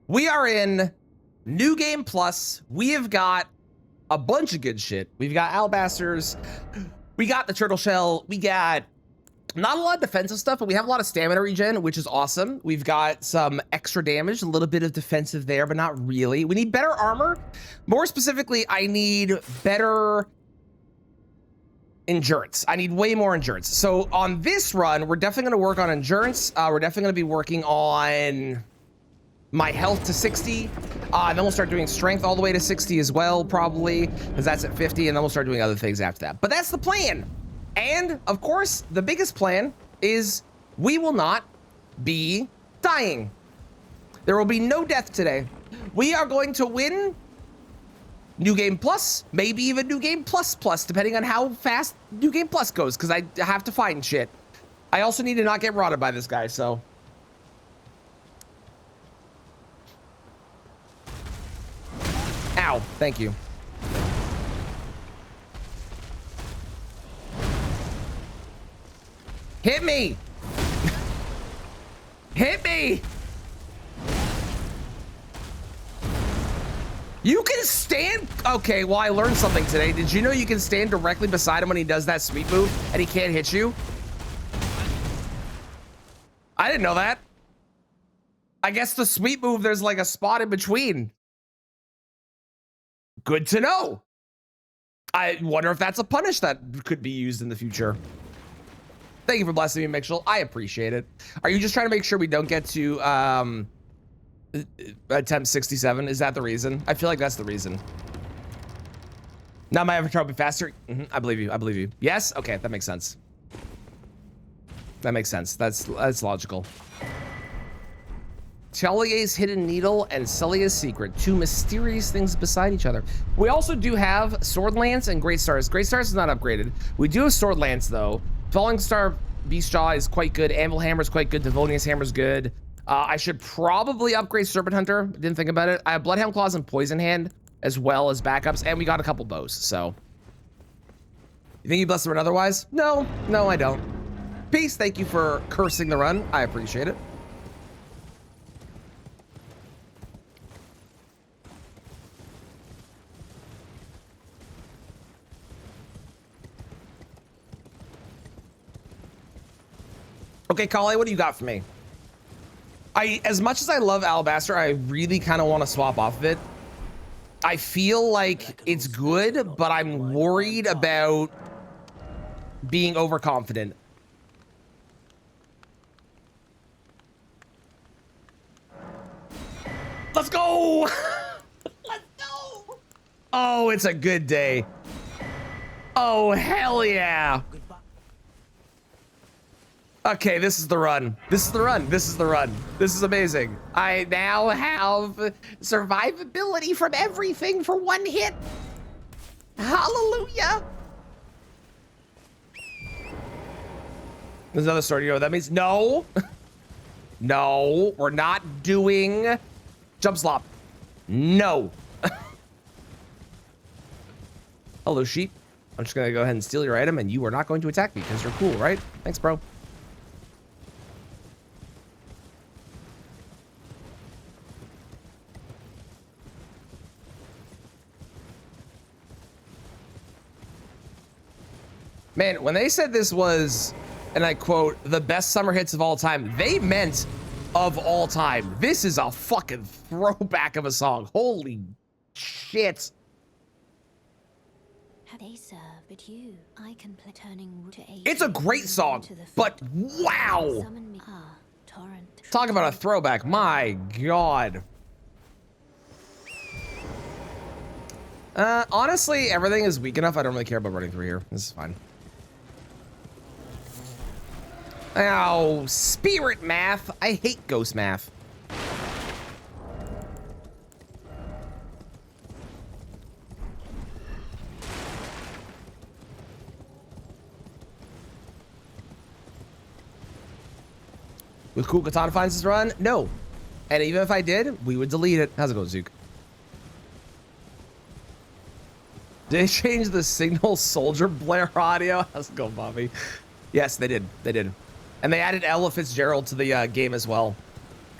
We are in New Game Plus. We have got a bunch of good shit. We've got Alabasters. We got the Turtle Shell. We got not a lot of defensive stuff, but we have a lot of stamina regen, which is awesome. We've got some extra damage, a little bit of defensive there, but not really. We need better armor. More specifically, I need better endurance. I need way more endurance. So on this run, we're definitely going to work on endurance. We're definitely going to be working on my health to 60. And then we'll start doing strength all the way to 60 as well, probably, because that's at 50. And then we'll start doing other things after that. But that's the plan. And of course, the biggest plan is we will not be dying. There will be no death today. We are going to win New Game Plus, maybe even New Game Plus Plus, depending on how fast New Game Plus goes, because I have to find shit. I also need to not get rotted by this guy, so. Ow, thank you. Hit me! Hit me! You can stand... Okay, well, I learned something today. Did you know you can stand directly beside him when he does that sweep move and he can't hit you? I didn't know that. I guess the sweep move, there's like a spot in between. Good to know. I wonder if that's a punish that could be used in the future. Thank you for blessing me, Mitchell. I appreciate it. Are you just trying to make sure we don't get to attempt 67? Is that the reason? I feel like that's the reason. Now my avatar will be faster. I believe you. I believe you. Yes? Okay, that makes sense. That makes sense. That's logical. Chelier's Hidden Needle and Celia's Secret, two mysterious things beside each other. We also do have Sword Lance and Great Stars. Great Stars is not upgraded. We do have Sword Lance though. Falling Star Beast Jaw is quite good. Anvil Hammer is quite good. Devonius Hammer is good. I should probably upgrade Serpent Hunter. Didn't think about it. I have Bloodhound Claws and Poison Hand as well as backups, and we got a couple bows, so. You think you blessed the run otherwise? No, I don't. Peace, thank you for cursing the run. I appreciate it. Okay, Kale, what do you got for me? As much as I love Alabaster, I really kind of want to swap off of it. I feel like it's good, but I'm worried about being overconfident. Let's go! Let's go! Oh, it's a good day. Oh, hell yeah. Okay, this is the run. This is the run. This is the run. This is amazing. I now have survivability from everything for one hit. Hallelujah. There's another story to go. That means no. No, we're not doing jump slop. No. Hello, sheep. I'm just gonna go ahead and steal your item, and you are not going to attack me because you're cool, right? Thanks, bro. Man, when they said this was, and I quote, the best summer hits of all time, they meant of all time. This is a fucking throwback of a song. Holy shit. It's a great song, but wow. Talk about a throwback. My God. Honestly, everything is weak enough. I don't really care about running through here. This is fine. Oh, spirit math. I hate ghost math. With Cool Katana finds his run? No. And even if I did, we would delete it. How's it going, Zook? Did they change the Signal Soldier Blair audio? How's it going, Bobby? Yes, they did. They did. And they added Ella Fitzgerald to the game as well.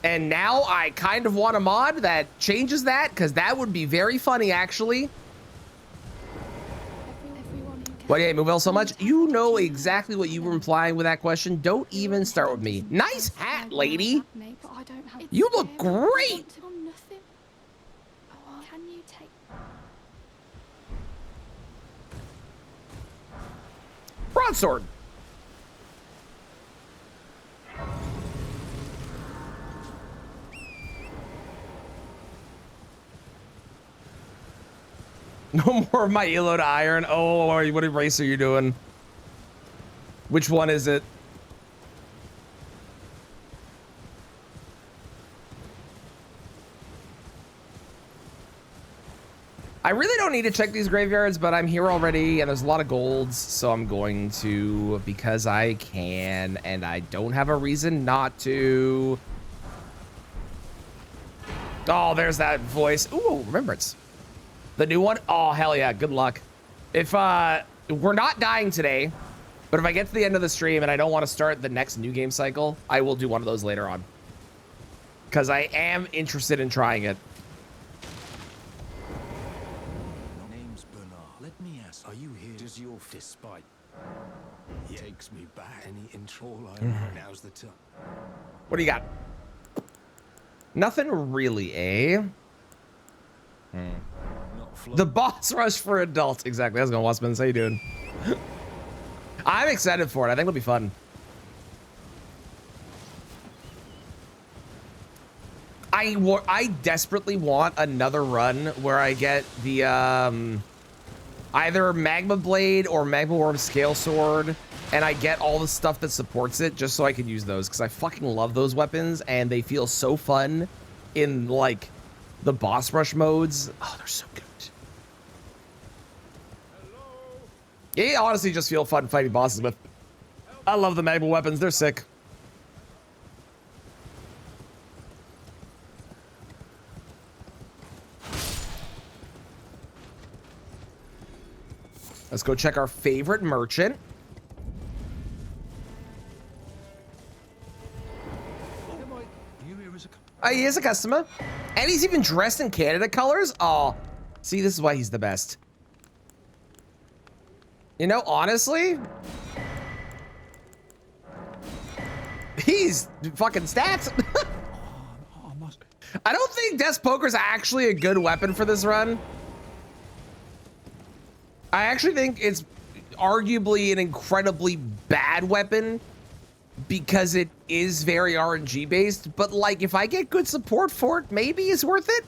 And now I kind of want a mod that changes that, because that would be very funny, actually. Why do you hate Movell so much? You know exactly what you were implying with that question. Don't even start with me. Nice hat, lady. You look great. Broadsword. No more of my elo to iron. Oh, what race are you doing? Which one is it? I really don't need to check these graveyards, but I'm here already and there's a lot of golds, so I'm going to because I can and I don't have a reason not to. Oh, there's that voice. Ooh, remembrance. The new one? Oh, hell yeah. Good luck. If we're not dying today, but if I get to the end of the stream and I don't want to start the next new game cycle, I will do one of those later on. Because I am interested in trying it. Name's Bernard. Let me ask, are you here? Does your despite takes me back? Any intro? Now's the time. What do you got? Nothing really, eh? The boss rush for adults. Exactly. How's it going, Watsman? How you doing? I'm excited for it. I think it'll be fun. I desperately want another run where I get the either Magma Blade or Magma Worm Scale Sword, and I get all the stuff that supports it just so I can use those, because I fucking love those weapons and they feel so fun in like the boss rush modes. Oh, they're so good. They honestly just feel fun fighting bosses with. I love the Magma weapons. They're sick. Let's go check our favorite merchant. He is a customer. And he's even dressed in Canada colors. Oh, see, this is why he's the best. You know, honestly, he's fucking stats. I don't think Death Poker's actually a good weapon for this run. I actually think it's arguably an incredibly bad weapon because it is very RNG based, but like if I get good support for it, maybe it's worth it.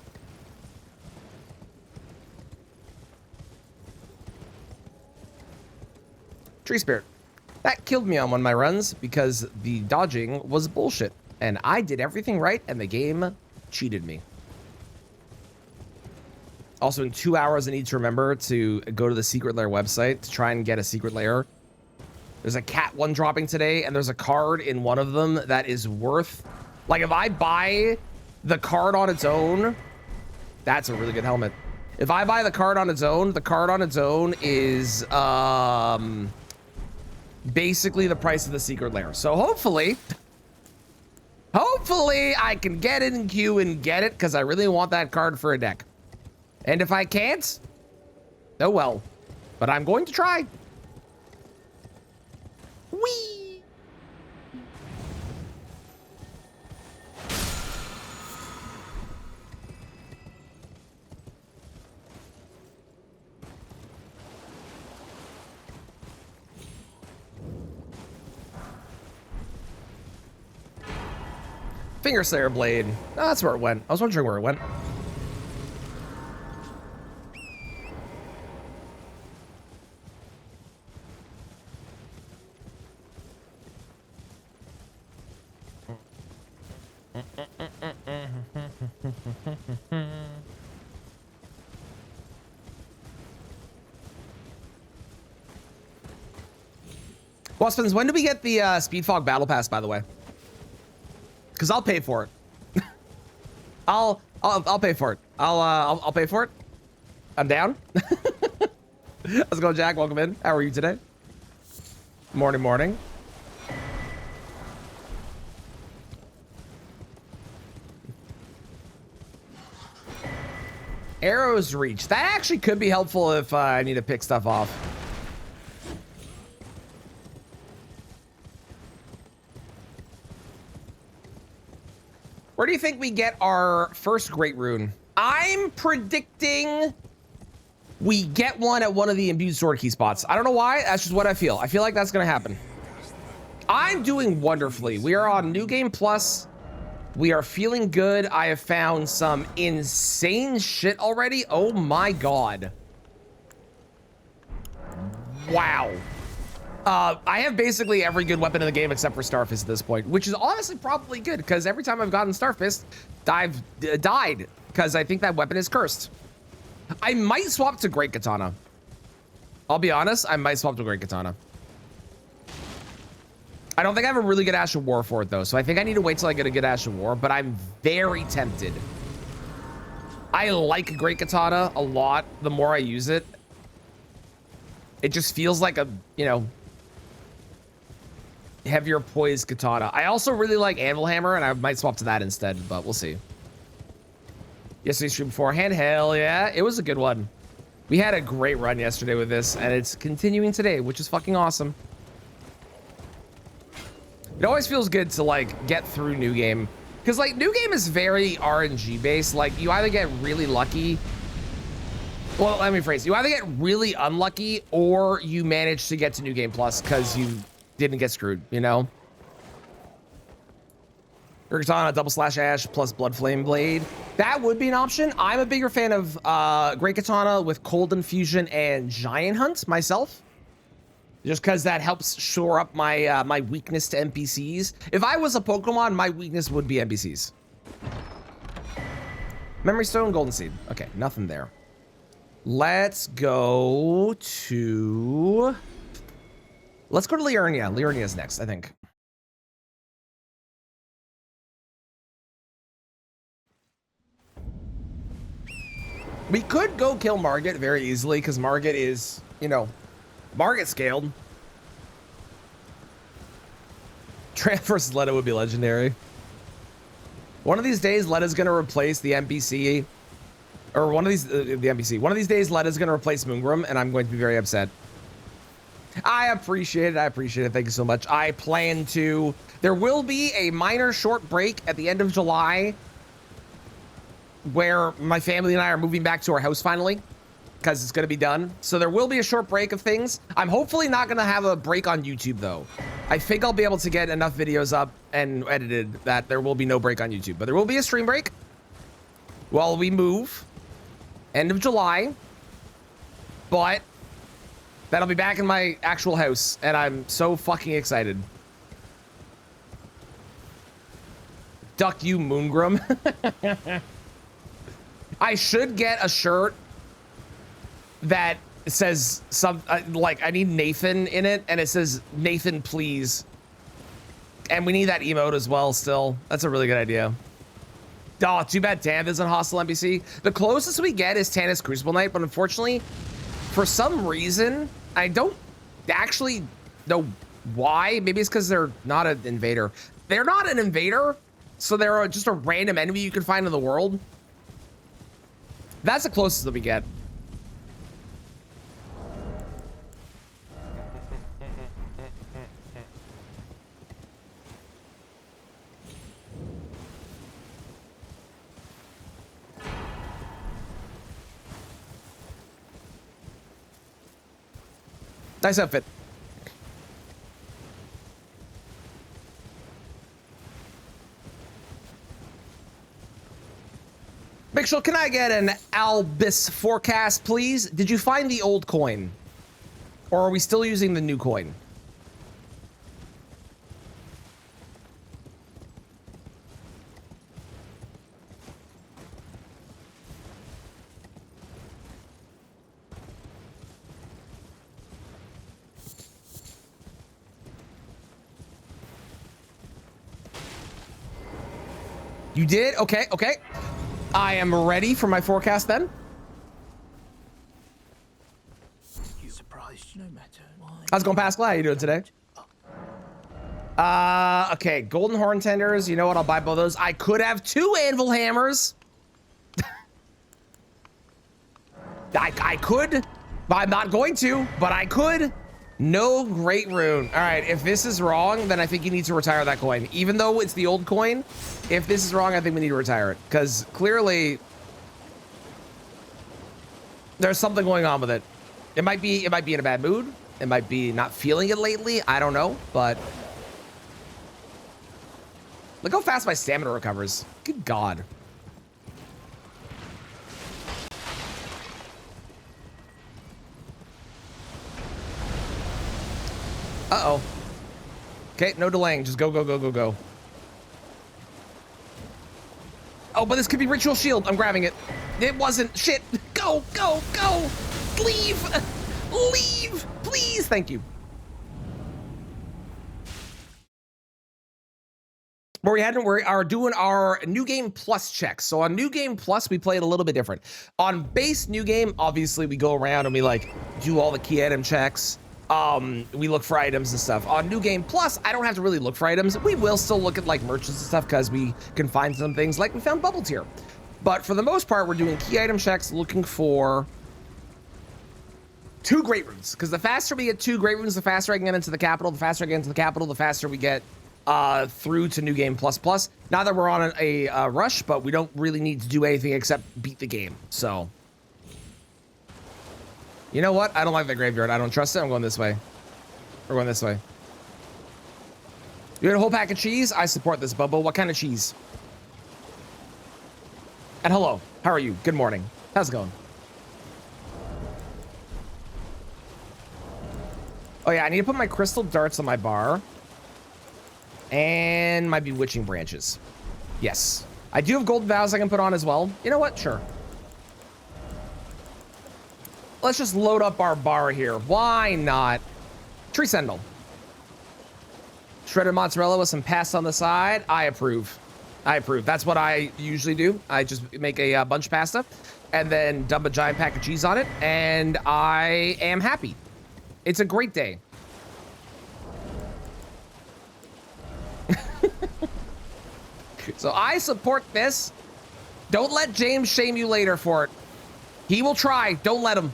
Tree Spirit. That killed me on one of my runs because the dodging was bullshit and I did everything right and the game cheated me. Also, in 2 hours, I need to remember to go to the secret lair website to try and get a secret lair. There's a cat one dropping today, and there's a card in one of them that is worth... Like, if I buy the card on its own, that's a really good helmet. If I buy the card on its own is basically the price of the secret lair. So hopefully I can get it in queue and get it, because I really want that card for a deck. And if I can't, oh well. But I'm going to try. Whee! Finger Slayer Blade. Oh, that's where it went. I was wondering where it went. Waspins, when do we get the Speedfog Battle Pass, by the way? Because I'll pay for it. I'll pay for it. I'll pay for it. I'm down. Let's go, Jack. Welcome in. How are you today? Morning. Arrows reach. That actually could be helpful if I need to pick stuff off. Where do you think we get our first great rune? I'm predicting we get one at one of the imbued sword key spots. I don't know why. That's just what I feel. I feel like that's going to happen. I'm doing wonderfully. We are on New Game Plus. We are feeling good. I have found some insane shit already. Oh my God. Wow. I have basically every good weapon in the game except for Starfist at this point, which is honestly probably good because every time I've gotten Starfist, I've died because I think that weapon is cursed. I might swap to Great Katana. I'll be honest, I might swap to Great Katana. I don't think I have a really good Ash of War for it though, so I think I need to wait till I get a good Ash of War, but I'm very tempted. I like Great Katana a lot the more I use it. It just feels like a, you know, heavier poised katana. I also really like Anvil Hammer, and I might swap to that instead, but we'll see. Yesterday stream beforehand, hell yeah, it was a good one. We had a great run yesterday with this, and it's continuing today, which is fucking awesome. It always feels good to like get through New Game, because like New Game is very RNG based. Like you either get really lucky. Well, let me phrase. You either get really unlucky or you manage to get to New Game Plus because you didn't get screwed, you know? Katana, double slash Ash plus Blood Flame Blade. That would be an option. I'm a bigger fan of Great Katana with Cold Infusion and Giant Hunt myself. Just because that helps shore up my my weakness to NPCs. If I was a Pokemon, my weakness would be NPCs. Memory Stone, Golden Seed. Okay, nothing there. Let's go to Liurnia. Liurnia's next, I think. We could go kill Margit very easily because Margit is, you know, Margit scaled. Tramp versus Letta would be legendary. One of these days, Letta's gonna replace the NPC. Or one of these, the NPC. One of these days, Letta's gonna replace Moongrum, and I'm going to be very upset. I appreciate it. I appreciate it. Thank you so much. I plan to. There will be a minor short break at the end of July, where my family and I are moving back to our house finally, because it's gonna be done. So there will be a short break of things. I'm hopefully not gonna have a break on YouTube though. I think I'll be able to get enough videos up and edited that there will be no break on YouTube, but there will be a stream break while we move. End of July, but then I'll be back in my actual house, and I'm so fucking excited. Duck you, Moongrum. I should get a shirt that says some like I need Nathan in it, and it says Nathan please, and we need that emote as well still. That's a really good idea. Oh, too bad Tanith isn't hostile NPC. The closest we get is Tanith's Crucible Knight, but unfortunately, for some reason, I don't actually know why. Maybe it's because they're not an invader. They're not an invader, so they're just a random enemy you can find in the world. That's the closest that we get. Nice outfit. Big Show, can I get an Albus forecast, please? Did you find the old coin? Or are we still using the new coin? You did? Okay, okay. I am ready for my forecast then. You surprised no matter why. How's it going, Pascal? How you doing today? Okay, Golden Horn Tenders. You know what? I'll buy both those. I could have 2 Anvil Hammers. I could, but I'm not going to, but I could. No great rune. All right, if this is wrong, then I think you need to retire that coin. Even though it's the old coin, if this is wrong, I think we need to retire it. Because clearly, there's something going on with it. It might be in a bad mood. It might be not feeling it lately. I don't know, but look how fast my stamina recovers. Good God. Uh-oh. Okay, no delaying. Just go, go, go, go, go. Oh, but this could be Ritual Shield. I'm grabbing it. It wasn't. Shit. Go, go, go. Leave. Leave. Please. Thank you. Where we are doing our New Game Plus checks. So on New Game Plus, we play it a little bit different. On base New Game, obviously, we go around and we like do all the key item checks. We look for items and stuff. On New Game Plus, I don't have to really look for items. We will still look at like merchants and stuff because we can find some things like we found bubble tier. But for the most part, we're doing key item checks looking for 2 great runes. Because the faster we get 2 great runes, the faster I can get into the capital. The faster I get into the capital, the faster we get through to New Game Plus Plus. Not that we're on a rush, but we don't really need to do anything except beat the game. So, you know what? I don't like the graveyard. I don't trust it. I'm going this way. We're going this way. You got a whole pack of cheese? I support this, Bubba. What kind of cheese? And hello. How are you? Good morning. How's it going? Oh, yeah. I need to put my crystal darts on my bar. And my bewitching branches. Yes. I do have golden vows I can put on as well. You know what? Sure. Let's just load up our bar here. Why not? Tree Sendal. Shredded mozzarella with some pasta on the side. I approve. I approve. That's what I usually do. I just make a bunch of pasta and then dump a giant pack of cheese on it. And I am happy. It's a great day. So I support this. Don't let James shame you later for it. He will try. Don't let him.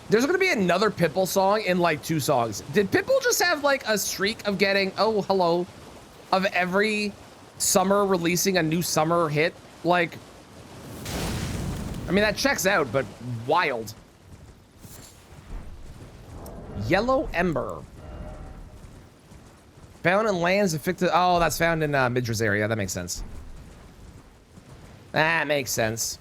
There's going to be another Pitbull song in like 2 songs. Did Pitbull just have like a streak of getting, oh, hello, of every summer releasing a new summer hit? Like, I mean, that checks out, but wild. Yellow Ember. Found in lands affected. Oh, that's found in Midra's area. That makes sense. That makes sense.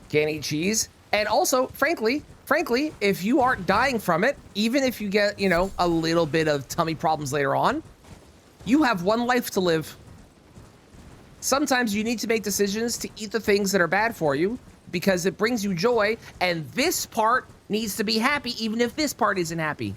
Can't eat cheese. And also, frankly, if you aren't dying from it, even if you get, you know, a little bit of tummy problems later on, you have 1 life to live. Sometimes you need to make decisions to eat the things that are bad for you because it brings you joy, and this part needs to be happy even if this part isn't happy.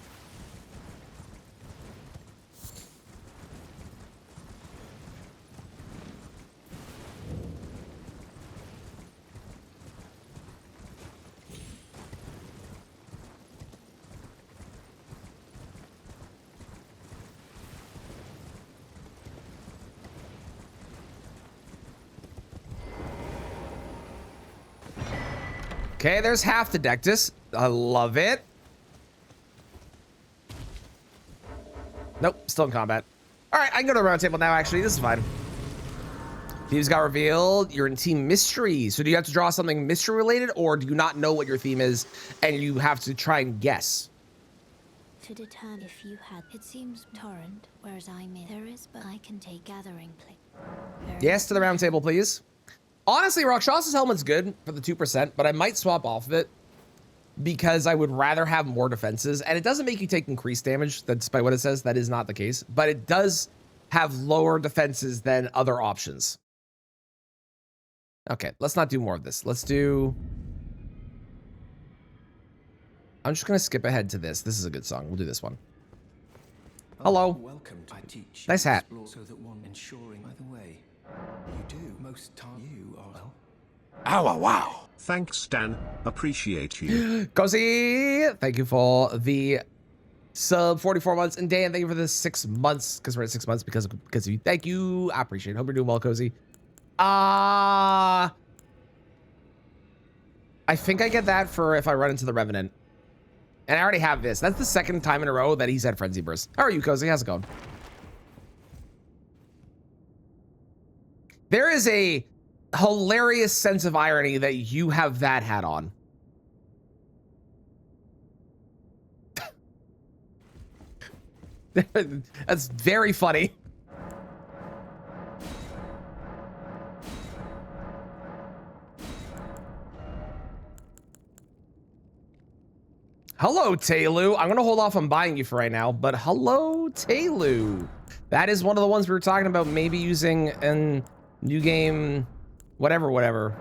Okay, there's half the Dectus. I love it. Nope, still in combat. All right, I can go to the round table now, actually. This is fine. Thieves got revealed. You're in Team Mystery. So do you have to draw something mystery related, or do you not know what your theme is and you have to try and guess? To determine if you had, it seems torrent, whereas I'm in. There is, but I can take gathering play. Yes, to the round table, please. Honestly, Rakshas's helmet's good for the 2%, but I might swap off of it because I would rather have more defenses. And it doesn't make you take increased damage. That's by what it says. That is not the case. But it does have lower defenses than other options. Okay, let's not do more of this. Let's do... I'm just going to skip ahead to this. This is a good song. We'll do this one. Hello. Welcome to I teach. Nice hat. So that one ensuring by the way. You do most time you are well. Ow, wow. Thanks, Stan. Appreciate you. Cozy, thank you for the sub 44 months. And Dan, thank you for the 6 months, because we're at 6 months because of you. Thank you. I appreciate it. Hope you're doing well, Cozy. I think I get that for if I run into the Revenant. And I already have this. That's the second time in a row that he's had Frenzy Burst. How are you, Cozy? How's it going? There is a hilarious sense of irony that you have that hat on. That's very funny. Hello, Taylu. I'm going to hold off on buying you for right now, but hello, Taylu. That is one of the ones we were talking about maybe using in new game, whatever.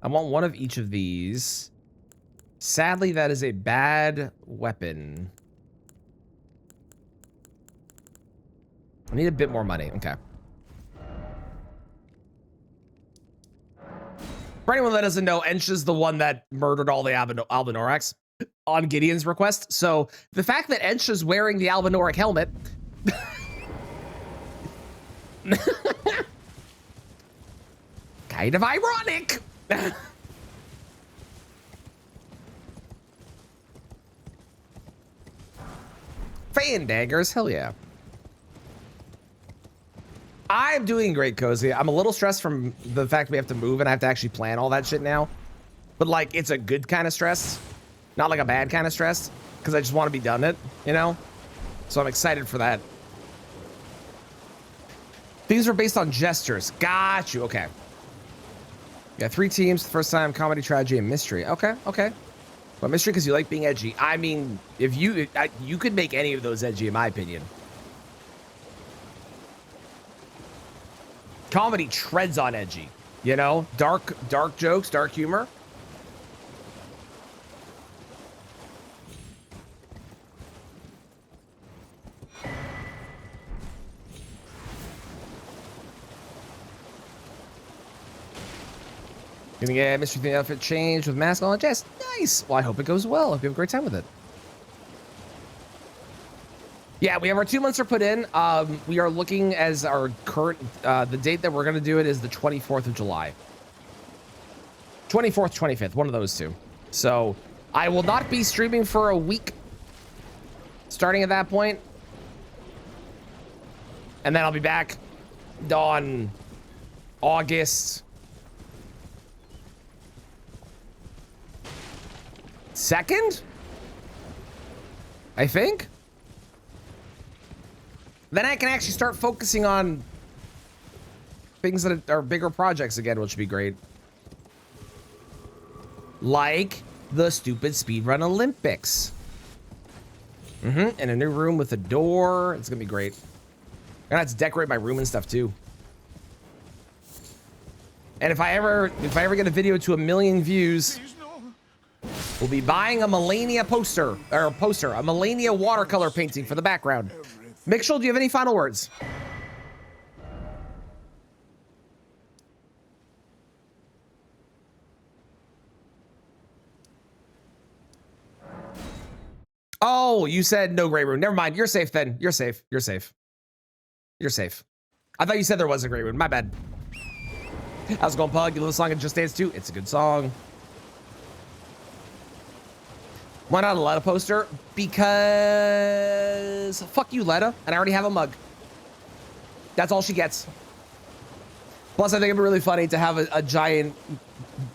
I want one of each of these. Sadly, that is a bad weapon. I need a bit more money. Okay. For anyone that doesn't know, Ench is the one that murdered all the Albinorax on Gideon's request. So the fact that Ench is wearing the Albinoric helmet kind of ironic. Fan daggers, hell yeah. I'm doing great, Cozy. I'm a little stressed from the fact we have to move and I have to actually plan all that shit now. But like, it's a good kind of stress, not like a bad kind of stress, because I just want to be done it, you know? So I'm excited for that. These are based on gestures. Got you. Okay. Yeah, 3 teams. First time, comedy, tragedy, and mystery. Okay. But mystery because you like being edgy. I mean, if you could make any of those edgy, in my opinion. Comedy treads on edgy, you know? Dark jokes, dark humor. Gonna get mystery theme outfit changed with mask on. Yes, nice. Well, I hope it goes well. I hope you have a great time with it. Yeah, we have our 2 months are put in. We are looking as our current, the date that we're gonna do it is the 24th of July. 24th, 25th, one of those two. So I will not be streaming for a week starting at that point. And then I'll be back on August 2nd, I think. Then I can actually start focusing on things that are bigger projects again, which would be great. Like the stupid speedrun Olympics. In a new room with a door. It's gonna be great. And I have to decorate my room and stuff too. And if I ever get a video to 1 million views, we'll be buying a Melania poster, a Melania watercolor painting for the background. Mitchell, do you have any final words? Oh, you said no gray room. Never mind. You're safe then. You're safe. You're safe. You're safe. I thought you said there was a gray room. My bad. How's it going, Pug? You love the song of Just Dance 2? It's a good song. Why not a Letta poster? Because fuck you, Letta, and I already have a mug. That's all she gets. Plus, I think it'd be really funny to have a giant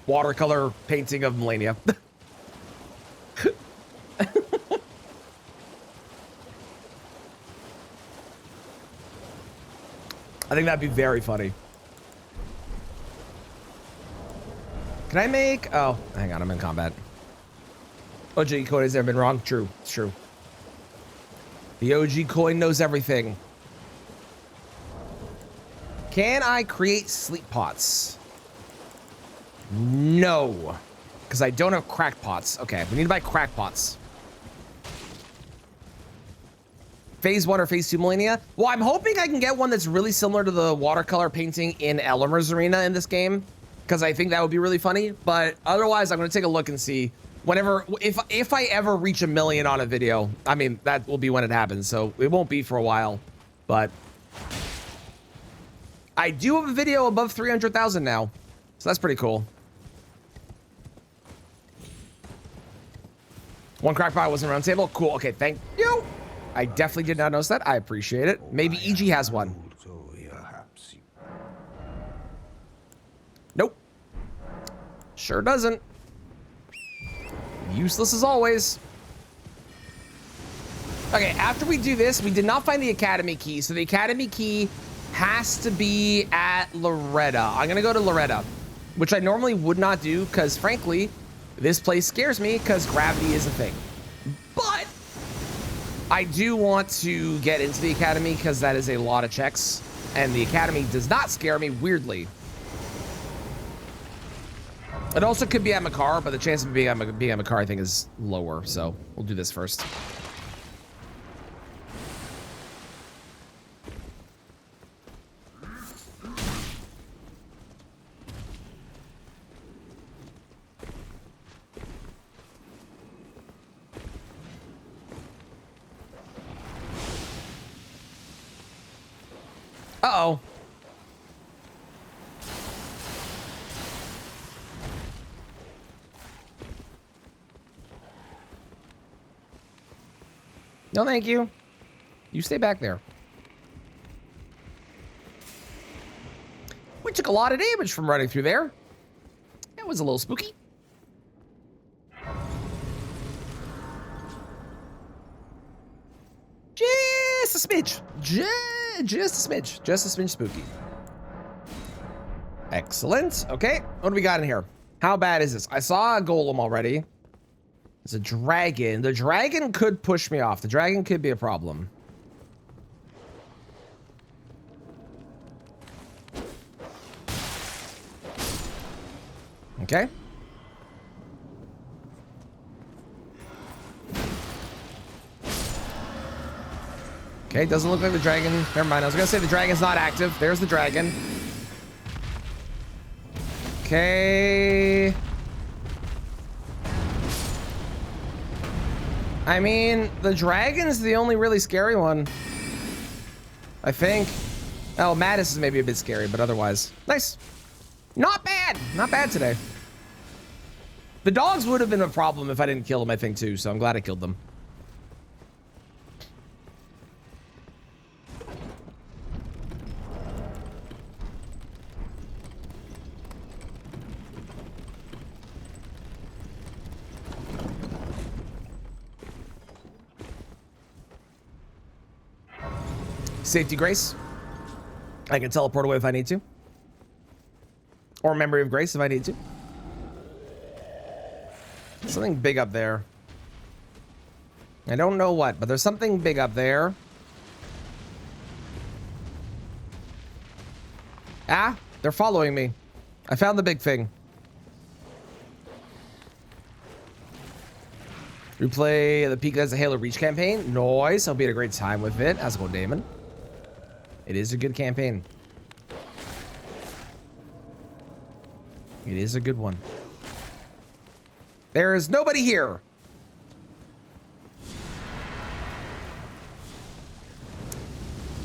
watercolor painting of Melania. I think that'd be very funny. Can I make... Oh, hang on, I'm in combat. OG coin has never been wrong. True, it's true. The OG coin knows everything. Can I create sleep pots? No, because I don't have crack pots. Okay, we need to buy crack pots. Phase 1 or Phase 2 Melania? Well, I'm hoping I can get one that's really similar to the watercolor painting in Elmer's Arena in this game. because I think that would be really funny. But otherwise, I'm going to take a look and see whenever, if I ever reach 1 million on a video. I mean, that will be when it happens. So it won't be for a while, but I do have a video above 300,000 now. So that's pretty cool. One crackpot wasn't around table. Cool. Okay, thank you. I definitely did not notice that. I appreciate it. Maybe EG has one. Nope. Sure doesn't. Useless as always. Okay, after we do this, we did not find the academy key. So the academy key has to be at Loretta. I'm going to go to Loretta, which I normally would not do because, frankly, this place scares me because gravity is a thing. But I do want to get into the academy because that is a lot of checks. And the academy does not scare me, weirdly. It also could be at Makar, but the chance of being at Makar, I think, is lower. So we'll do this first. Uh-oh. No, thank you. You stay back there. We took a lot of damage from running through there. That was a little spooky. Just a smidge. Just a smidge. Just a smidge spooky. Excellent. Okay, what do we got in here? How bad is this? I saw a golem already. It's a dragon. The dragon could push me off. The dragon could be a problem. Okay. Okay, doesn't look like the dragon. Never mind. I was gonna say the dragon's not active. There's the dragon. Okay. I mean, the dragon's the only really scary one, I think. Oh, Mattis is maybe a bit scary, but otherwise, nice. Not bad. Not bad today. The dogs would have been a problem if I didn't kill them, I think, too, so I'm glad I killed them. Safety Grace. I can teleport away if I need to. Or Memory of Grace if I need to. Something big up there. I don't know what, but there's something big up there. Ah, they're following me. I found the big thing. Replay the Peak as a Halo Reach campaign. Noise. I'll be at a great time with it. How's it going, Damon? It is a good campaign. It is a good one. There is nobody here.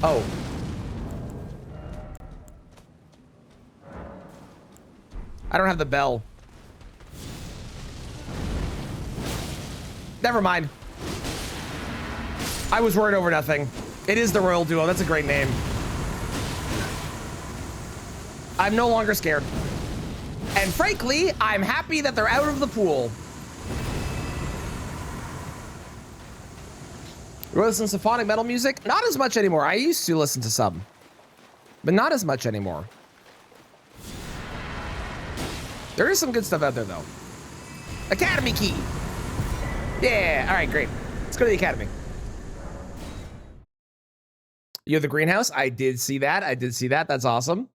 Oh. I don't have the bell. Never mind. I was worried over nothing. It is the Royal Duo. That's a great name. I'm no longer scared. And frankly, I'm happy that they're out of the pool. You listen to symphonic metal music? Not as much anymore. I used to listen to some, but not as much anymore. There is some good stuff out there, though. Academy key. Yeah. All right, great. Let's go to the academy. You have the greenhouse. I did see that. I did see that. That's awesome.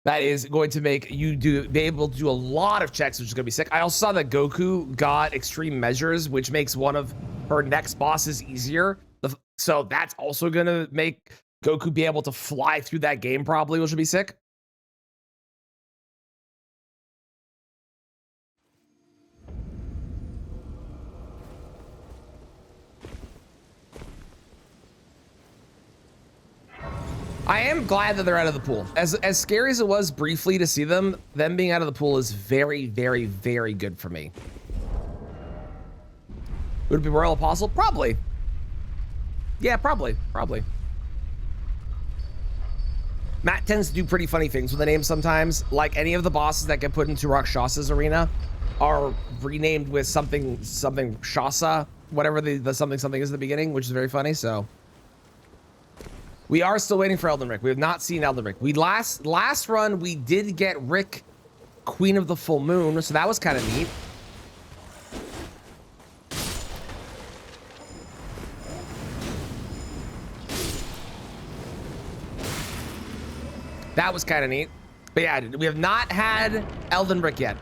That is going to make you be able to do a lot of checks, which is going to be sick. I also saw that Goku got extreme measures, which makes one of her next bosses easier. So that's also going to make Goku be able to fly through that game probably, which would be sick. I am glad that they're out of the pool. As scary as it was briefly to see them being out of the pool is very, very, very good for me. Would it be Royal Apostle? Probably. Yeah, probably. Matt tends to do pretty funny things with the names sometimes. Like any of the bosses that get put into Rakshasa's arena are renamed with something Shasa, whatever the something is at the beginning, which is very funny. So we are still waiting for Elden Rick. We have not seen Elden Rick. We last run we did get Rick, Queen of the Full Moon, so that was kind of neat. That was kind of neat. But yeah, we have not had Elden Rick yet.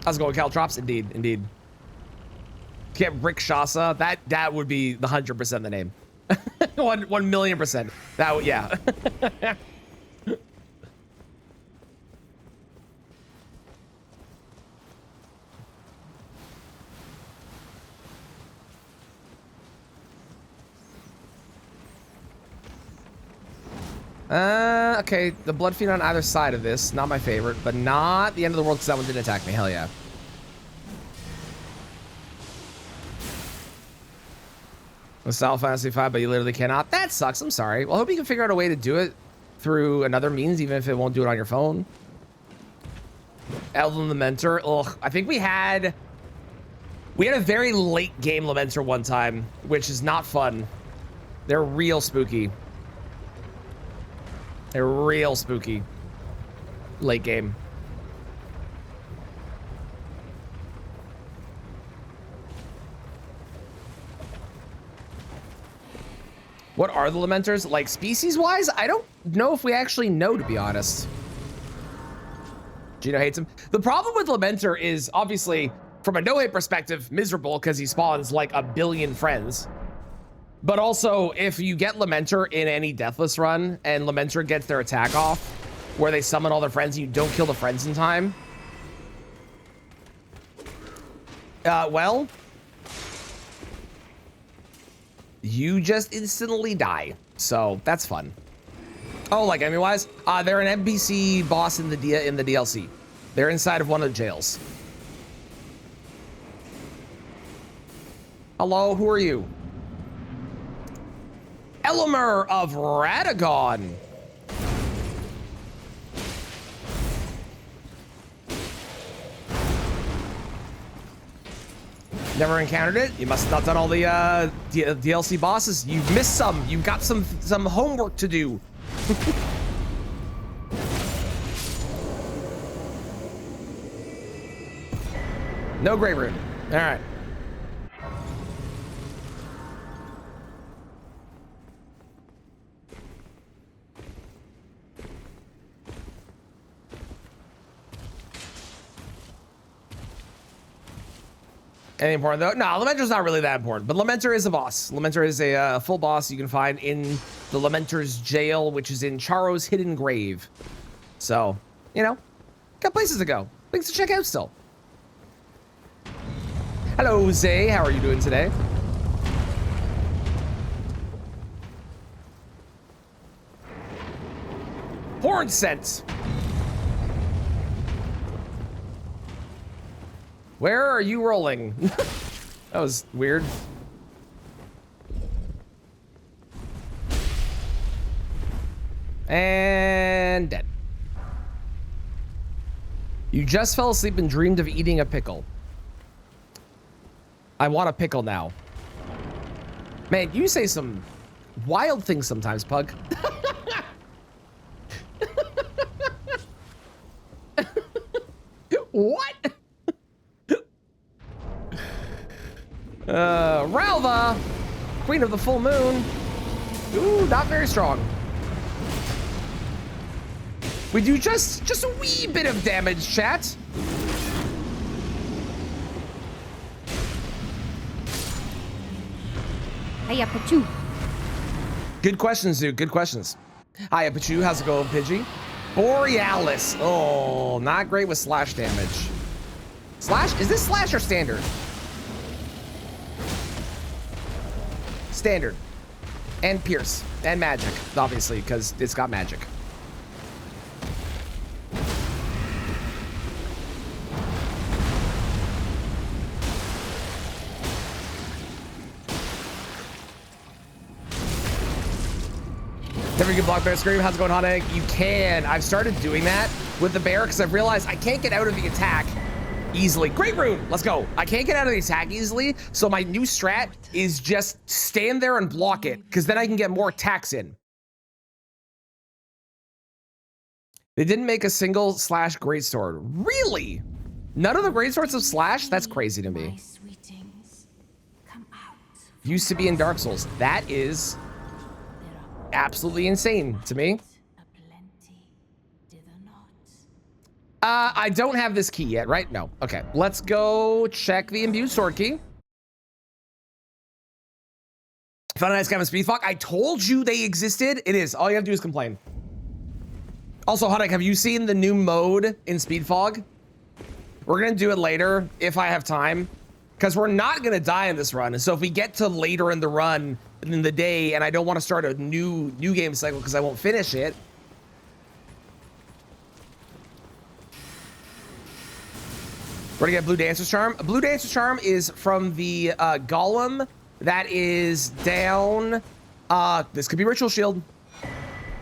How's it going, Caltrops? Indeed. Get Rick Shasa. That would be the 100% the name. 1,000,000%. That would, yeah. Okay, the blood feed on either side of this, not my favorite, but not the end of the world because that one didn't attack me. Hell yeah. With Final Fantasy 5, but you literally cannot. That sucks. I'm sorry. Well, I hope you can figure out a way to do it through another means, even if it won't do it on your phone. Elden Lamenter. Ugh, I think we had a very late game Lamenter one time, which is not fun. They're real spooky. They're real spooky. Late game. What are the Lamenters? Like species-wise? I don't know if we actually know, to be honest. Gino hates him. The problem with Lamenter is obviously, from a no-hit perspective, miserable because he spawns like a billion friends. But also, if you get Lamenter in any Deathless run and Lamenter gets their attack off, where they summon all their friends and you don't kill the friends in time, well, you just instantly die. So that's fun. Oh, like enemy-wise, they're an NPC boss in the DLC. They're inside of one of the jails. Hello, who are you? Elimer of Radagon. Never encountered it? You must have not done all the DLC bosses. You've missed some. You've got some homework to do. No Grey Rune. All right. Anything important though? No, Lamenter's not really that important, but Lamenter is a boss. Lamenter is a full boss you can find in the Lamenter's jail, which is in Charo's Hidden Grave. So, you know, got places to go, things to check out still. Hello, Zay, how are you doing today? Horn scent. Where are you rolling? That was weird. And dead. You just fell asleep and dreamed of eating a pickle. I want a pickle now. Man, you say some wild things sometimes, Pug. What? Ralva, Queen of the Full Moon. Ooh, not very strong. We do just a wee bit of damage, chat. Hiya, Pachu. Good questions, dude. Good questions. Hiya, Pachu. How's it going, Pidgey? Borealis. Oh, not great with slash damage. Slash? Is this slash or standard? Standard. And pierce. And magic, obviously, because it's got magic. Never get block bear scream. How's it going, Hot Egg? You can. I've started doing that with the bear because I've realized I can't get out of the attack easily. Great rune. Let's go. I can't get out of the attack easily. So my new strat is just stand there and block it because then I can get more attacks in. They didn't make a single slash greatsword. Really? None of the greatswords have slash? That's crazy to me. Used to be in Dark Souls. That is absolutely insane to me. I don't have this key yet, right? No. Okay, let's go check the imbued sword key. Found a nice guy with speed fog. I told you they existed. It is. All you have to do is complain. Also, Hudik, have you seen the new mode in speed fog? We're gonna do it later if I have time, because we're not gonna die in this run. So if we get to later in the run in the day and I don't want to start a new game cycle because I won't finish it. We're gonna get Blue Dancer's Charm. A Blue Dancer's Charm is from the Golem that is down. This could be Ritual Shield.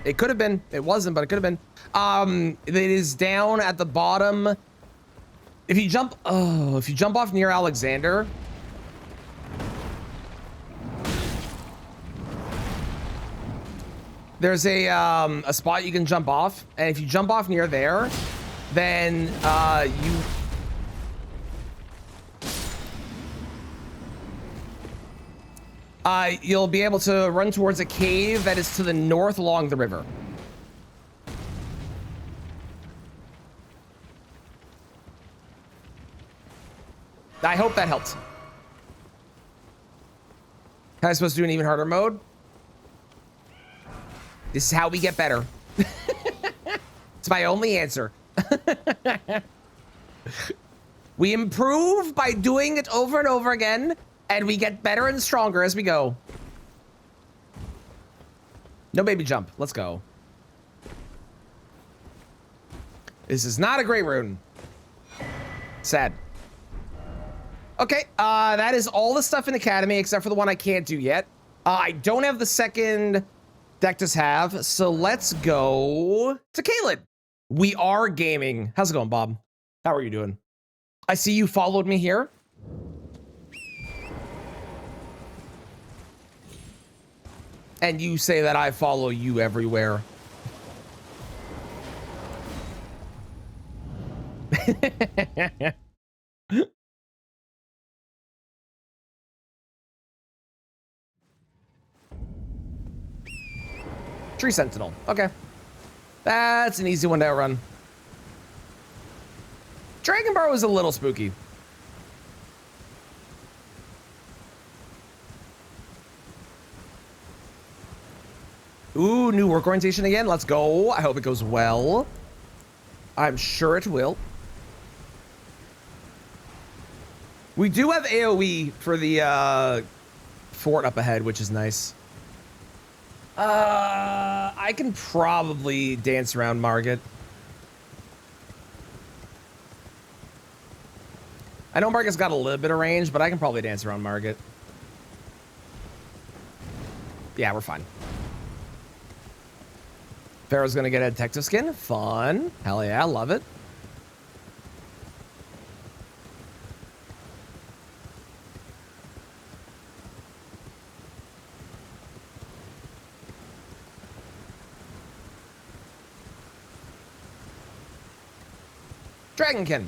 It could have been. It wasn't, but it could have been. It is down at the bottom. If you jump off near Alexander. There's a spot you can jump off, and if you jump off near there, then you'll be able to run towards a cave that is to the north along the river. I hope that helps. How am I supposed to do an even harder mode? This is how we get better. It's my only answer. We improve by doing it over and over again, and we get better and stronger as we go. No baby jump. Let's go. This is not a great rune. Sad. Okay, that is all the stuff in Academy except for the one I can't do yet. I don't have the second Dectus have, so let's go to Caleb. We are gaming. How's it going, Bob? How are you doing? I see you followed me here. And you say that I follow you everywhere. Tree Sentinel. Okay. That's an easy one to outrun. Dragon Bar was a little spooky. Ooh, new work orientation again. Let's go. I hope it goes well. I'm sure it will. We do have AoE for the fort up ahead, which is nice. I can probably dance around Margit. I know Margit's got a little bit of range, but I can probably dance around Margit. Yeah, we're fine. Pharaoh's gonna get a detective skin. Fun. Hell yeah, love it. Dragonkin.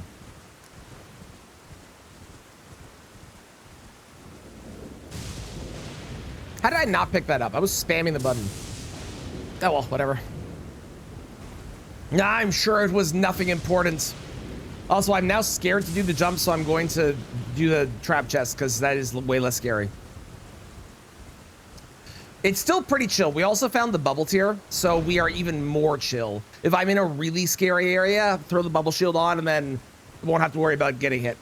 How did I not pick that up? I was spamming the button. Oh well, whatever. I'm sure it was nothing important. Also, I'm now scared to do the jump, so I'm going to do the trap chest because that is way less scary. It's still pretty chill. We also found the bubble tier, so we are even more chill. If I'm in a really scary area, throw the bubble shield on and then won't have to worry about getting hit.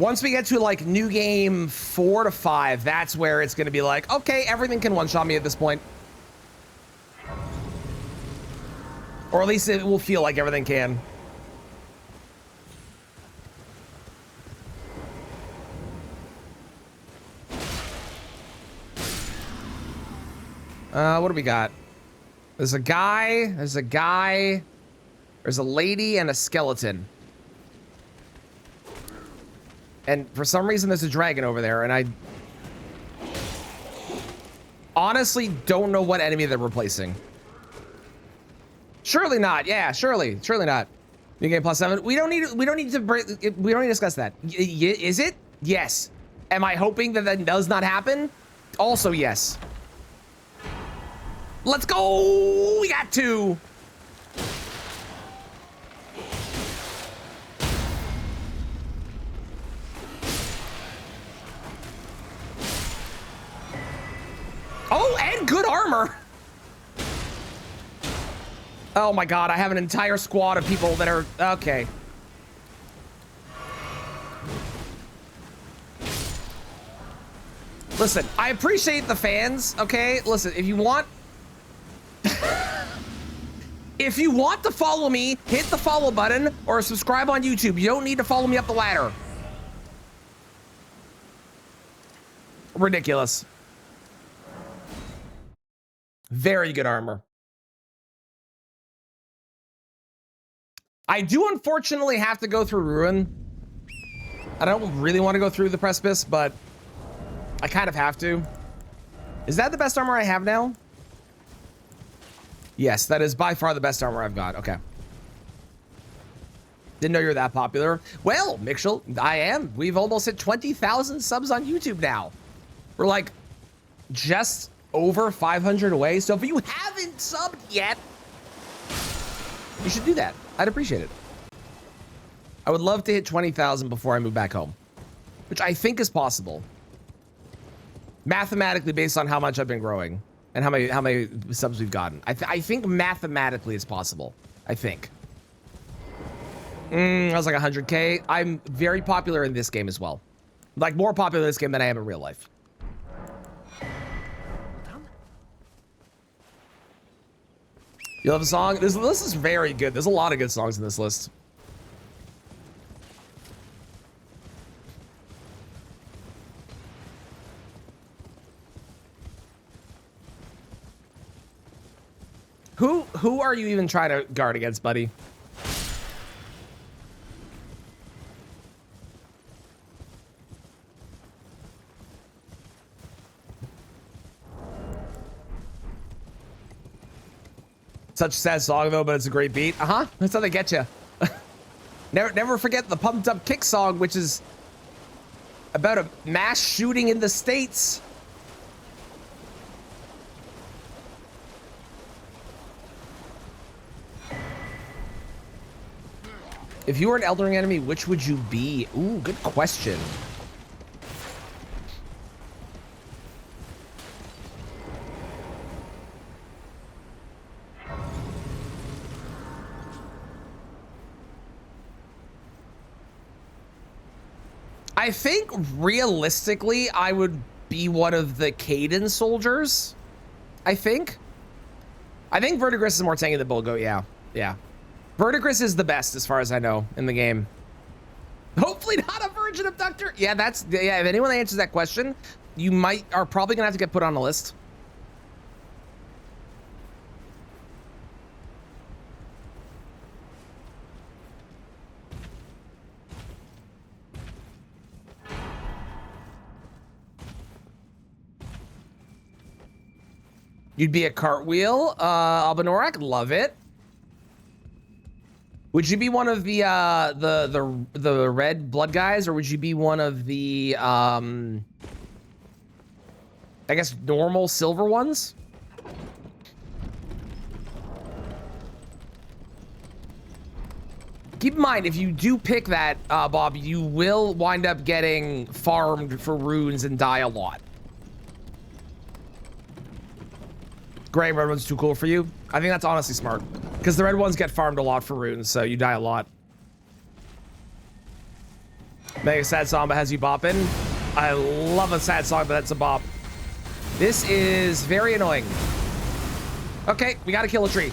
Once we get to like new game 4 to 5, that's where it's going to be like, okay, everything can one-shot me at this point. Or at least it will feel like everything can. What do we got? There's a guy, there's a lady, and a skeleton. And for some reason, there's a dragon over there, and I honestly don't know what enemy they're replacing. Surely not. Yeah, surely not. New game +7. We don't need to discuss that. Is it? Yes. Am I hoping that that does not happen? Also, yes. Let's go. We got 2. Oh, and good armor. Oh my God, I have an entire squad of people that are, okay. Listen, I appreciate the fans, okay? Listen, if you want, if you want to follow me, hit the follow button or subscribe on YouTube. You don't need to follow me up the ladder. Ridiculous. Very good armor. I do unfortunately have to go through Ruin. I don't really want to go through the Precipice, but I kind of have to. Is that the best armor I have now? Yes, that is by far the best armor I've got. Okay. Didn't know you were that popular. Well, Mitchell, I am. We've almost hit 20,000 subs on YouTube now. We're like just over 500 away. So if you haven't subbed yet, you should do that. I'd appreciate it. I would love to hit 20,000 before I move back home, which I think is possible. Mathematically, based on how much I've been growing and how many subs we've gotten. I think mathematically it's possible. I think. I was like 100K. I'm very popular in this game as well. Like more popular in this game than I am in real life. You love a song? This list is very good. There's a lot of good songs in this list. Who are you even trying to guard against, buddy? Such a sad song though, but it's a great beat. That's how they get you. Never forget the Pumped Up Kick song, which is about a mass shooting in the States. If you were an Elden Ring enemy, which would you be? Ooh, good question. I think realistically, I would be one of the Caden soldiers. I think Verdigris is more tanky than Bulgo. Yeah. Verdigris is the best as far as I know in the game. Hopefully not a virgin abductor. Yeah, if anyone answers that question, you are probably gonna have to get put on a list. You'd be a cartwheel, Albanorak, love it. Would you be one of the red blood guys, or would you be one of the I guess normal silver ones? Keep in mind, if you do pick that, Bob, you will wind up getting farmed for runes and die a lot. Gray red one's too cool for you. I think that's honestly smart, because the red ones get farmed a lot for runes, so you die a lot. Make a sad song but has you bopping. I love a sad song but that's a bop. This is very annoying. Okay, we gotta kill a tree.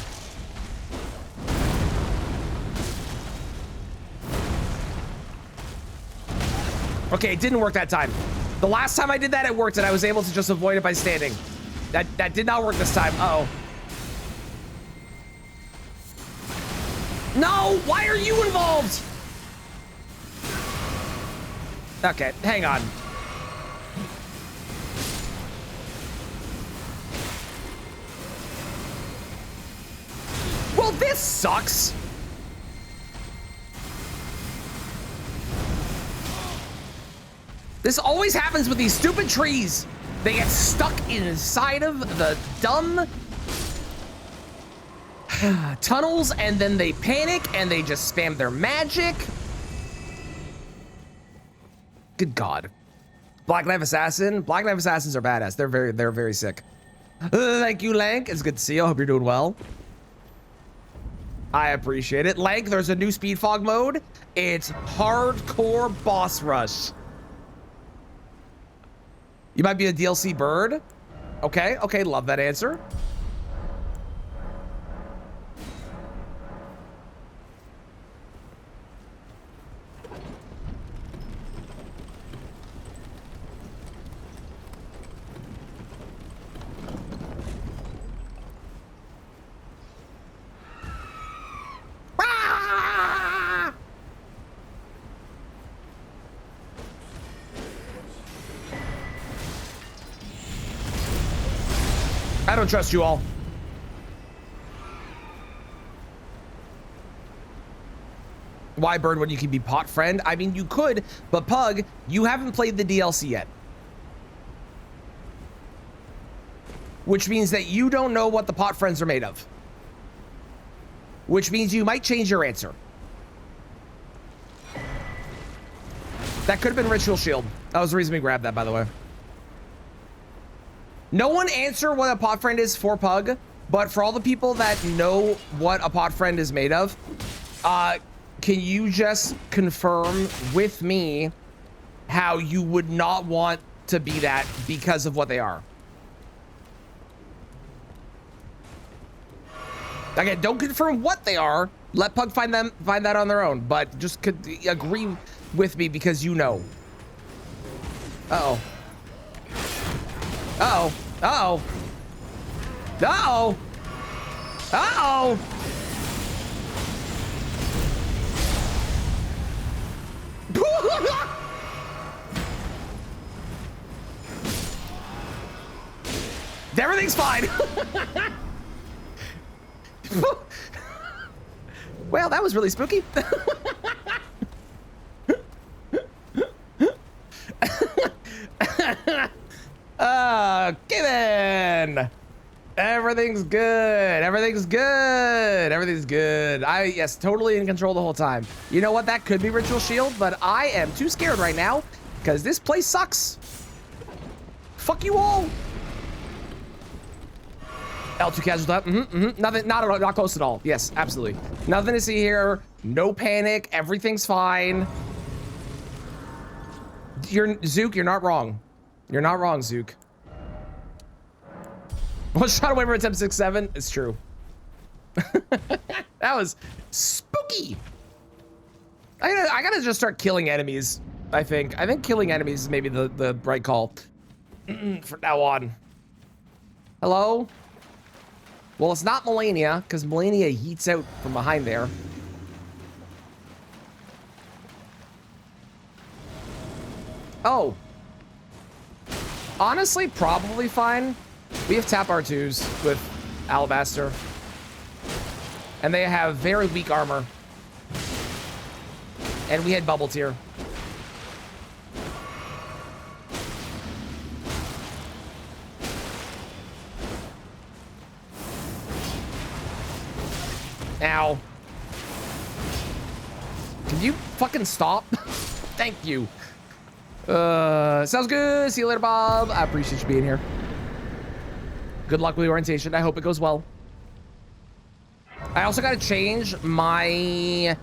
Okay, it didn't work that time. The last time I did that, it worked, and I was able to just avoid it by standing. That did not work this time. Uh-oh. No! Why are you involved? Okay, hang on. Well, this sucks. This always happens with these stupid trees. They get stuck inside of the dumb tunnels, and then they panic and they just spam their magic. Good God. Black Knife Assassin. Black Knife Assassins are badass. They're very sick. Thank you, Lank. It's good to see you. I hope you're doing well. I appreciate it. Lank, there's a new speed fog mode. It's hardcore boss rush. You might be a DLC bird. Okay, okay, love that answer. I don't trust you all. Why bird when you can be pot friend? I mean, you could, but Pug, you haven't played the DLC yet. Which means that you don't know what the pot friends are made of. Which means you might change your answer. That could have been Ritual Shield. That was the reason we grabbed that, by the way. No one answer what a pot friend is for Pug, but for all the people that know what a pot friend is made of, can you just confirm with me how you would not want to be that because of what they are? Again, don't confirm what they are. Let Pug find that on their own, but just agree with me because you know. Uh-oh. Uh-oh. Uh-oh. Uh-oh. Uh-oh. Everything's fine. Well, that was really spooky. Kevin! Everything's good. Everything's good. Everything's good. Yes, totally in control the whole time. You know what? That could be Ritual Shield, but I am too scared right now because this place sucks. Fuck you all. L2 casual. Nothing, not close at all. Yes, absolutely. Nothing to see here. No panic. Everything's fine. Zook, you're not wrong. You're not wrong, Zook. One shot away from attempt 6-7. It's true. That was spooky. I gotta just start killing enemies. I think killing enemies is maybe the right call from now on. Hello? Well, it's not Melania, because Melania heats out from behind there. Oh. Honestly, probably fine. We have tap R2s with Alabaster. And they have very weak armor. And we had Bubble Tier. Ow. Can you fucking stop? Thank you. Sounds good. See you later, Bob. I appreciate you being here. Good luck with the orientation. I hope it goes well. I also got to change my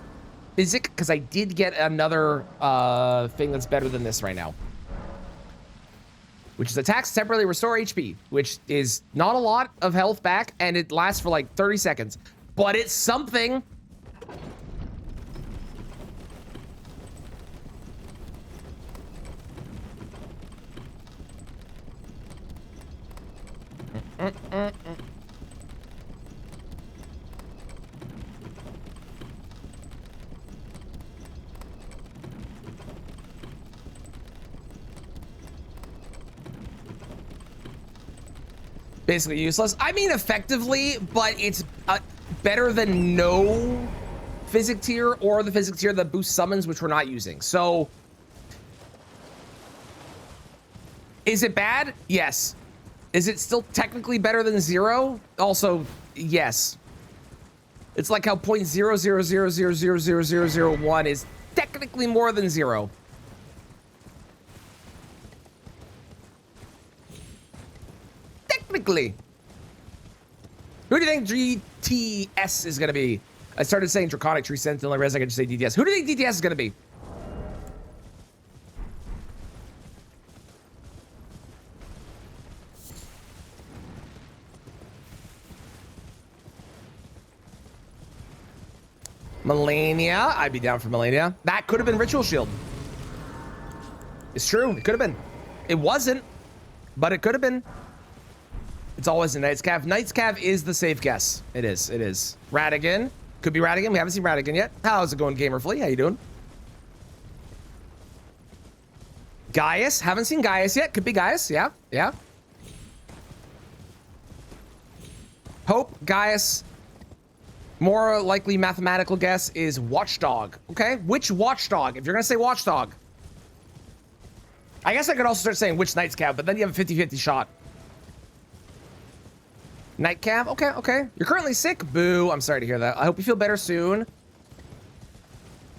physic because I did get another thing that's better than this right now, which is attacks temporarily restore HP, which is not a lot of health back, and it lasts for like 30 seconds, but it's something. Basically useless. I mean, effectively, but it's better than no physic tier or the physic tier that boosts summons, which we're not using. So, is it bad? Yes. Is it still technically better than 0? Also, yes. It's like how 0.000000001 is technically more than 0. Technically. Who do you think GTS is going to be? I started saying Draconic Tree Sentinel, I realized I could just say DTS. Who do you think DTS is going to be? Melania. I'd be down for Melania. That could have been Ritual Shield. It's true. It could have been. It wasn't, but it could have been. It's always a Knight's Cav. Knight's Cav is the safe guess. It is. It is. Radigan. Could be Radigan. We haven't seen Radigan yet. How's it going, Gamerflea? How you doing? Gaius. Haven't seen Gaius yet. Could be Gaius. Yeah. Yeah. Hope. Gaius. More likely mathematical guess is Watchdog. Okay. Which Watchdog? If you're going to say Watchdog. I guess I could also start saying which Knight's Cav, but then you have a 50-50 shot. Night Cav? Okay, okay. You're currently sick? Boo. I'm sorry to hear that. I hope you feel better soon.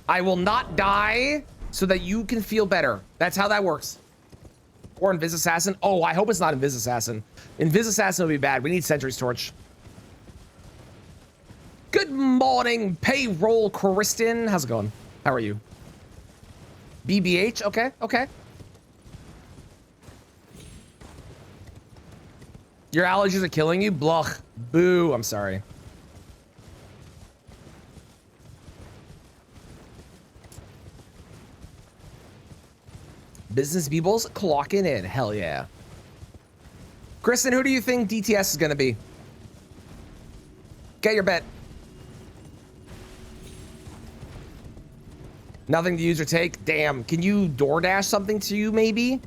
I will not die so that you can feel better. That's how that works. Or Invis Assassin. Oh, I hope it's not Invis Assassin. Invis Assassin would be bad. We need Sentry's Torch. Good morning, Payroll Kristen. How's it going? How are you? BBH? Okay, okay. Your allergies are killing you? Bluch. Boo. I'm sorry. Business peoples clocking in. Hell yeah. Kristen, who do you think DTS is going to be? Get your bet. Nothing to use or take? Damn. Can you DoorDash something to you, maybe?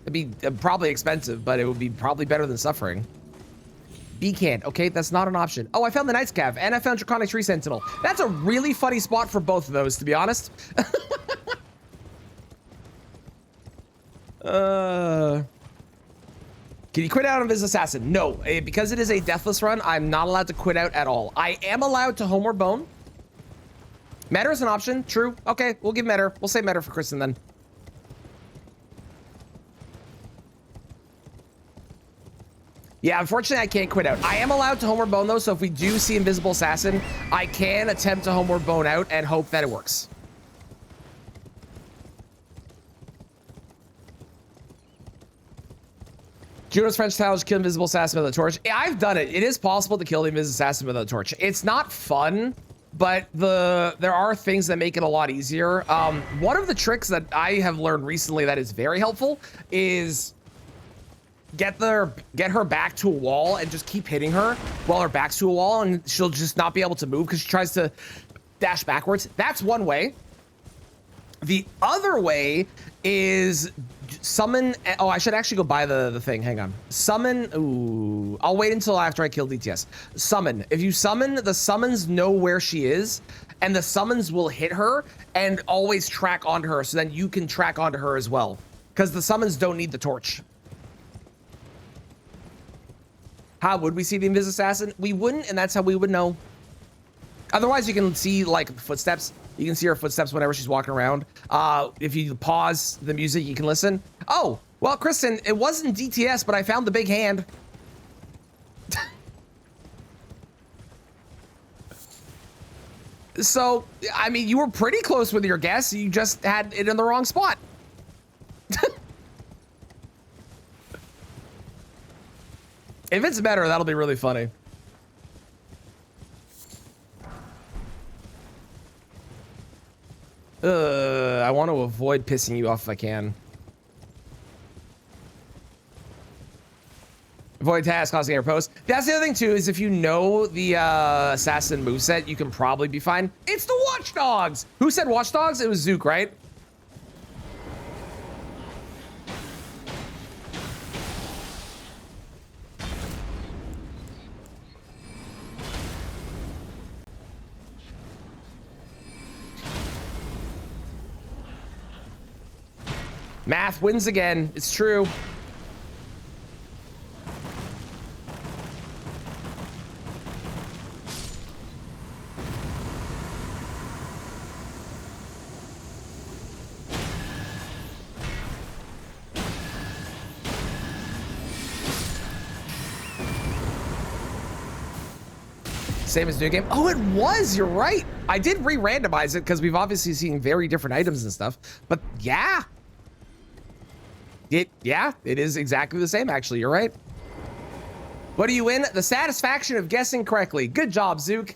It'd be probably expensive, but it would be probably better than suffering. B-Can't. Okay, that's not an option. Oh, I found the Knight's Cav, and I found Draconic Tree Sentinel. That's a really funny spot for both of those, to be honest. Can you quit out on Invis Assassin? No, because it is a Deathless run, I'm not allowed to quit out at all. I am allowed to Homeward Bone. Matter is an option, true. Okay, we'll give Matter. We'll say Matter for Kristen then. Yeah, unfortunately, I can't quit out. I am allowed to Homeward Bone, though, so if we do see Invisible Assassin, I can attempt to Homeward Bone out and hope that it works. Juno's French Towers kill Invisible Assassin with a torch. Yeah, I've done it. It is possible to kill the Invisible Assassin with a torch. It's not fun, but there are things that make it a lot easier. One of the tricks that I have learned recently that is very helpful is get her back to a wall and just keep hitting her while her back's to a wall, and she'll just not be able to move because she tries to dash backwards. That's one way. The other way is summon. Oh, I should actually go buy the thing. Hang on. Summon. Ooh, I'll wait until after I kill DTS. Summon. If you summon, the summons know where she is, and the summons will hit her and always track onto her, so then you can track onto her as well, because the summons don't need the torch. How would we see the Invis Assassin? We wouldn't, and that's how we would know. Otherwise, you can see, like, footsteps. You can see her footsteps whenever she's walking around. If you pause the music, you can listen. Oh, well, Kristen, it wasn't DTS, but I found the big hand. So, I mean, you were pretty close with your guess. You just had it in the wrong spot. If it's better, that'll be really funny. I want to avoid pissing you off if I can. Avoid task causing air post. That's the other thing too, is if you know the assassin moveset, you can probably be fine. It's the Watchdogs! Who said Watchdogs? It was Zook, right? Math wins again. It's true. Same as new game. Oh, it was. You're right. I did re-randomize it because we've obviously seen very different items and stuff. But yeah, it is exactly the same. Actually, you're right. What do you win? The satisfaction of guessing correctly. Good job, Zook.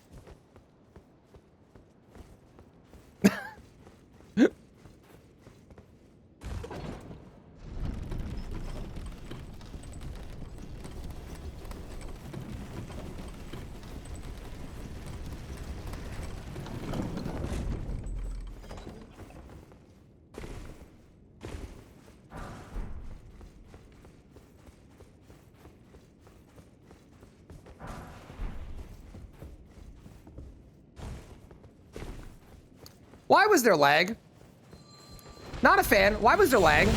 Why was there lag? Not a fan. Why was there lag?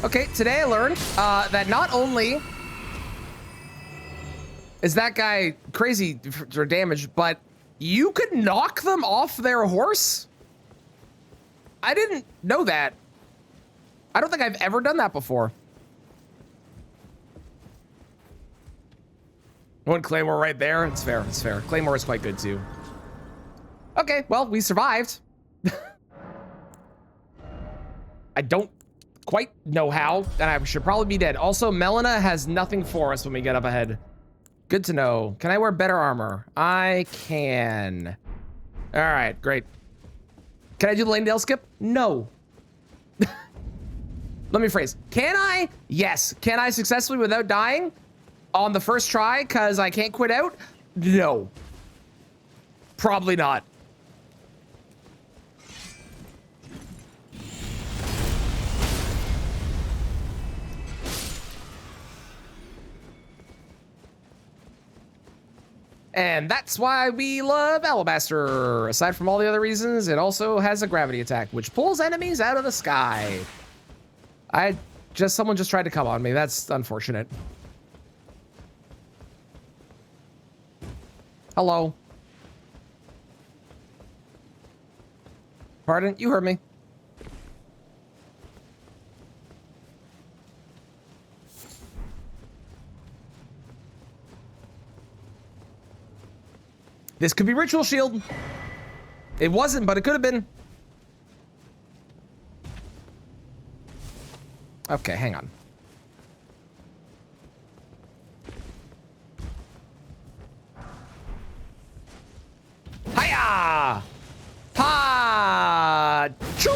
Okay, today I learned that not only is that guy crazy for damage, but you could knock them off their horse? I didn't know that. I don't think I've ever done that before. One Claymore right there. It's fair. It's fair. Claymore is quite good too. Okay, well, we survived. I don't quite know how, and I should probably be dead. Also, Melina has nothing for us when we get up ahead. Good to know. Can I wear better armor? I can. All right, great. Can I do the Lanedale skip? No. Let me phrase. Can I? Yes. Can I successfully without dying on the first try because I can't quit out? No. Probably not. And that's why we love Alabaster. Aside from all the other reasons, it also has a gravity attack, which pulls enemies out of the sky. Someone just tried to come on me. That's unfortunate. Hello. Pardon? You heard me. This could be Ritual Shield. It wasn't, but it could have been. Okay, hang on. Hiya! Ha! Choo!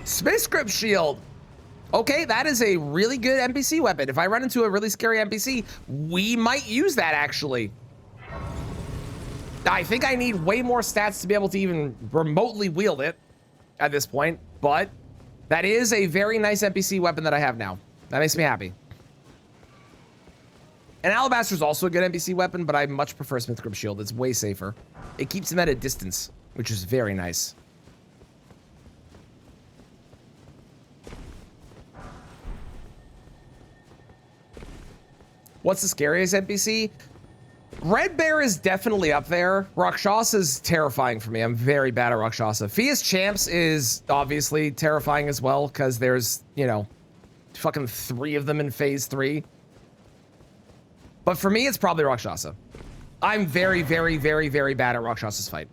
Space Grip Shield. Okay, that is a really good NPC weapon. If I run into a really scary NPC, we might use that, actually. I think I need way more stats to be able to even remotely wield it at this point, but that is a very nice NPC weapon that I have now. That makes me happy. And Alabaster is also a good NPC weapon, but I much prefer Smith Grip Shield. It's way safer. It keeps him at a distance, which is very nice. What's the scariest NPC? Red Bear is definitely up there. Rakshasa is terrifying for me. I'm very bad at Rakshasa. Fia's Champs is obviously terrifying as well because there's, you know, fucking 3 of them in phase 3. But for me, it's probably Rakshasa. I'm very, very, very, very bad at Rakshasa's fight.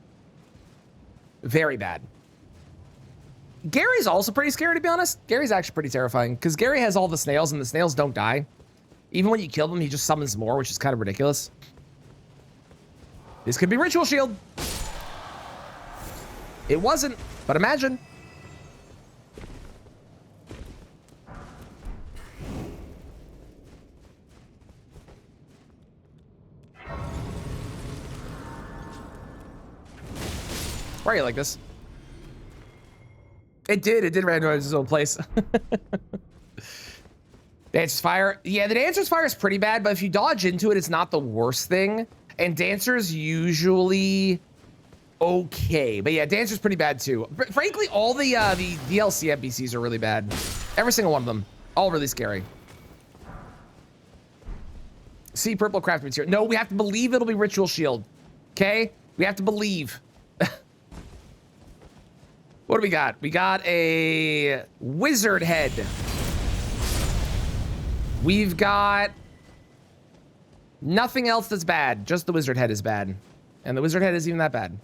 Very bad. Gary's also pretty scary, to be honest. Gary's actually pretty terrifying because Gary has all the snails and the snails don't die. Even when you kill them, he just summons more, which is kind of ridiculous. This could be Ritual Shield. It wasn't, but imagine. Why are you like this? It did randomize its own place. Dancer's Fire. Yeah, the Dancer's Fire is pretty bad, but if you dodge into it, it's not the worst thing. And Dancer's usually okay. But yeah, Dancer's pretty bad too. But frankly, all the DLC NPCs are really bad. Every single one of them. All really scary. See purple craft material. No, we have to believe it'll be Ritual Shield. Okay? We have to believe. What do we got? We got a Wizard Head. We've got nothing else that's bad. Just the Wizard Head is bad. And the Wizard Head isn't even that bad.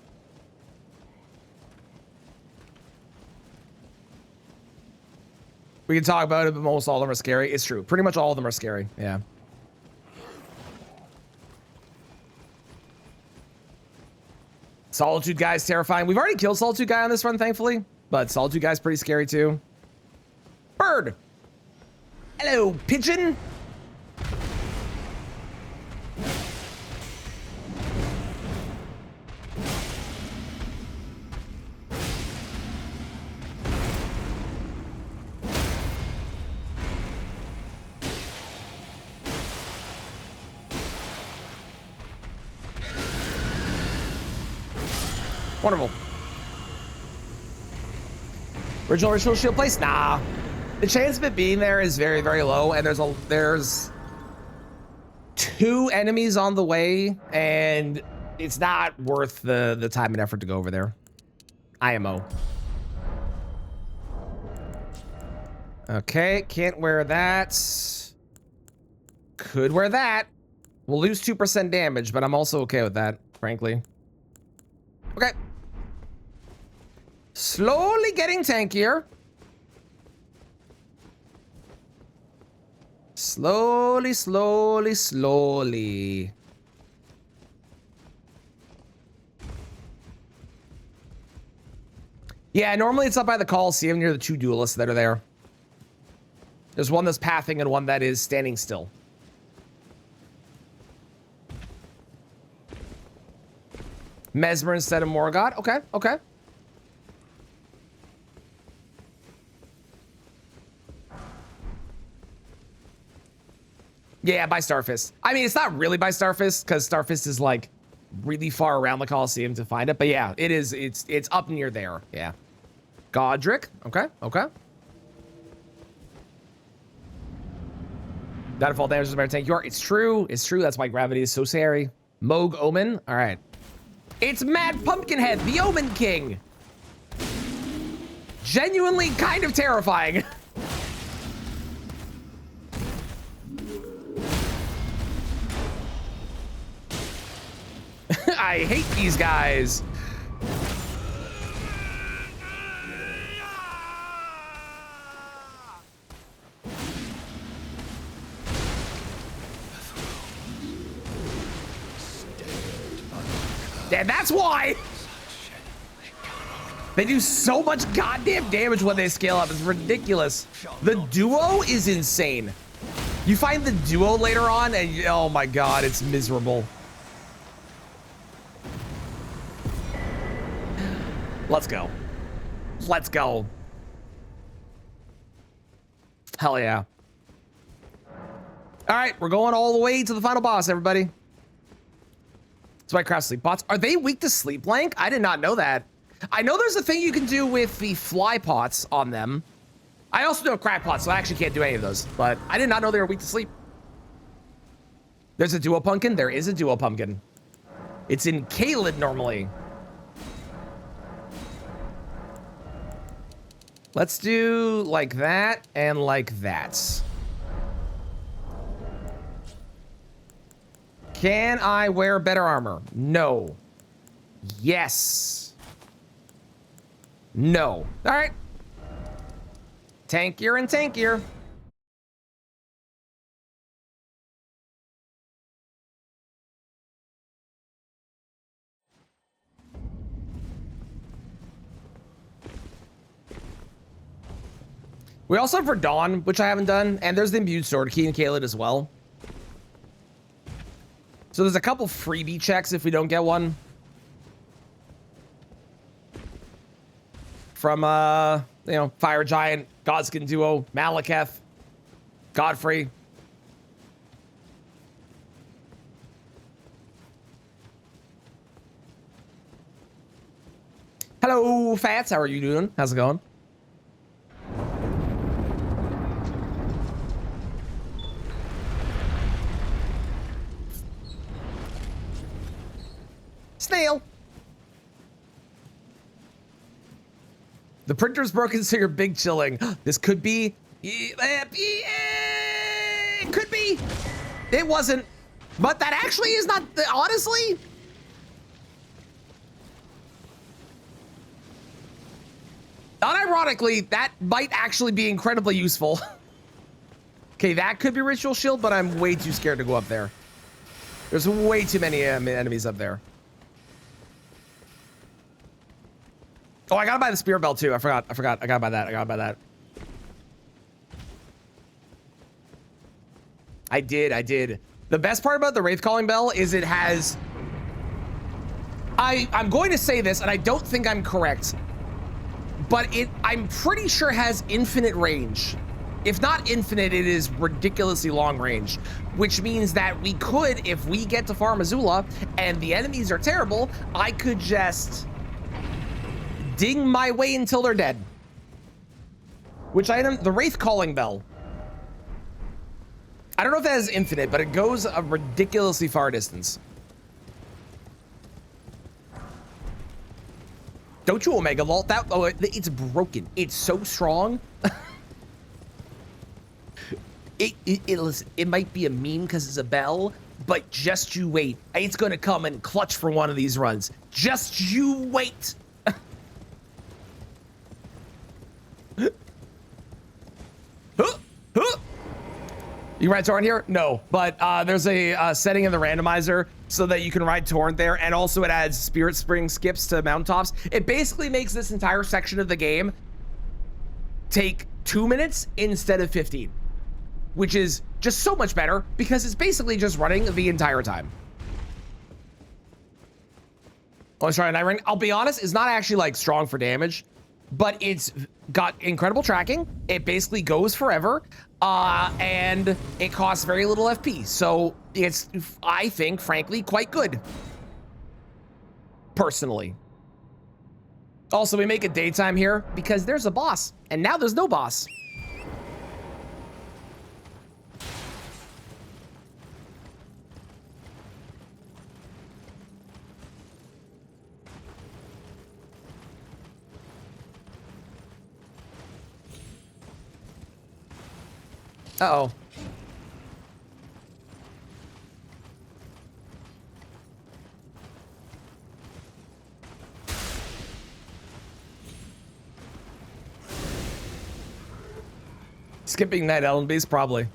We can talk about it, but most all of them are scary. It's true. Pretty much all of them are scary. Yeah. Solitude Guy's terrifying. We've already killed Solitude Guy on this run, thankfully. But Solitude Guy's pretty scary, too. Bird! Hello, pigeon! Wonderful. Original Ritual Shield place? Nah. The chance of it being there is very, very low, and there's 2 enemies on the way, and it's not worth the time and effort to go over there. IMO. Okay, can't wear that. Could wear that. We'll lose 2% damage, but I'm also okay with that, frankly. Okay. Slowly getting tankier. Slowly, slowly, slowly. Yeah, normally it's up by the Coliseum near the 2 duelists that are there. There's one that's pathing and one that is standing still. Mesmer instead of Morgott. Okay, okay. Yeah, by Starfist. I mean, it's not really by Starfist because Starfist is like really far around the Coliseum to find it. But yeah, it is. It's up near there. Yeah. Godric. Okay. Okay. Downfall damage is better tank you are. It's true. It's true. That's why gravity is so scary. Moog Omen. All right. It's Mad Pumpkinhead, the Omen King. Genuinely kind of terrifying. I hate these guys. And that's why they do so much goddamn damage when they scale up. It's ridiculous. The duo is insane. You find the duo later on and oh my god, it's miserable. Let's go. Let's go. Hell yeah. All right, we're going all the way to the final boss, everybody. That's why I craft sleep pots. Are they weak to sleep blank? I did not know that. I know there's a thing you can do with the fly pots on them. I also do a crack pot, so I actually can't do any of those. But I did not know they were weak to sleep. There's a duo pumpkin? There is a duo pumpkin. It's in Caelid normally. Let's do like that and like that. Can I wear better armor? No. Yes. No. All right. Tankier and tankier. We also have for Dawn, which I haven't done, and there's the Imbued Sword Key in Caelid as well. So there's a couple freebie checks if we don't get one. From, you know, Fire Giant, Godskin Duo, Malekith, Godfrey. Hello, Fats. How are you doing? How's it going? Snail. The printer's broken, so you're big chilling. This could be. It could be. It wasn't. But that actually is not. Honestly. Unironically, that might actually be incredibly useful. Okay, that could be Ritual Shield, but I'm way too scared to go up there. There's way too many enemies up there. Oh, I gotta buy the Spear Belt too. I forgot. I gotta buy that. I gotta buy that. I did. The best part about the Wraith Calling Bell is it has... I'm going to say this, and I don't think I'm correct, but I'm pretty sure has infinite range. If not infinite, it is ridiculously long range, which means that we could, if we get to Farm Azula and the enemies are terrible, I could just ding my way until they're dead. Which item? The Wraith Calling Bell. I don't know if that is infinite, but it goes a ridiculously far distance. Don't you Omega Vault that? Oh, it's broken. It's so strong. Listen, it might be a meme because it's a bell, but just you wait. It's gonna come and clutch for one of these runs. Just you wait. You ride Torrent here? No, but there's a setting in the randomizer so that you can ride Torrent there, and also it adds Spirit Spring skips to mountaintops. It basically makes this entire section of the game take 2 minutes instead of 15, which is just so much better because it's basically just running the entire time. Let's try a Night Ring. I'll be honest, it's not actually like strong for damage, but it's got incredible tracking. It basically goes forever, and it costs very little FP. So it's, I think, frankly, quite good. Personally. Also, we make it daytime here because there's a boss, and now there's no boss. Uh-oh. Skipping that Elden Beast, probably.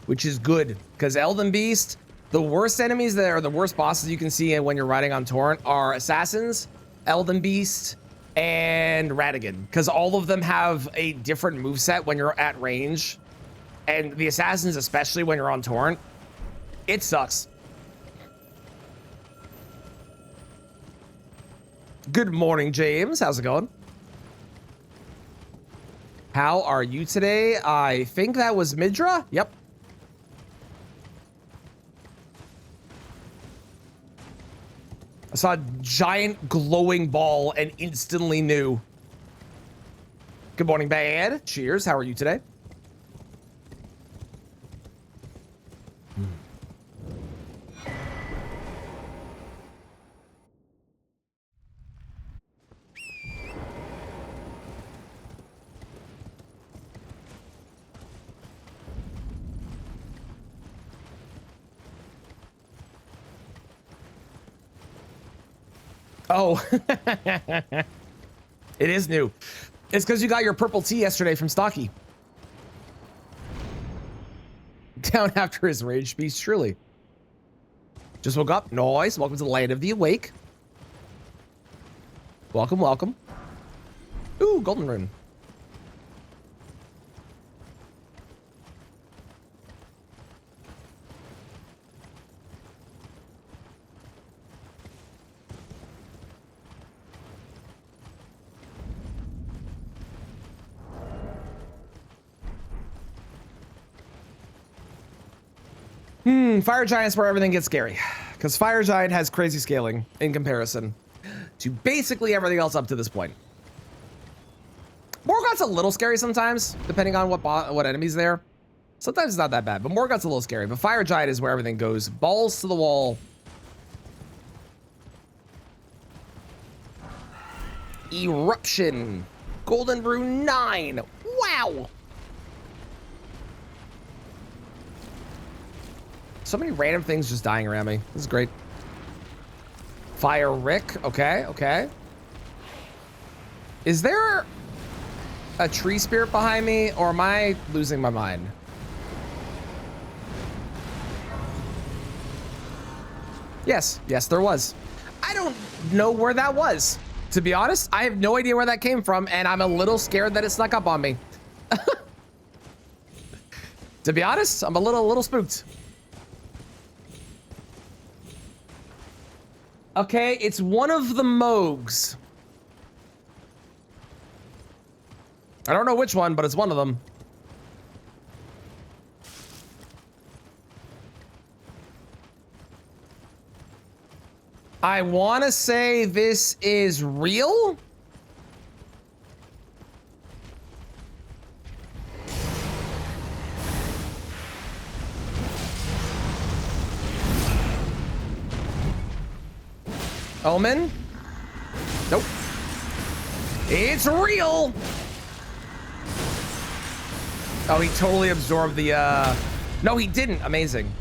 Which is good, because Elden Beast, the worst enemies that are the worst bosses you can see when you're riding on Torrent are Assassins, Elden Beast, and Radigan, because all of them have a different moveset when you're at range, and the Assassins, especially when you're on Torrent, it sucks. Good morning, James. How's it going? How are you today? I think that was Midra. Yep. I saw a giant glowing ball and instantly knew. Good morning, Bad. Cheers. How are you today? Oh, it is new. It's because you got your purple tea yesterday from Stocky. Down after his rage speech, truly. Just woke up. Nice. Welcome to the land of the awake. Welcome, welcome. Ooh, golden rune. Fire Giant's where everything gets scary. Because Fire Giant has crazy scaling in comparison to basically everything else up to this point. Morgoth's a little scary sometimes, depending on what enemy's there. Sometimes it's not that bad, but Morgoth's a little scary. But Fire Giant is where everything goes balls to the wall. Eruption. Golden Rune 9. Wow. So many random things just dying around me. This is great. Fire Rick. Okay, okay. Is there a tree spirit behind me, or am I losing my mind? Yes, yes, there was. I don't know where that was. To be honest, I have no idea where that came from, and I'm a little scared that it snuck up on me. To be honest, I'm a little spooked. Okay, it's one of the Moogs. I don't know which one, but it's one of them. I want to say this is real. Omen? Nope. It's real! Oh, he totally absorbed the, No, he didn't. Amazing.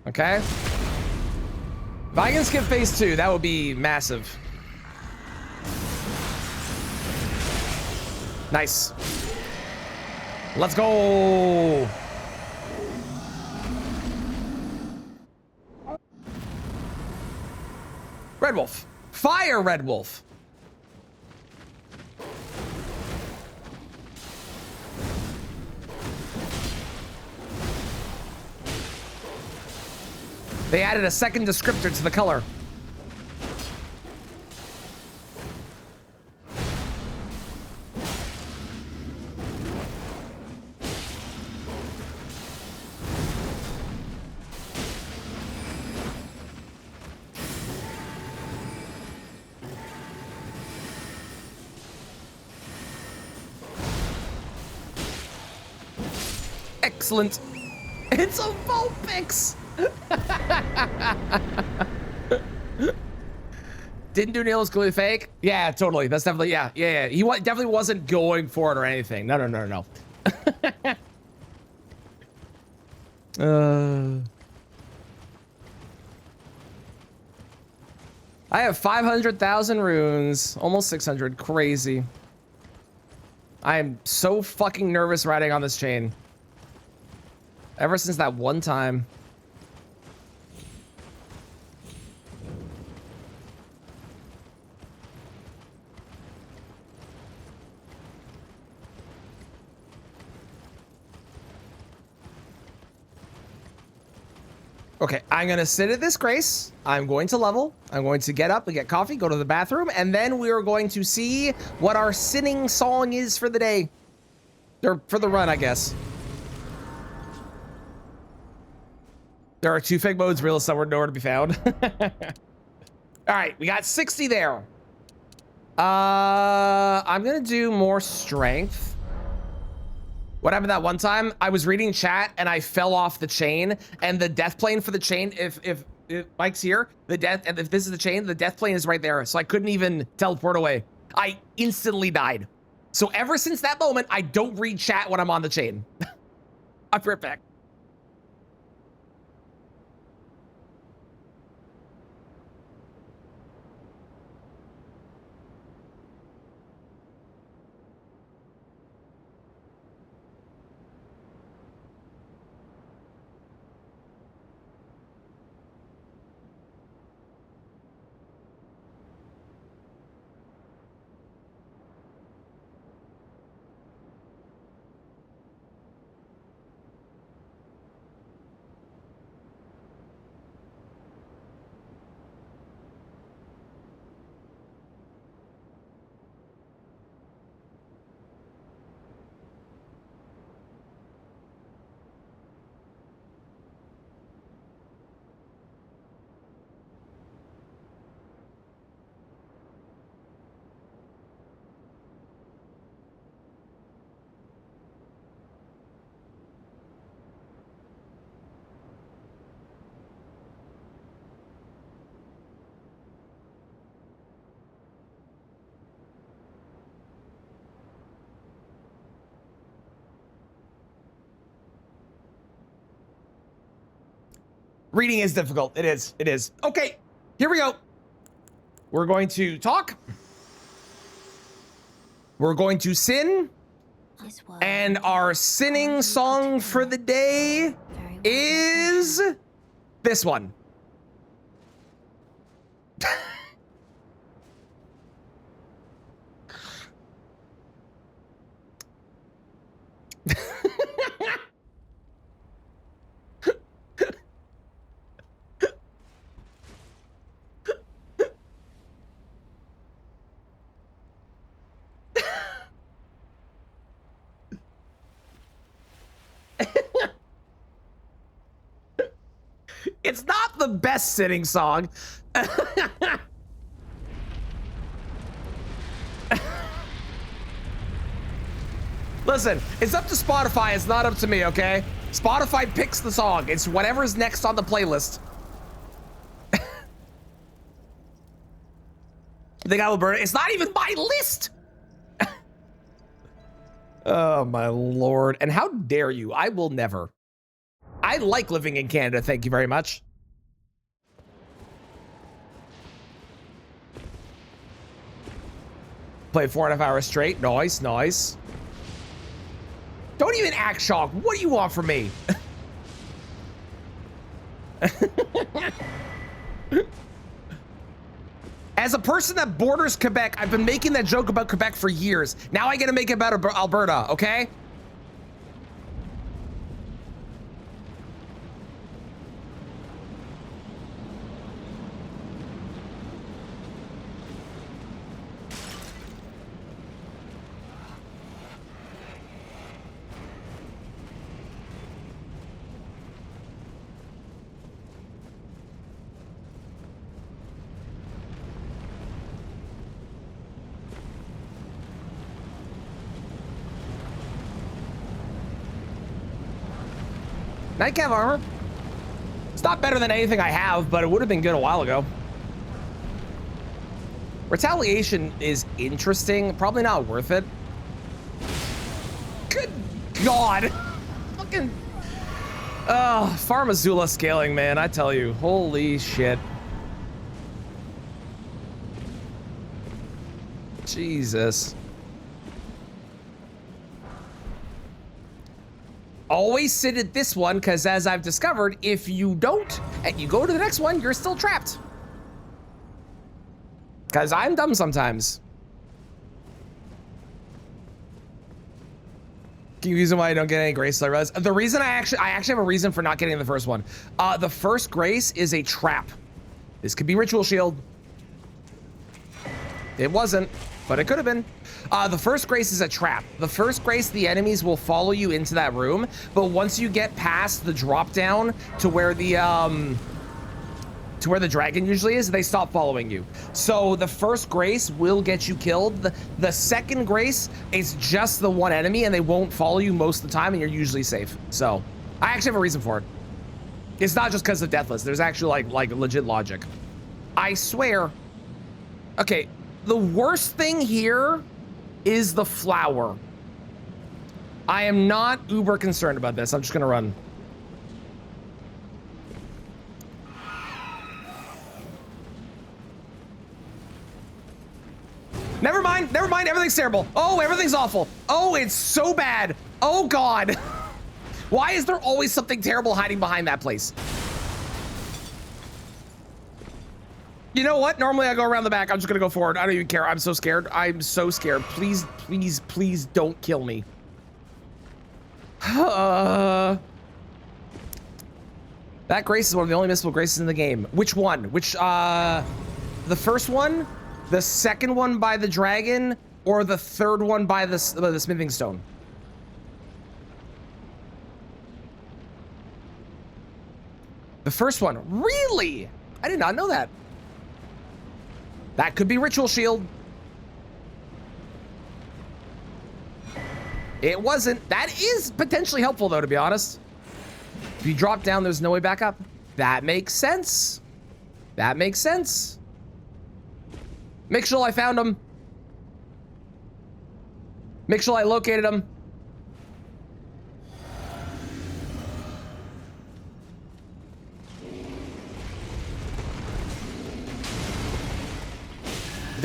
Okay. If I can skip phase 2, that would be massive. Nice. Let's go! Red Wolf. Fire Red Wolf. They added a second descriptor to the color. Excellent. It's a Vulpix. Didn't do Neil's completely fake. Yeah, totally. That's definitely, yeah. He definitely wasn't going for it or anything. No. I have 500,000 runes, almost 600. Crazy. I am so fucking nervous riding on this chain. Ever since that one time. Okay, I'm gonna sit at this grace. I'm going to level. I'm going to get up and get coffee, go to the bathroom, and then we are going to see what our sinning song is for the day. Or for the run, I guess. There are 2 fake modes, real somewhere nowhere to be found. All right, we got 60 there. I'm gonna do more strength. What happened that one time? I was reading chat and I fell off the chain, and the death plane for the chain, if Mike's here, and if this is the chain, the death plane is right there. So I couldn't even teleport away. I instantly died. So ever since that moment, I don't read chat when I'm on the chain. I'll be right back. Reading is difficult. It is. It is. Okay, here we go. We're going to talk. We're going to sin. And our sinning song for the day is this one. It's not the best sitting song. Listen, it's up to Spotify. It's not up to me, okay? Spotify picks the song. It's whatever's next on the playlist. They got Alberta. It's not even my list. Oh, my Lord. And how dare you? I will never. I like living in Canada. Thank you very much. Played 4.5 hours straight. Nice, nice. Don't even act shocked. What do you want from me? As a person that borders Quebec, I've been making that joke about Quebec for years. Now I get to make it about Alberta, okay? Nightcap armor. It's not better than anything I have, but it would have been good a while ago. Retaliation is interesting. Probably not worth it. Good God. Fucking. Farm Azula scaling, man. I tell you. Holy shit. Jesus. Always sit at this one, because as I've discovered, if you don't and you go to the next one, you're still trapped. Because I'm dumb sometimes. Can you reason why I don't get any grace like res? The reason I actually have a reason for not getting the first one. The first grace is a trap. This could be ritual shield. It wasn't, but it could have been. The first grace is a trap. The first grace, the enemies will follow you into that room, but once you get past the drop down to where the dragon usually is, they stop following you. So the first grace will get you killed. The second grace is just the one enemy, and they won't follow you most of the time, and you're usually safe. So I actually have a reason for it. It's not just because of Deathless. There's actually like legit logic. I swear. Okay, the worst thing here is the flower. I am not uber concerned about this. I'm just gonna run. Never mind, everything's terrible. Oh, everything's awful. Oh, it's so bad. Oh God. Why is there always something terrible hiding behind that place? You know what? Normally I go around the back. I'm just gonna go forward. I don't even care. I'm so scared. I'm so scared. Please, please, please don't kill me. That grace is one of the only missable graces in the game. Which one? Which, the first one, the second one by the dragon, or the third one by the smithing stone? The first one. Really? I did not know that. That could be ritual shield. It wasn't. That is potentially helpful though, to be honest. If you drop down, there's no way back up. That makes sense. That makes sense. Make sure I found him. Make sure I located him.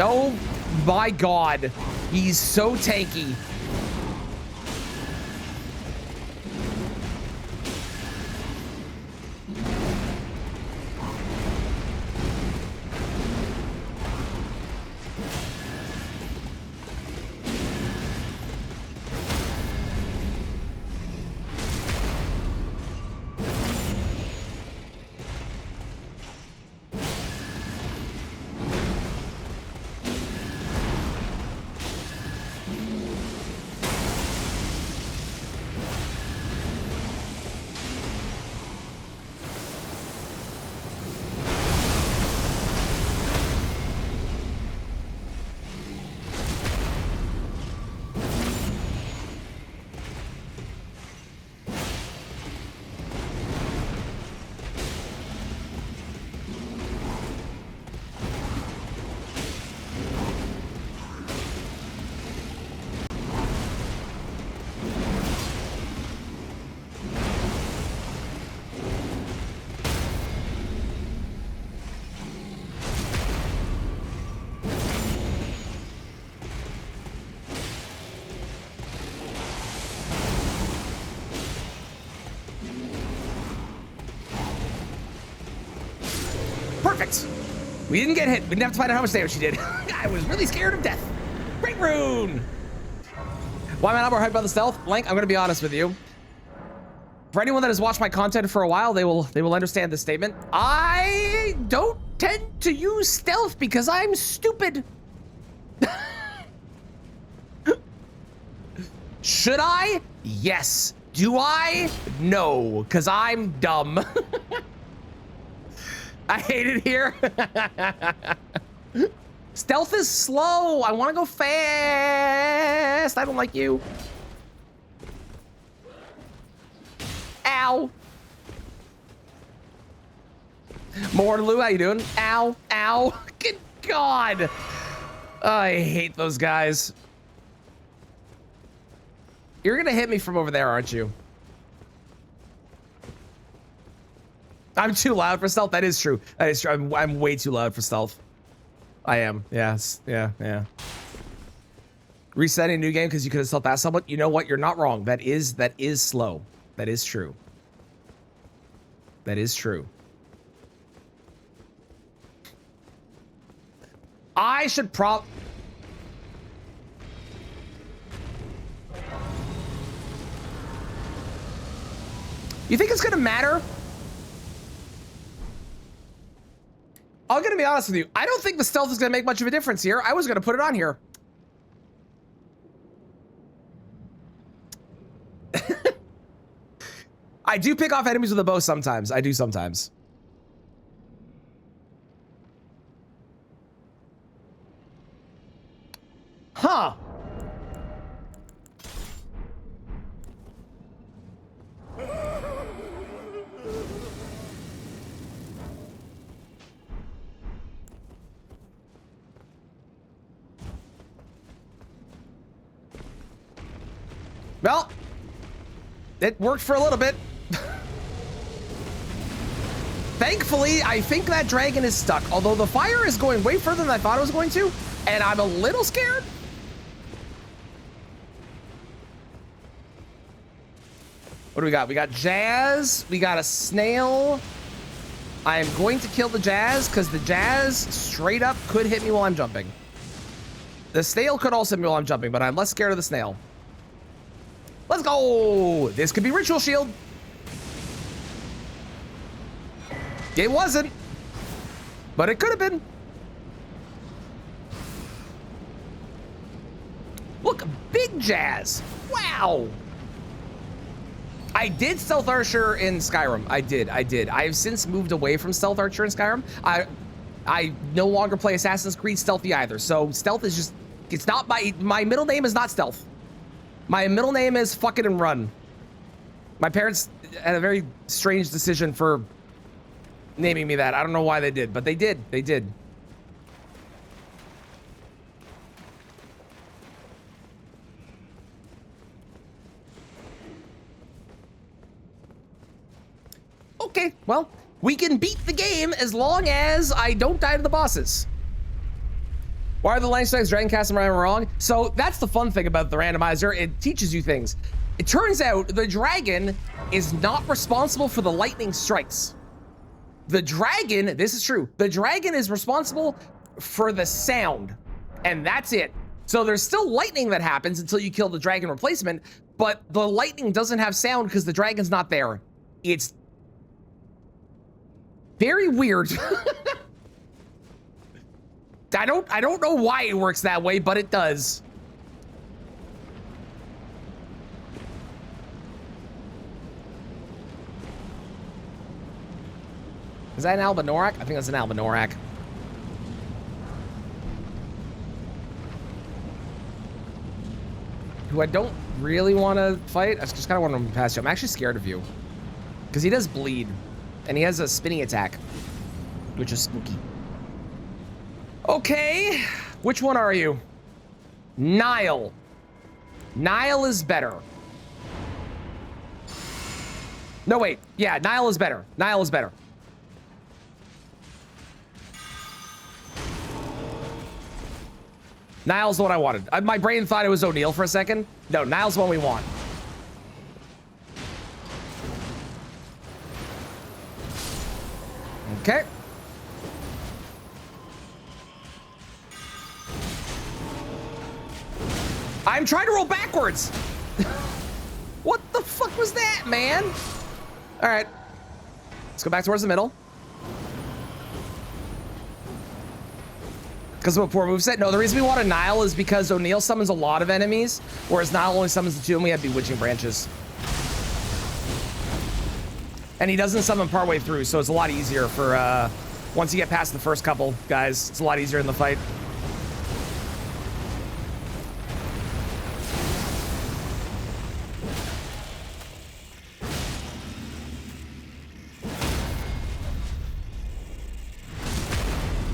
Oh my God. He's so tanky. Perfect. We didn't get hit. We didn't have to find out how much damage she did. I was really scared of death. Great rune. Why am I not more hyped about the stealth? Blank, I'm going to be honest with you. For anyone that has watched my content for a while, they will understand this statement. I don't tend to use stealth because I'm stupid. Should I? Yes. Do I? No, because I'm dumb. I hate it here. Stealth is slow. I want to go fast. I don't like you. Ow. Mortaloo, how you doing? Ow, ow. Good God. I hate those guys. You're gonna hit me from over there, aren't you? I'm too loud for stealth. That is true. That is true. I'm way too loud for stealth. I am. Yes. Yeah. Yeah. Resetting a new game because you could have stealth past someone. You know what? You're not wrong. That is slow. That is true. That is true. I should You think it's gonna matter? I'm gonna be honest with you. I don't think the stealth is gonna make much of a difference here. I was gonna put it on here. I do pick off enemies with a bow sometimes. I do sometimes. Huh. Well, it worked for a little bit. Thankfully, I think that dragon is stuck, although the fire is going way further than I thought it was going to, and I'm a little scared. What do we got? We got Jazz. We got a snail. I am going to kill the Jazz because the Jazz straight up could hit me while I'm jumping. The snail could also hit me while I'm jumping, but I'm less scared of the snail. Let's go. This could be Ritual Shield. It wasn't, but it could have been. Look, big Jazz. Wow. I did Stealth Archer in Skyrim. I did. I have since moved away from Stealth Archer in Skyrim. I no longer play Assassin's Creed Stealthy either. So stealth is just, it's not my middle name is not Stealth. My middle name is Fuck It and Run. My parents had a very strange decision for naming me that. I don't know why they did, but they did. They did. Okay, well, we can beat the game as long as I don't die to the bosses. Why are the lightning strikes dragon casting right and wrong? So that's the fun thing about the randomizer. It teaches you things. It turns out the dragon is not responsible for the lightning strikes. The dragon, this is true, the dragon is responsible for the sound, and that's it. So there's still lightning that happens until you kill the dragon replacement, but the lightning doesn't have sound because the dragon's not there. It's very weird. I don't know why it works that way, but it does. Is that an Albanorak? I think that's an Albanorak. Who I don't really want to fight. I just kind of want him to pass you. I'm actually scared of you. Because he does bleed. And he has a spinning attack. Which is spooky. Okay. Which one are you? Nile. Nile is better. No, wait. Yeah, Nile is better. Nile is better. Nile's the one I wanted. My brain thought it was O'Neal for a second. No, Nile's the one we want. Okay. I'm trying to roll backwards. What the fuck was that, man? All right. Let's go back towards the middle. Because of a poor moveset? No, the reason we want a Nile is because O'Neal summons a lot of enemies, whereas Nile only summons the two, and we have Bewitching Branches. And he doesn't summon partway through, so it's a lot easier for, once you get past the first couple guys, it's a lot easier in the fight.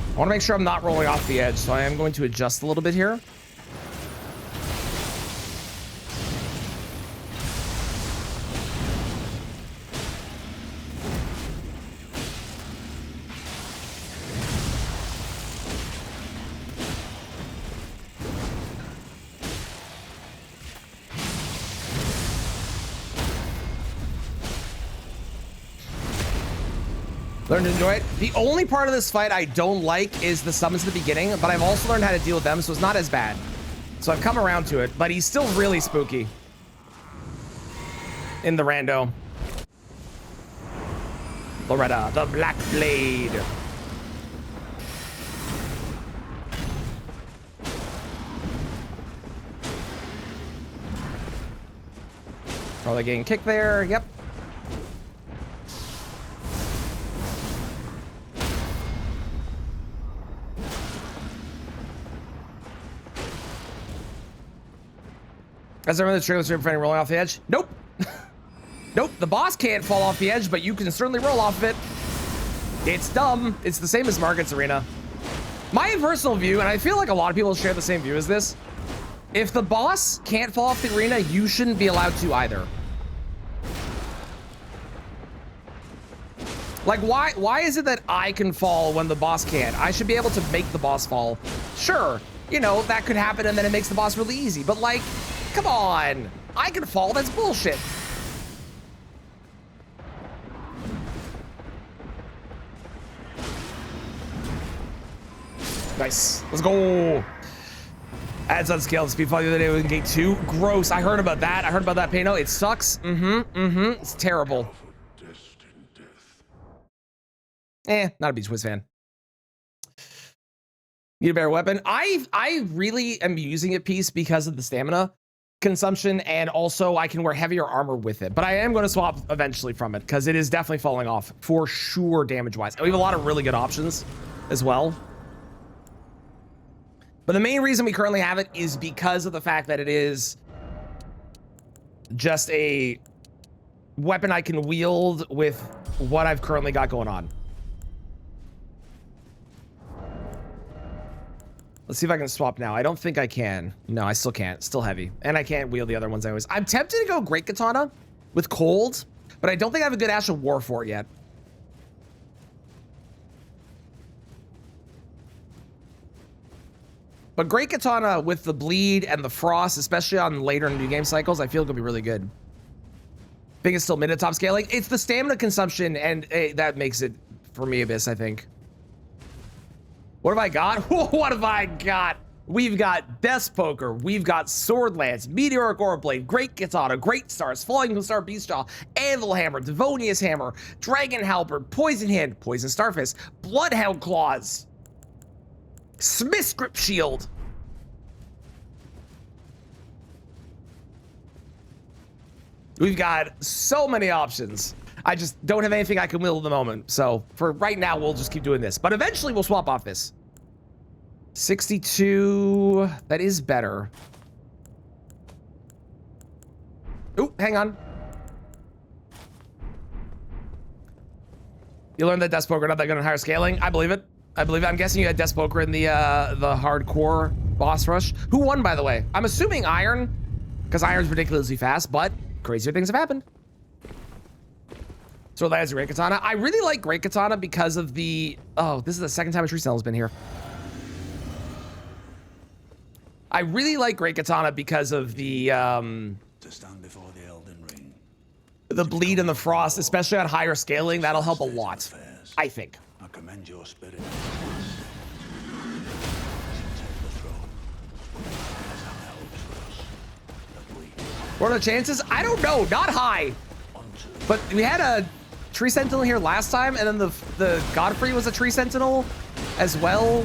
I want to make sure I'm not rolling off the edge, so I am going to adjust a little bit here. Learn to enjoy it. The only part of this fight I don't like is the summons at the beginning, but I've also learned how to deal with them, so it's not as bad. So I've come around to it, but he's still really spooky in the rando. Loretta, the Black Blade. Probably getting kicked there. Yep. As I remember the trailer stream for any rolling off the edge? Nope. Nope, the boss can't fall off the edge, but you can certainly roll off of it. It's dumb. It's the same as Margaret's Arena. My personal view, and I feel like a lot of people share the same view as this, if the boss can't fall off the arena, you shouldn't be allowed to either. Like, why is it that I can fall when the boss can't? I should be able to make the boss fall. Sure, you know, that could happen and then it makes the boss really easy, but like, come on, I can fall, that's bullshit. Nice, let's go. Adds on scale, the speed fall the other day with gate 2. Gross, I heard about that. I heard about that, Pano. It sucks, it's terrible. Not a Beach Whiz fan. Need a better weapon. I really am using it piece because of the stamina consumption, and also I can wear heavier armor with it, but I am going to swap eventually from it because it is definitely falling off for sure damage wise. We have a lot of really good options as well, but the main reason we currently have it is because of the fact that it is just a weapon I can wield with what I've currently got going on. Let's see if I can swap now. I don't think I can. No, I still can't. Still heavy. And I can't wield the other ones anyways. I'm tempted to go Great Katana with Cold, but I don't think I have a good Ash of War for it yet. But Great Katana with the bleed and the frost, especially on later new game cycles, I feel gonna be really good. Biggest still mid to top scaling. It's the stamina consumption, and that makes it for me, Abyss, I think. What have I got? What have I got? We've got Death's Poker, we've got Sword Lance, Meteoric Orb Blade, Great Katana, Great Stars, Falling Star Beastjaw, Anvil Hammer, Devonius Hammer, Dragon Halberd, Poison Hand, Poison Starfist, Bloodhound Claws, Smith's Grip Shield. We've got so many options. I just don't have anything I can wield at the moment. So for right now, we'll just keep doing this. But eventually we'll swap off this. 62, that is better. Ooh, hang on. You learned that Death Poker not that good on higher scaling. I believe it. I believe it. I'm guessing you had Death Poker in the hardcore boss rush. Who won, by the way? I'm assuming Iron, because Iron's ridiculously fast, but crazier things have happened. So that is Great Katana. I really like Great Katana because of the... Oh, this is the second time a Tree Sentinel's been here. I really like Great Katana because of the... To stand before the Elden Ring. The bleed and the frost, especially on higher scaling, that'll help a lot, I think. I commend your spirit. What are the chances? I don't know, not high. But we had a Tree Sentinel here last time, and then the Godfrey was a Tree Sentinel as well.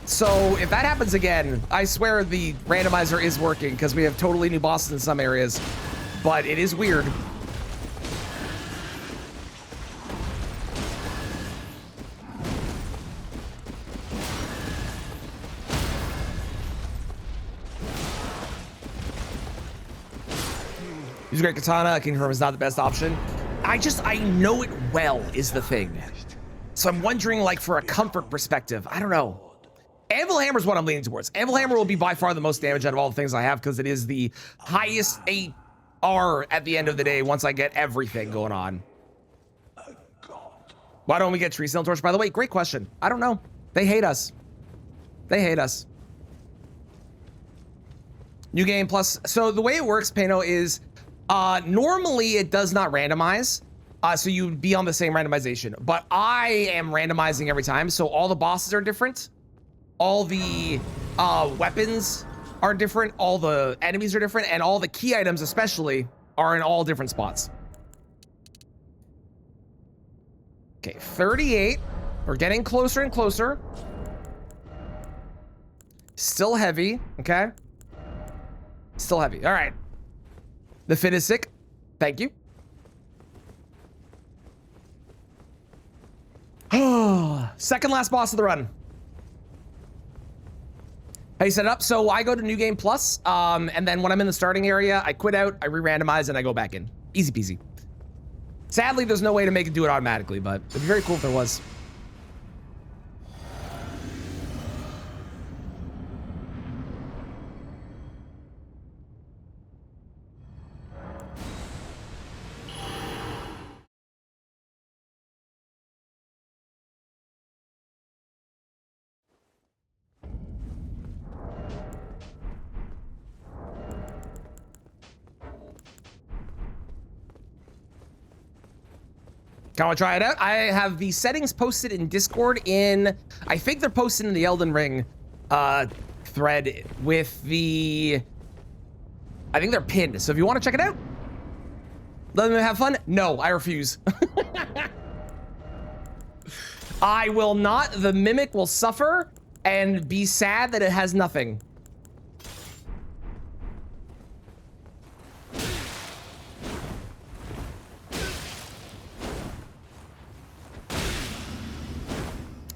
So if that happens again, I swear the randomizer is working because we have totally new bosses in some areas, but it is weird. Use Great Katana, I can confirm is not the best option. I know it well is the thing. So I'm wondering, like, for a comfort perspective, I don't know. Anvil Hammer is what I'm leaning towards. Anvil Hammer will be by far the most damage out of all the things I have because it is the highest AR at the end of the day once I get everything going on. Why don't we get Tree Sentinel Torch? By the way, great question. I don't know. They hate us. They hate us. New game plus. So the way it works, Pano, is normally it does not randomize. So you'd be on the same randomization. But I am randomizing every time. So all the bosses are different. All the weapons are different. All the enemies are different. And all the key items especially are in all different spots. Okay, 38. We're getting closer and closer. Still heavy, okay? Still heavy, all right. The fit is sick, thank you. Second last boss of the run. How you set it up? So I go to New Game Plus, and then when I'm in the starting area, I quit out, I re-randomize, and I go back in. Easy peasy. Sadly, there's no way to make it do it automatically, but it'd be very cool if there was. Can I try it out? I have the settings posted in Discord in, I think they're posted in the Elden Ring thread with the, I think they're pinned. So if you want to check it out, let them have fun. No, I refuse. I will not. The Mimic will suffer and be sad that it has nothing.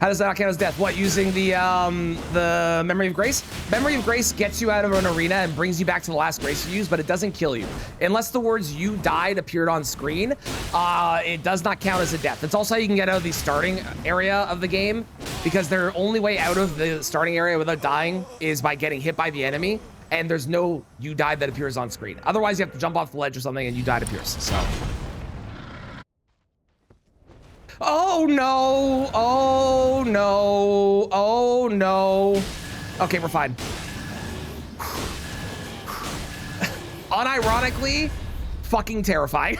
How does that not count as death? What, using the Memory of Grace? Memory of Grace gets you out of an arena and brings you back to the last grace you used, but it doesn't kill you. Unless the words "you died" appeared on screen, it does not count as a death. That's also how you can get out of the starting area of the game, because their only way out of the starting area without dying is by getting hit by the enemy, and there's no "you died" that appears on screen. Otherwise, you have to jump off the ledge or something and "you died" appears, so. Oh no, oh no, oh no, Okay, we're fine. Unironically, fucking terrifying.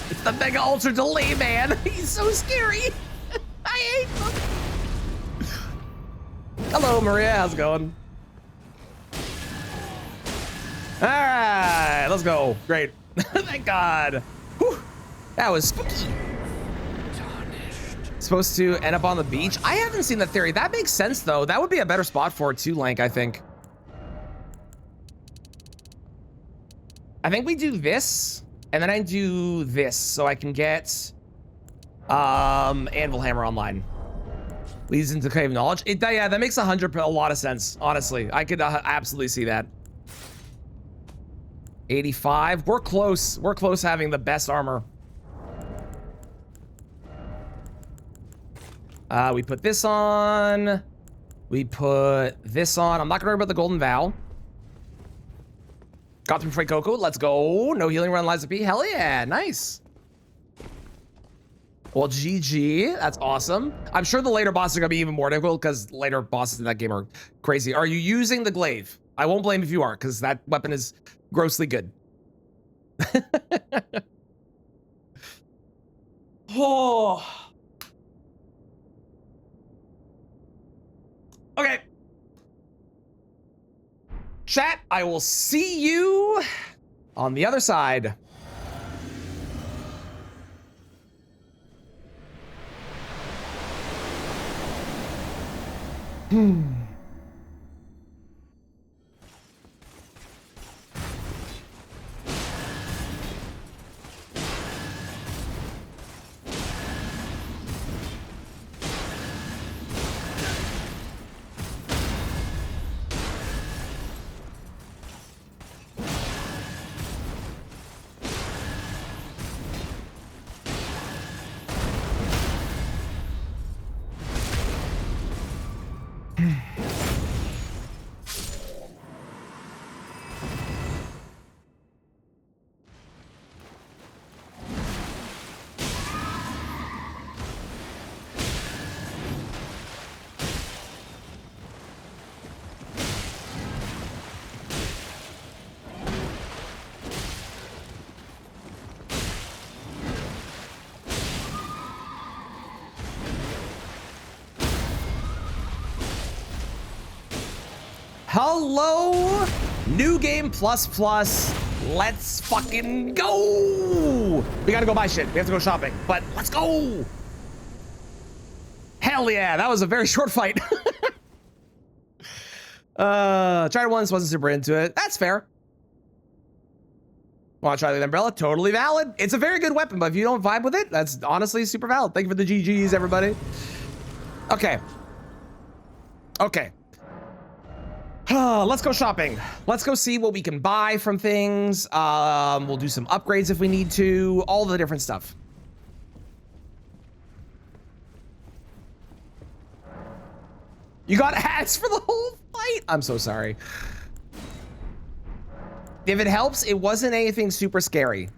It's the Mega Ultra Delay Man. He's so scary. I hate him. Hello, Maria. How's it going? All right, let's go. Great. Thank God. Whew. That was spooky. Supposed to end up on the beach. I haven't seen that theory. That makes sense, though. That would be a better spot for it, too, Lank, I think. I think we do this, and then I do this, so I can get Anvil Hammer online. Leads into Cave of Knowledge. Yeah, that makes a lot of sense, honestly. I could absolutely see that. 85. We're close. We're close having the best armor. We put this on. We put this on. I'm not gonna worry about the Golden Vow. Got through Freight Coco. Let's go. No healing run, Liza P. Hell yeah. Nice. Well, GG. That's awesome. I'm sure the later bosses are gonna be even more difficult because later bosses in that game are crazy. Are you using the glaive? I won't blame if you are, because that weapon is grossly good. Oh. Okay. Chat, I will see you on the other side. Hello, New Game Plus Plus. Let's fucking go. We gotta go buy shit. We have to go shopping, but let's go. Hell yeah, that was a very short fight. Tried it once, wasn't super into it. That's fair. Want to try the umbrella? Totally valid. It's a very good weapon, but if you don't vibe with it, that's honestly super valid. Thank you for the GGs, everybody. Okay. Okay. Let's go shopping. Let's go see what we can buy from things. We'll do some upgrades if we need to. All the different stuff. You got ads for the whole fight? I'm so sorry. If it helps, it wasn't anything super scary.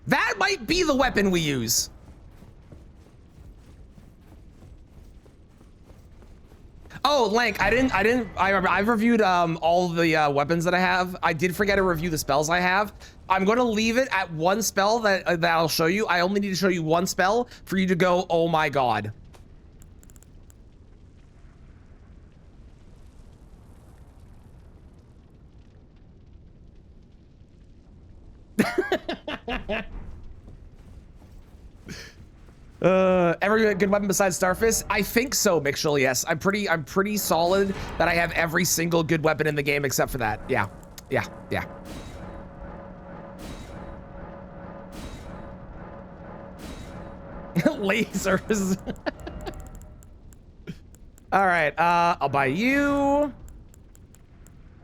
That might be the weapon we use. Oh, Lank, I remember I've reviewed all the weapons that I have. I did forget to review the spells I have. I'm going to leave it at one spell that I'll show you. I only need to show you one spell for you to go, oh my God. Every good weapon besides Starfist? I think so, Mixel, yes. I'm pretty solid that I have every single good weapon in the game except for that. Yeah. Yeah. Yeah. Lasers. All right, I'll buy you.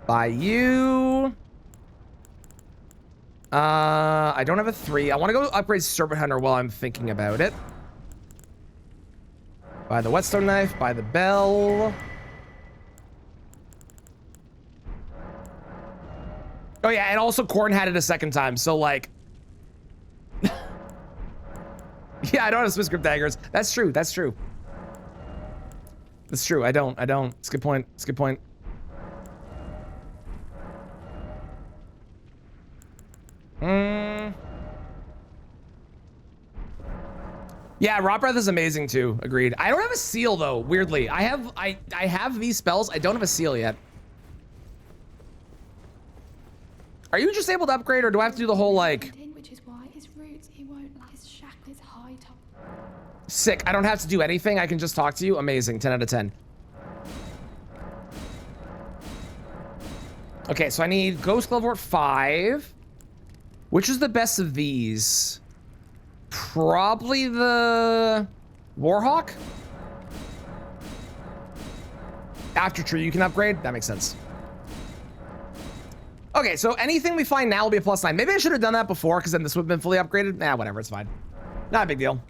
Buy you. I don't have a 3. I want to go upgrade Serpent Hunter while I'm thinking about it. Buy the whetstone knife, buy the bell. Oh yeah, and also Corn had it a second time, so like... Yeah, I don't have Smith's Grip daggers. That's true, that's true. That's true, I don't. It's a good point, it's a good point. Yeah, Rot Breath is amazing too, agreed. I don't have a seal though, weirdly. I have these spells, I don't have a seal yet. Are you just able to upgrade, or do I have to do the whole like... Which is why his roots, he won't like his shackle is high top. Sick, I don't have to do anything, I can just talk to you. Amazing, 10 out of 10. Okay, so I need Ghost Glovewort 5. Which is the best of these? Probably the Warhawk? After Tree you can upgrade? That makes sense. Okay, so anything we find now will be a +9. Maybe I should have done that before, because then this would have been fully upgraded. Nah, whatever, it's fine. Not a big deal.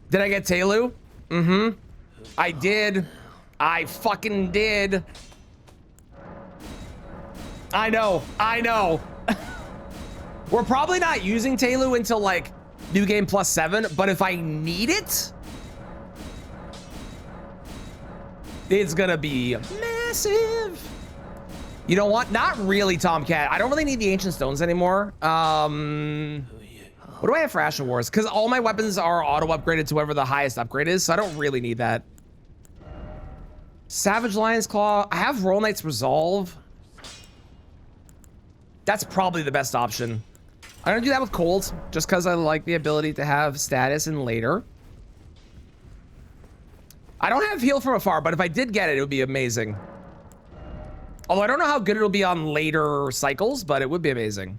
Did I get Telu? Mm-hmm. I did. I fucking did. I know. I know. We're probably not using Telu until, like, New Game +7, but if I need it, it's gonna be massive. You know what? Not really, Tomcat. I don't really need the Ancient Stones anymore. What do I have for Ashen Wars? Because all my weapons are auto-upgraded to whatever the highest upgrade is, so I don't really need that. Savage Lion's Claw. I have Roll Knight's Resolve. That's probably the best option. I'm gonna do that with Cold, just because I like the ability to have status in later. I don't have Heal from Afar, but if I did get it, it would be amazing. Although I don't know how good it'll be on later cycles, but it would be amazing.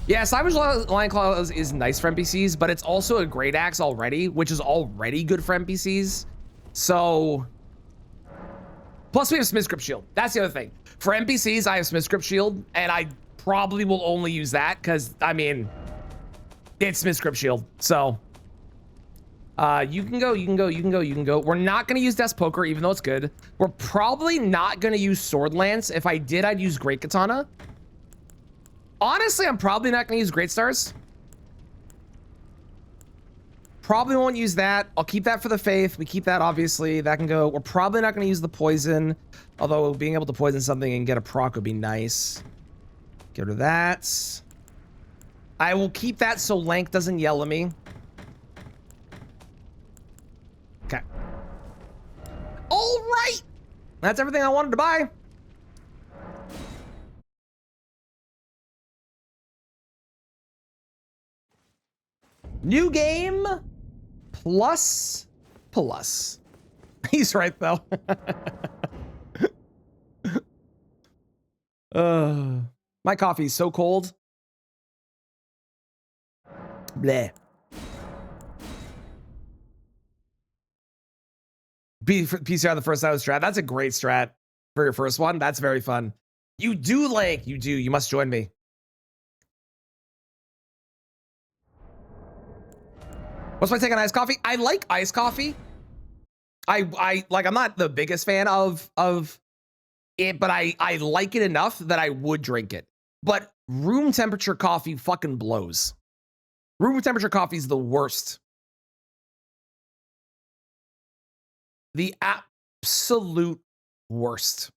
Yeah, Savage Lion Claw is nice for NPCs, but it's also a Great Axe already, which is already good for NPCs. So... Plus we have Smith's Grip Shield. That's the other thing. For NPCs, I have Smith's Grip Shield, and I probably will only use that, because, I mean, it's Smith's Grip Shield, so... you can go, you can go, you can go, you can go. We're not going to use Death's Poker, even though it's good. We're probably not going to use Sword Lance. If I did, I'd use Great Katana. Honestly, I'm probably not going to use Great Stars. Probably won't use that. I'll keep that for the Faith. We keep that, obviously. That can go. We're probably not going to use the Poison. Although being able to poison something and get a proc would be nice. Get rid of that. I will keep that so Lank doesn't yell at me. Okay. All right. That's everything I wanted to buy. New game plus. He's right though. My coffee's so cold. Bleh. PCR the first time strat. That's a great strat for your first one. That's very fun. You do, Lake. You do. You must join me. What's my take on iced coffee? I like iced coffee. I like, I'm not the biggest fan of it, but I like it enough that I would drink it. But room temperature coffee fucking blows. Room temperature coffee is the worst. The absolute worst.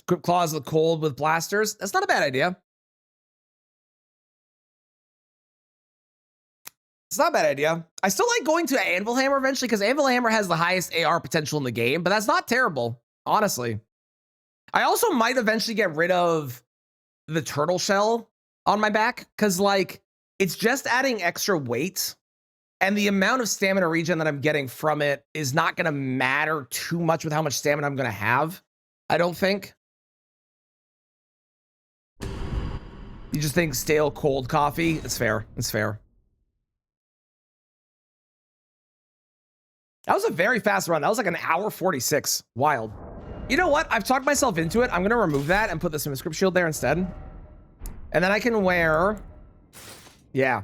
Grip claws look cold with blasters. That's not a bad idea. It's not a bad idea. I still like going to Anvil Hammer eventually because Anvil Hammer has the highest AR potential in the game, but that's not terrible, honestly. I also might eventually get rid of the turtle shell on my back because, like, it's just adding extra weight, and the amount of stamina regen that I'm getting from it is not going to matter too much with how much stamina I'm going to have, I don't think. You just think stale cold coffee? It's fair. It's fair. That was a very fast run. That was like an hour 46. Wild. You know what? I've talked myself into it. I'm going to remove that and put the Script Shield there instead. And then I can wear... Yeah.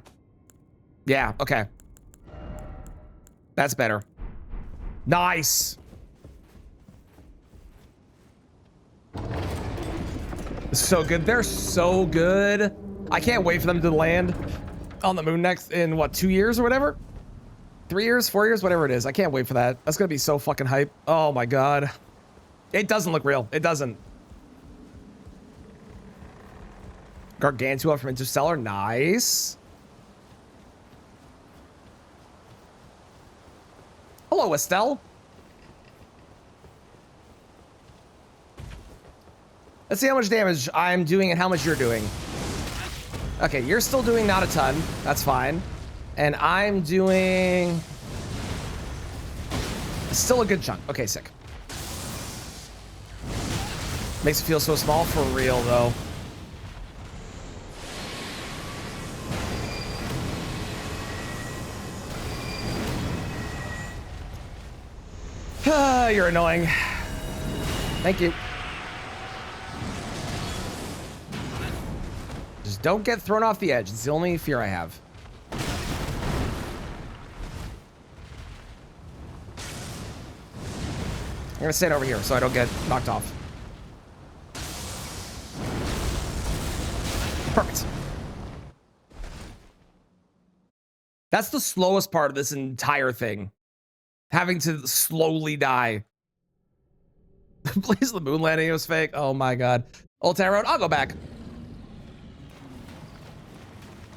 Yeah, okay. That's better. Nice. So good. They're so good. I can't wait for them to land on the moon next in, what, 2 years or whatever? 3 years, 4 years, whatever it is. I can't wait for that. That's going to be so fucking hype. Oh, my God. It doesn't look real. It doesn't. Gargantua from Interstellar. Nice. Hello, Estelle. Let's see how much damage I'm doing and how much you're doing. Okay, you're still doing not a ton. That's fine. And I'm doing... still a good chunk. Okay, sick. Makes it feel so small for real, though. You're annoying. Thank you. Just don't get thrown off the edge. It's the only fear I have. I'm gonna sit over here so I don't get knocked off. Perfect. That's the slowest part of this entire thing. Having to slowly die. Please, the moon landing was fake. Oh my God. Old Town Road, I'll go back.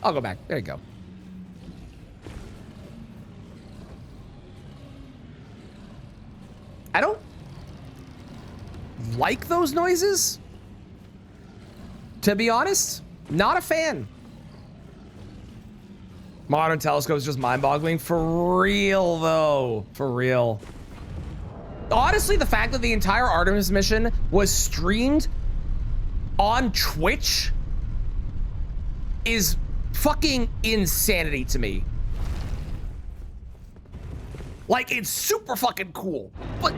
I'll go back. There you go. I don't like those noises. To be honest, not a fan. Modern telescopes just mind-boggling. For real, though. For real. Honestly, the fact that the entire Artemis mission was streamed on Twitch is fucking insanity to me. Like, it's super fucking cool. But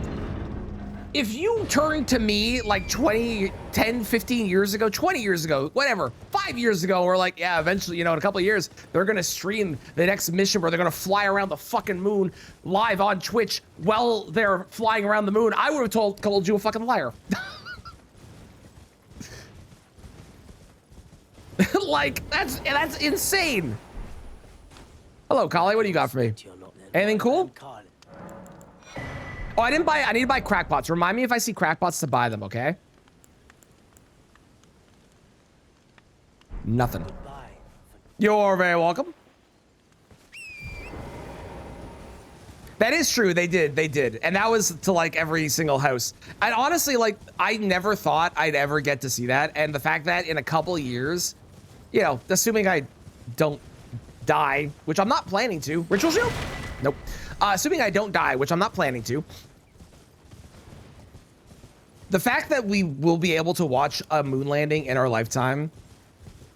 if you turn to me like 10, 15 years ago, 20 years ago, whatever, 5 years ago, we're like, yeah, eventually, you know, in a couple of years, they're going to stream the next mission where they're going to fly around the fucking moon live on Twitch while they're flying around the moon. I would have called you a fucking liar. Like, that's insane. Hello, Collie. What do you got for me? Anything cool? Oh, I need to buy crackpots. Remind me if I see crackpots to buy them, okay? Nothing. You're very welcome. That is true. They did. And that was to like every single house. And honestly, like, I never thought I'd ever get to see that. And the fact that in a couple of years, you know, assuming I don't die, which I'm not planning to. Ritual shield? Nope. Assuming I don't die, which I'm not planning to. The fact that we will be able to watch a moon landing in our lifetime,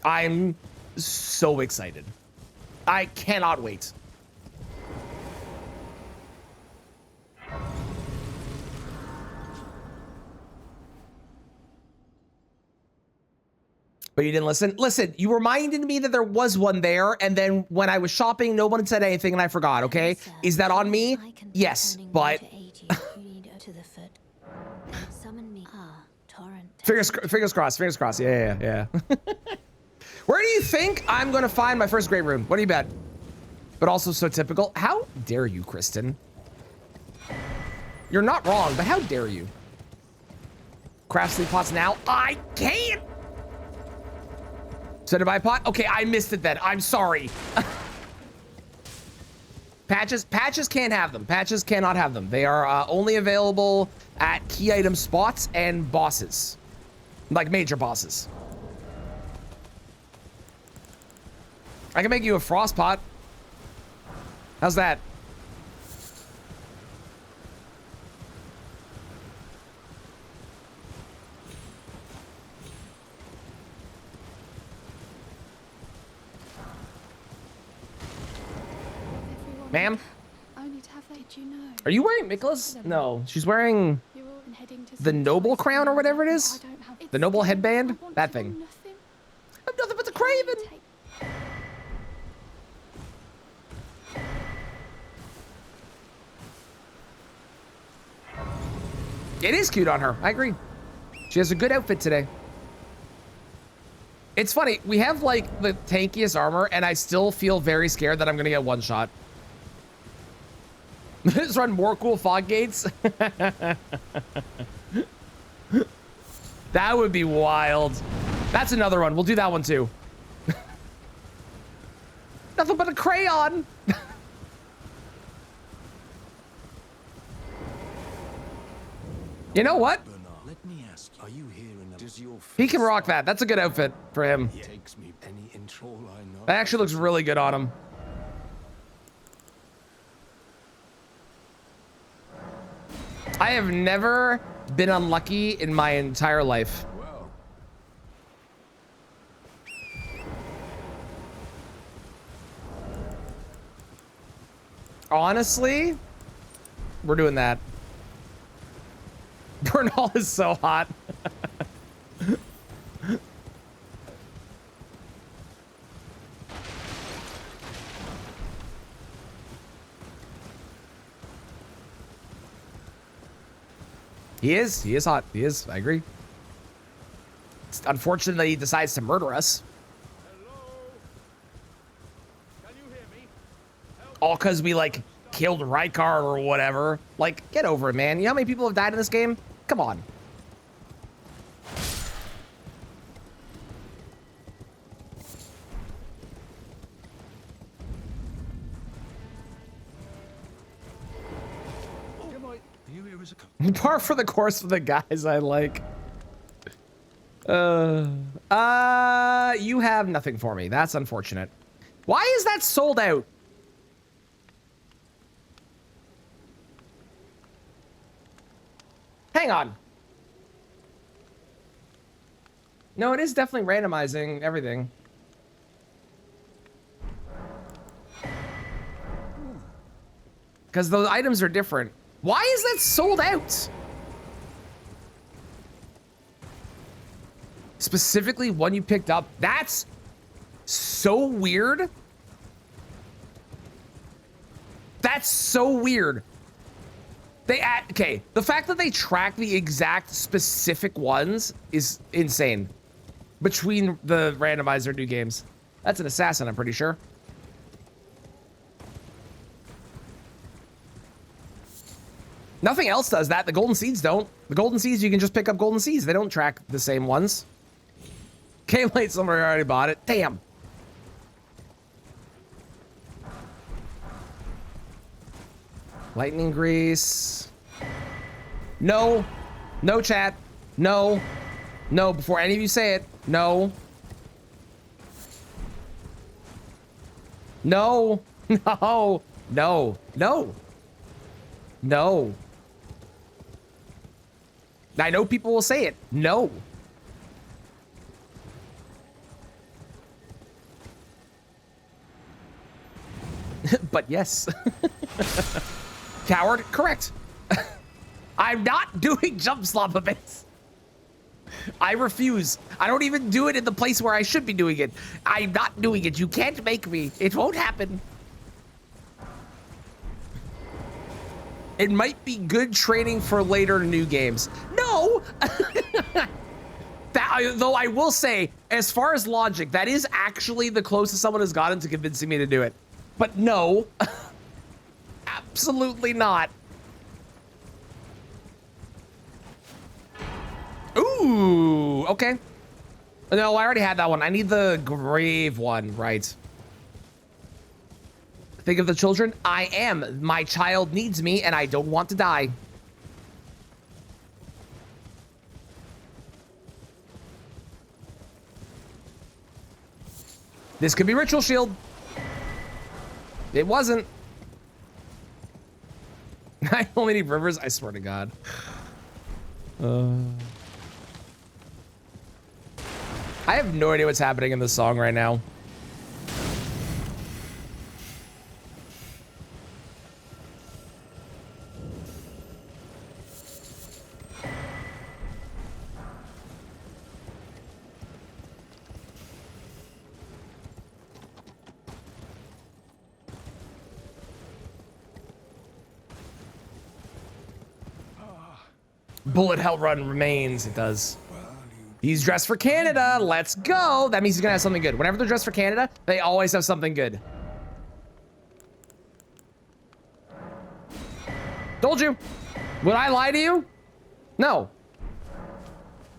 I'm so excited. I cannot wait. But you didn't listen? Listen, you reminded me that there was one there, and then when I was shopping, no one said anything, and I forgot, okay? Is that on me? Yes, but... Fingers crossed, yeah. Where do you think I'm gonna find my first great rune? What do you bet? But also so typical. How dare you, Kristen? You're not wrong, but how dare you? Craft sleep pots now? I can't! So to buy a pot? Okay, I missed it then. I'm sorry. Patches can't have them. Patches cannot have them. They are only available at key item spots and bosses. Like major bosses. I can make you a frost pot. How's that? Everyone Ma'am? only to have Did you know? Are you wearing Nicholas? No, she's wearing You're all heading to the some noble choice crown or land whatever it that is. I don't have. The noble It's headband? I want That to thing. do nothing. I'm nothing but the Can you Craven. take- It is cute on her. I agree. She has a good outfit today. It's funny. We have like the tankiest armor and I still feel very scared that I'm going to get one shot. Let's run more cool fog gates. That would be wild. That's another one. We'll do that one too. Nothing but a crayon. You know what? Bernard, let me ask, are you here in does your He can rock that. That's a good outfit for him. takes me any intro I know. That actually looks really good on him. I have never been unlucky in my entire life. Well, Honestly, we're doing that. Bernal is so hot. He is hot. He is, I agree. It's unfortunate that he decides to murder us. All because we, like, killed Rykard or whatever. Like, get over it, man. You know how many people have died in this game? Come on. Par for the course for the guys I like. You have nothing for me. That's unfortunate. Why is that sold out? Hang on. No, it is definitely randomizing everything. Because those items are different. Why is that sold out? Specifically one you picked up. That's so weird. That's so weird. Okay, the fact that they track the exact specific ones is insane. Between the randomizer new games. That's an assassin, I'm pretty sure. Nothing else does that. The golden seeds don't. The golden seeds, you can just pick up golden seeds. They don't track the same ones. Came late, somebody already bought it. Damn. Lightning grease. No. No, chat. No. No, before any of you say it. No. No. No. No. No. No. I know people will say it. No. But yes. Coward, correct. I'm not doing jump slop events. I refuse. I don't even do it in the place where I should be doing it. I'm not doing it. You can't make me. It won't happen. It might be good training for later new games. No! Though I will say, as far as logic, that is actually the closest someone has gotten to convincing me to do it. But no. Absolutely not. Ooh, okay. No, I already had that one. I need the grave one, right? Think of the children. I am. My child needs me, and I don't want to die. This could be Ritual Shield. It wasn't. I only need rivers, I swear to God. I have no idea what's happening in this song right now. Bullet hell run remains. It does. He's dressed for Canada. Let's go. That means he's gonna have something good. Whenever they're dressed for Canada, they always have something good. Told you. Would I lie to you? No.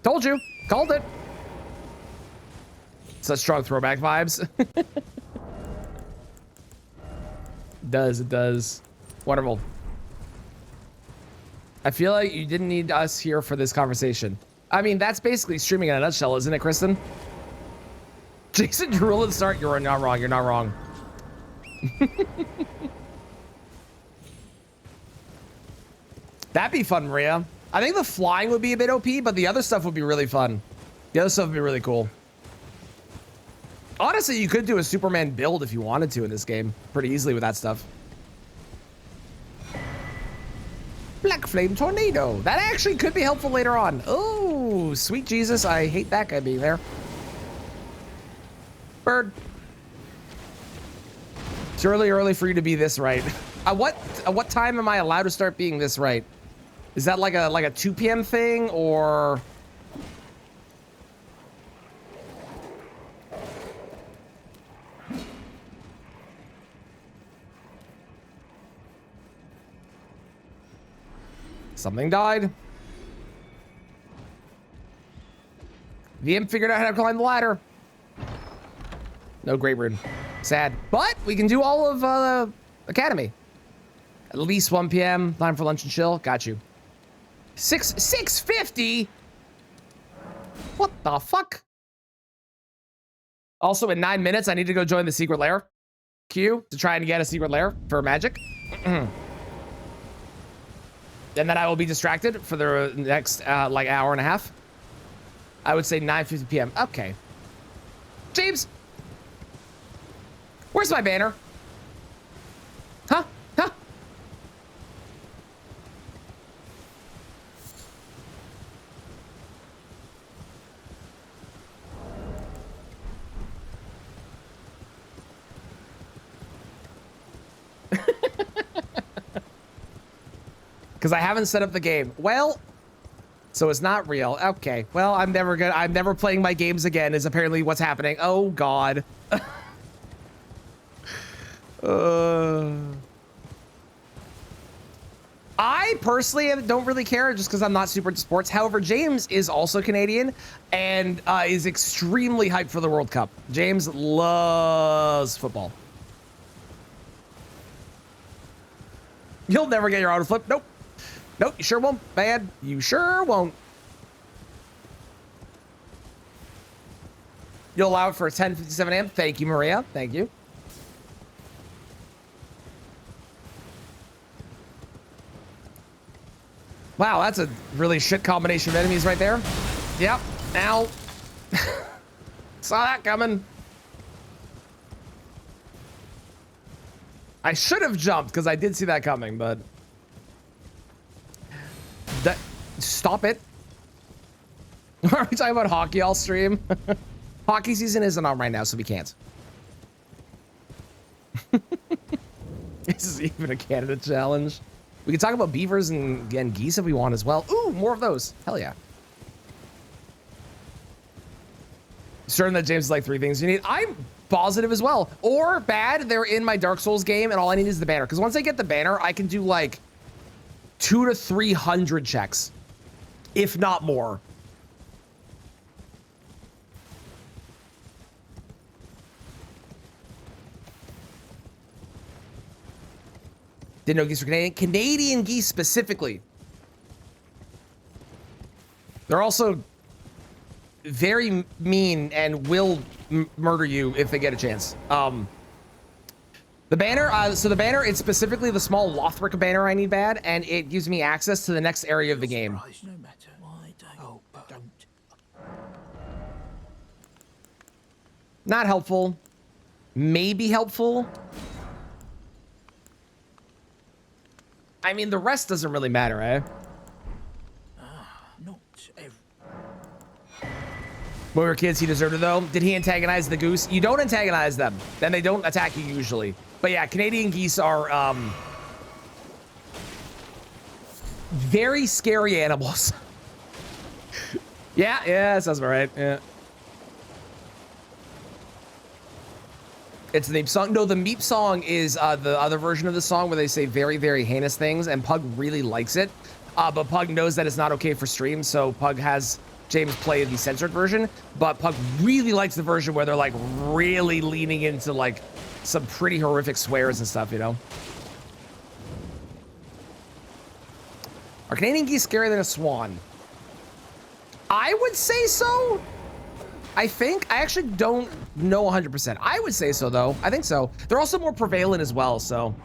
Told you. Called it. Such strong throwback vibes. It does. Wonderful. I feel like you didn't need us here for this conversation. I mean, that's basically streaming in a nutshell, isn't it, Kristen? Jason Derulo at start. You're not wrong. You're not wrong. That'd be fun, Maria. I think the flying would be a bit OP, but the other stuff would be really fun. The other stuff would be really cool. Honestly, you could do a Superman build if you wanted to in this game pretty easily with that stuff. Black Flame Tornado. That actually could be helpful later on. Oh, sweet Jesus. I hate that guy being there. Bird. It's really early for you to be this right. At what time am I allowed to start being this right? Is that like a 2 p.m. thing or? Something died. The imp figured out how to climb the ladder. No great rune. Sad. But we can do all of Academy. At least 1 p.m. Time for lunch and chill. Got you. 650? What the fuck? Also, in 9 minutes, I need to go join the secret lair queue to try and get a secret lair for magic. And then I will be distracted for the next like hour and a half. I would say 9:50 p.m. Okay. James, where's my banner? Huh? Huh? Because I haven't set up the game. Well, so it's not real. Okay. Well, I'm never playing my games again is apparently what's happening. Oh God. I personally don't really care just because I'm not super into sports. However, James is also Canadian and is extremely hyped for the World Cup. James loves football. You'll never get your auto flip. Nope. Nope, you sure won't, bad. You sure won't. You'll allow it for 10:57 a.m. Thank you, Maria. Thank you. Wow, that's a really shit combination of enemies right there. Yep. Ow. Saw that coming. I should have jumped because I did see that coming, but stop it. Are we talking about hockey all stream? Hockey season isn't on right now, so we can't. This is even a Canada challenge. We can talk about beavers and geese if we want as well. Ooh, more of those. Hell yeah. Certain that James is like 3 things you need. I'm positive as well. Or bad, they're in my Dark Souls game and all I need is the banner. Because once I get the banner, I can do like 200 to 300 checks, if not more. Didn't know geese were Canadian. Canadian geese specifically. They're also very mean and will murder you if they get a chance. The banner, so the banner, it's specifically the small Lothric banner I need bad, and it gives me access to the next area of the game. Not helpful. Maybe helpful. I mean, the rest doesn't really matter, eh? When we were kids, he deserted though. Did he antagonize the goose? You don't antagonize them. Then they don't attack you usually. But yeah, Canadian geese are very scary animals. Yeah, that sounds about right. Yeah. It's the Meep song. No, the Meep song is the other version of the song where they say very, very heinous things, and Pug really likes it. But Pug knows that it's not okay for stream, so Pug has James play the censored version. But Pug really likes the version where they're like really leaning into like some pretty horrific swears and stuff, you know? Are Canadian geese scarier than a swan? I would say so. I think. I actually don't know 100%. I would say so, though. I think so. They're also more prevalent as well, so.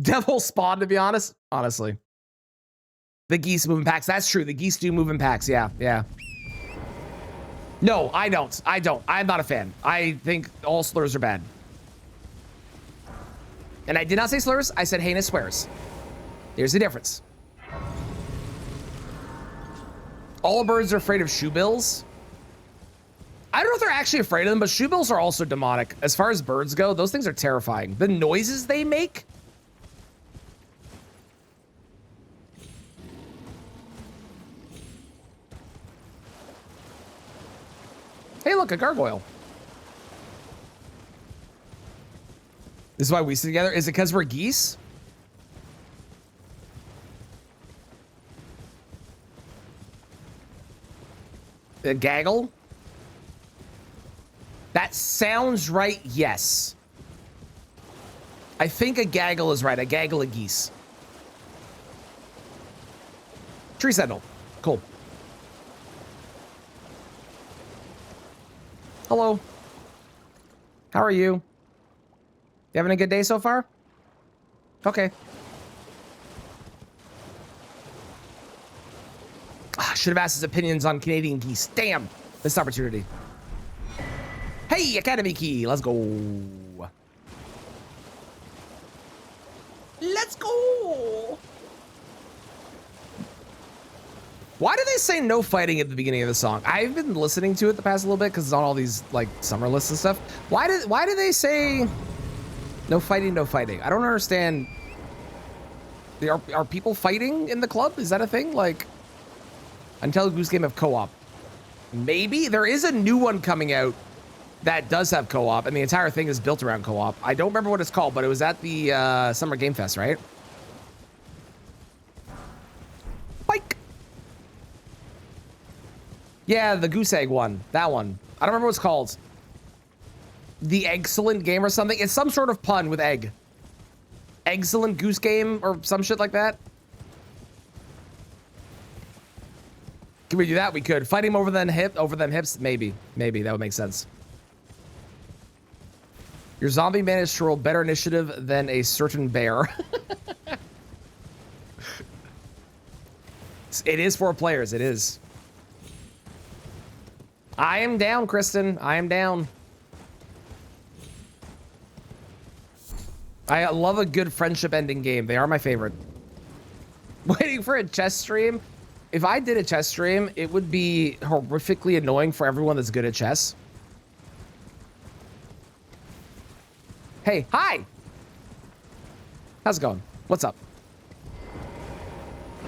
Devil spawn, to be honest. Honestly. The geese move in packs. That's true. The geese do move in packs. Yeah, yeah. No, I don't. I don't. I'm not a fan. I think all slurs are bad. And I did not say slurs. I said heinous swears. There's the difference. All birds are afraid of shoebills. I don't know if they're actually afraid of them, but shoebills are also demonic. As far as birds go, those things are terrifying. The noises they make. Hey, look, a gargoyle. This is why we sit together. Is it because we're geese? A gaggle? That sounds right, yes. I think a gaggle is right. A gaggle of geese. Tree sentinel. Cool. Hello. How are you? You having a good day so far? Okay. Should have asked his opinions on Canadian geese. Damn, missed opportunity. Hey, Academy key. Let's go. Let's go. Why do they say no fighting at the beginning of the song? I've been listening to it the past little bit because it's on all these like summer lists and stuff. Why do they say no fighting, no fighting? I don't understand. Are people fighting in the club? Is that a thing? Like, until Goose Game have co-op. Maybe there is a new one coming out that does have co-op, and the entire thing is built around co-op. I don't remember what it's called, but it was at the Summer Game Fest, right? Bike. Yeah, the goose egg one. That one. I don't remember what it's called. The excellent game or something. It's some sort of pun with egg. Excellent goose game or some shit like that. Can we do that? We could. Fight him over them hips? Maybe. Maybe. That would make sense. Your zombie managed to roll better initiative than a certain bear. It is 4 players. It is. I am down, Kristen. I am down. I love a good friendship ending game. They are my favorite. Waiting for a chess stream. If I did a chess stream, it would be horrifically annoying for everyone that's good at chess. Hey, hi. How's it going? What's up?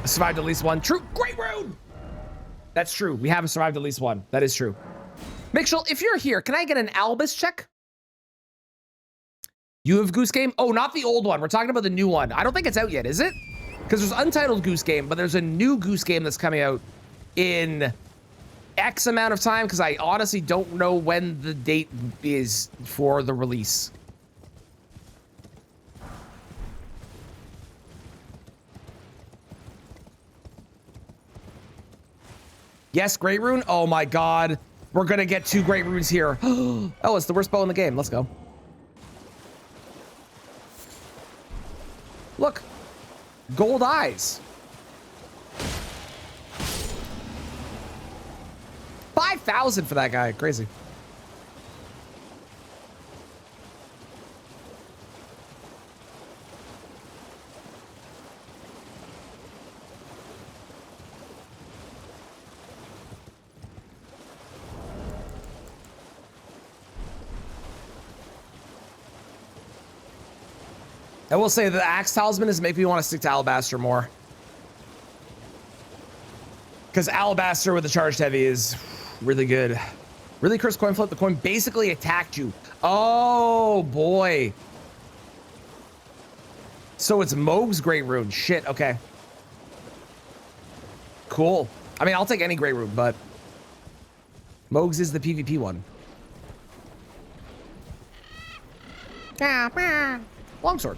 I survived at least one. True. Great road. That's true. We haven't survived at least one. That is true. Mitchell, if you're here, can I get an Albus check? You have Goose Game? Oh, not the old one. We're talking about the new one. I don't think it's out yet, is it? Because there's Untitled Goose Game, but there's a new Goose Game that's coming out in X amount of time, because I honestly don't know when the date is for the release. Yes, Great Rune? Oh my god. We're gonna get 2 Great Runes here. Oh, it's the worst bow in the game. Let's go. Look. Gold eyes. 5,000 for that guy. Crazy. I will say the Axe Talisman is making me want to stick to Alabaster more. Because Alabaster with the charged heavy is really good. Really cursed coin flip. The coin basically attacked you. Oh boy. So it's Moog's Great Rune. Shit, okay. Cool. I mean, I'll take any Great Rune, but Moog's is the PvP one. Longsword.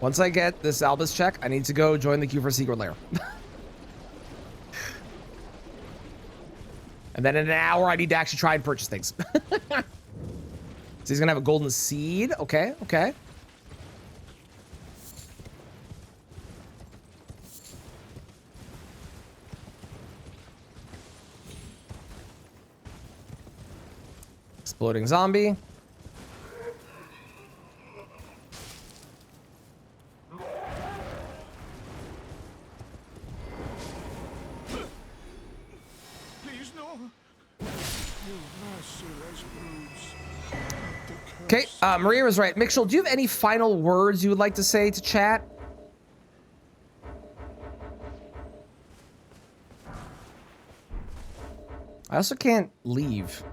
Once I get this Albus check, I need to go join the queue for Secret Lair. And then in an hour, I need to actually try and purchase things. So he's gonna have a golden seed. Okay, okay. Exploding zombie. Okay, Maria was right. Mitchell, do you have any final words you would like to say to chat? I also can't leave,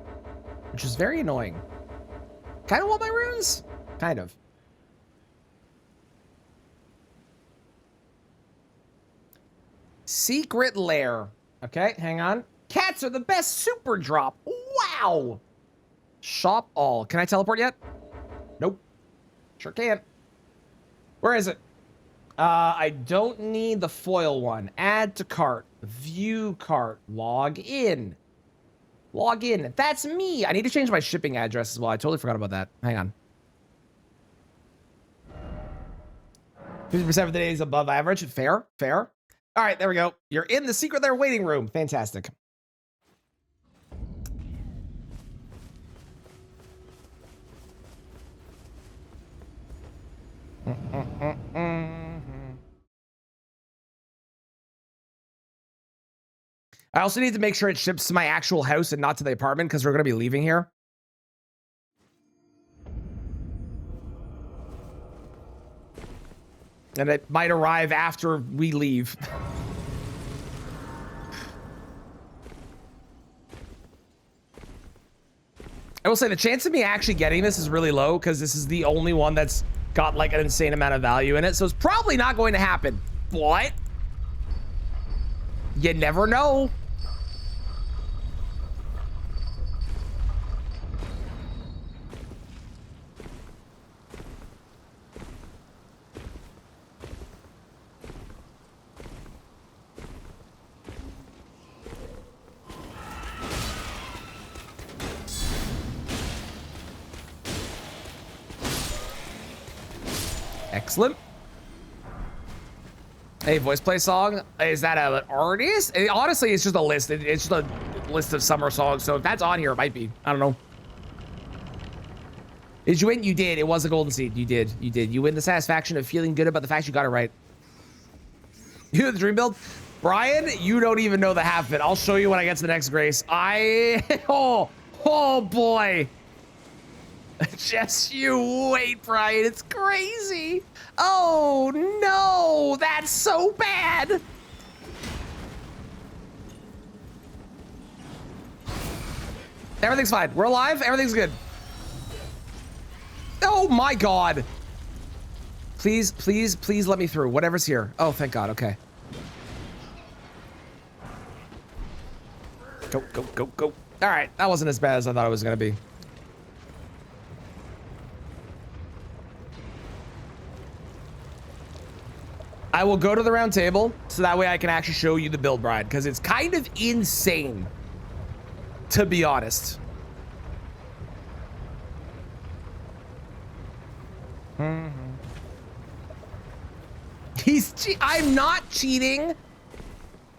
which is very annoying. Kind of want my runes? Kind of. Secret Lair. Okay, hang on. Cats are the best super drop. Wow. Shop all. Can I teleport yet? Nope. Sure can't. Where is it? I don't need the foil one. Add to cart. View cart. Log in. Log in. That's me. I need to change my shipping address as well. I totally forgot about that. Hang on. 50% of the days above average. Fair. Fair. All right, there we go. You're in the Secret Lair waiting room. Fantastic. I also need to make sure it ships to my actual house and not to the apartment because we're going to be leaving here. And it might arrive after we leave. I will say the chance of me actually getting this is really low because this is the only one that's got like an insane amount of value in it. So it's probably not going to happen. But you never know. Excellent. Hey, voice play song. Is that an artist? Honestly, it's just a list. It's just a list of summer songs. So if that's on here, it might be. I don't know. Did you win? You did. It was a golden seed. You did. You did. You win the satisfaction of feeling good about the fact you got it right. You know the dream build? Brian, you don't even know the half of it. I'll show you when I get to the next grace. Oh boy. Just you wait, Brian. It's crazy. Oh no, that's so bad. Everything's fine. We're alive. Everything's good. Oh my God. Please, please, please let me through. Whatever's here. Oh, thank God. Okay. Go, go, go, go. All right. That wasn't as bad as I thought it was going to be. I will go to the round table so that way I can actually show you the build, Brian, because it's kind of insane, to be honest. I'm not cheating.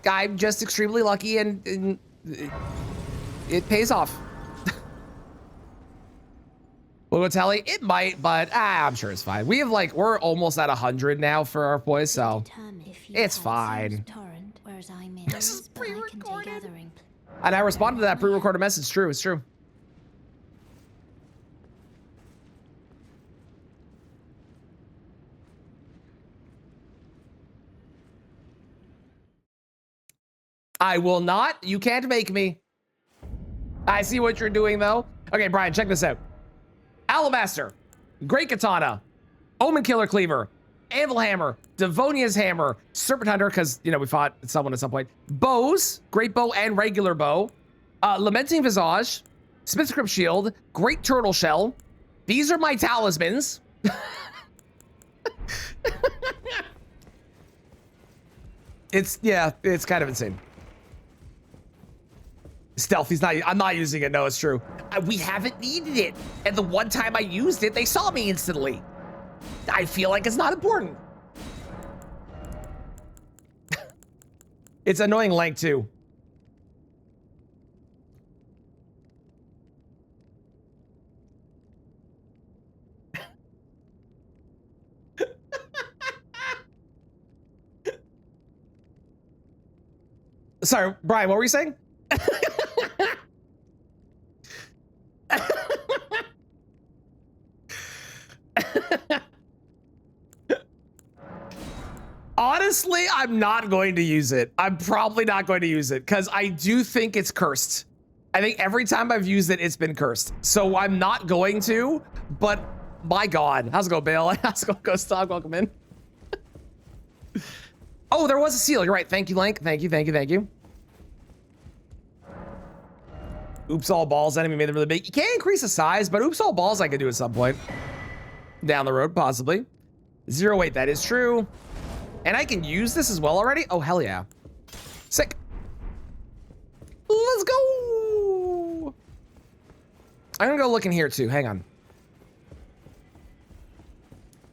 I'm just extremely lucky and it pays off. Will it tally? It might, but I'm sure it's fine. We have we're almost at 100 now for our boys, so it's fine. This is pre-recorded. And I responded to that pre-recorded message. True, it's true. I will not. You can't make me. I see what you're doing, though. Okay, Brian, check this out. Alabaster, Great Katana, Omen Killer Cleaver, Anvil Hammer, Devonia's Hammer, Serpent Hunter, because, you know, we fought someone at some point. Bows, Great Bow and Regular Bow, Lamenting Visage, Smith's Crypt Shield, Great Turtle Shell. These are my talismans. It's kind of insane. Stealth, I'm not using it. No, it's true. We haven't needed it. And the one time I used it, they saw me instantly. I feel like it's not important. It's annoying Lank too. Sorry, Brian, what were you saying? Honestly, I'm not going to use it. I'm probably not going to use it because I do think it's cursed. I think every time I've used it, it's been cursed. So I'm not going to, but my God. How's it go, Bale? How's it go, Ghost Dog? Welcome in. Oh, there was a seal. You're right. Thank you, Lank. Thank you, thank you, thank you. Oops all balls enemy made them really big. You can't increase the size, but oops all balls I could do at some point. Down the road, possibly. 0-8, that is true. And I can use this as well already? Oh, hell yeah. Sick. Let's go. I'm gonna go look in here too. Hang on.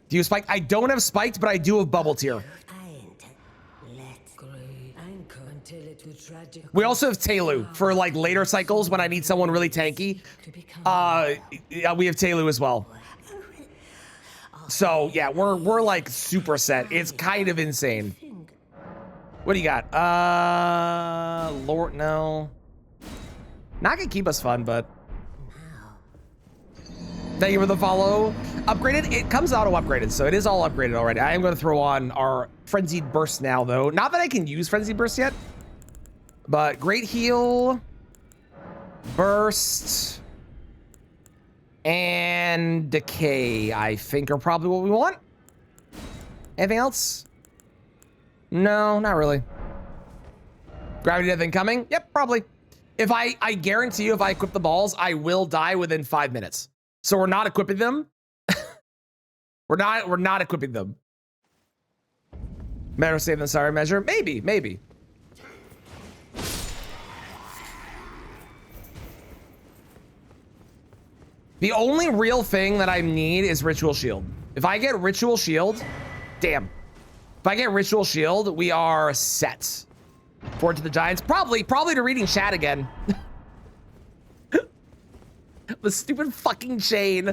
Do you have spiked? I don't have spiked, but I do have bubble tier. We also have Telu for like later cycles when I need someone really tanky. Yeah, we have Telu as well. So yeah, we're like super set. It's kind of insane. What do you got? Lord, no. Not gonna keep us fun, but. Thank you for the follow. Upgraded, it comes auto upgraded, so it is all upgraded already. I am gonna throw on our Frenzied Burst now though. Not that I can use Frenzied Burst yet, but Great Heal, Burst, and Decay, I think are probably what we want. Anything else? No, not really. Gravity Death incoming? Yep, probably. If I guarantee you if I equip the balls, I will die within 5 minutes. So we're not equipping them. we're not equipping them. Better safe than sorry measure? Maybe, maybe. The only real thing that I need is Ritual Shield. If I get Ritual Shield, damn. If I get Ritual Shield, we are set. Forward to the Giants. Probably to reading chat again. The stupid fucking chain.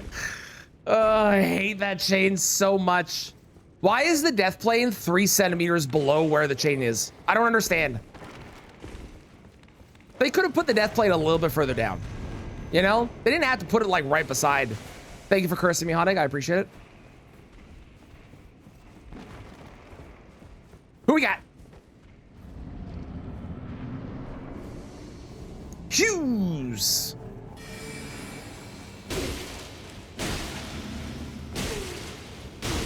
I hate that chain so much. Why is the death plane 3 centimeters below where the chain is? I don't understand. They could have put the death plane a little bit further down. You know? They didn't have to put it like right beside. Thank you for cursing me, Honig. I appreciate it. Who we got? Hughes.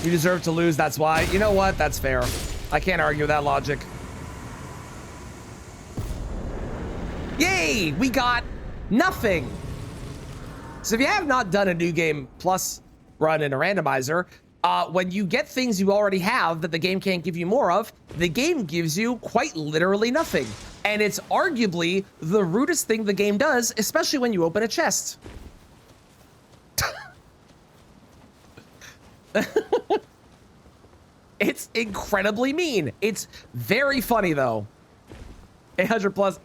You deserve to lose, that's why. You know what? That's fair. I can't argue with that logic. Yay! We got nothing. So if you have not done a New Game Plus run in a randomizer, when you get things you already have that the game can't give you more of, the game gives you quite literally nothing. And it's arguably the rudest thing the game does, especially when you open a chest. It's incredibly mean. It's very funny though. 800 plus,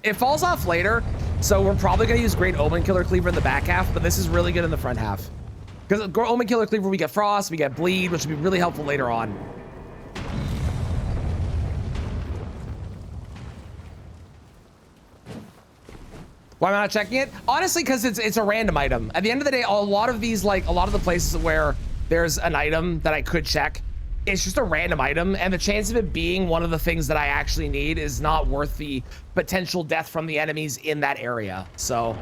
It falls off later, so we're probably gonna use Great Omen Killer Cleaver in the back half, but this is really good in the front half. Because Omen Killer Cleaver, we get Frost, we get Bleed, which will be really helpful later on. Why am I not checking it? Honestly, because it's a random item. At the end of the day, a lot of these, like a lot of the places where there's an item that I could check, it's just a random item, and the chance of it being one of the things that I actually need is not worth the potential death from the enemies in that area. So,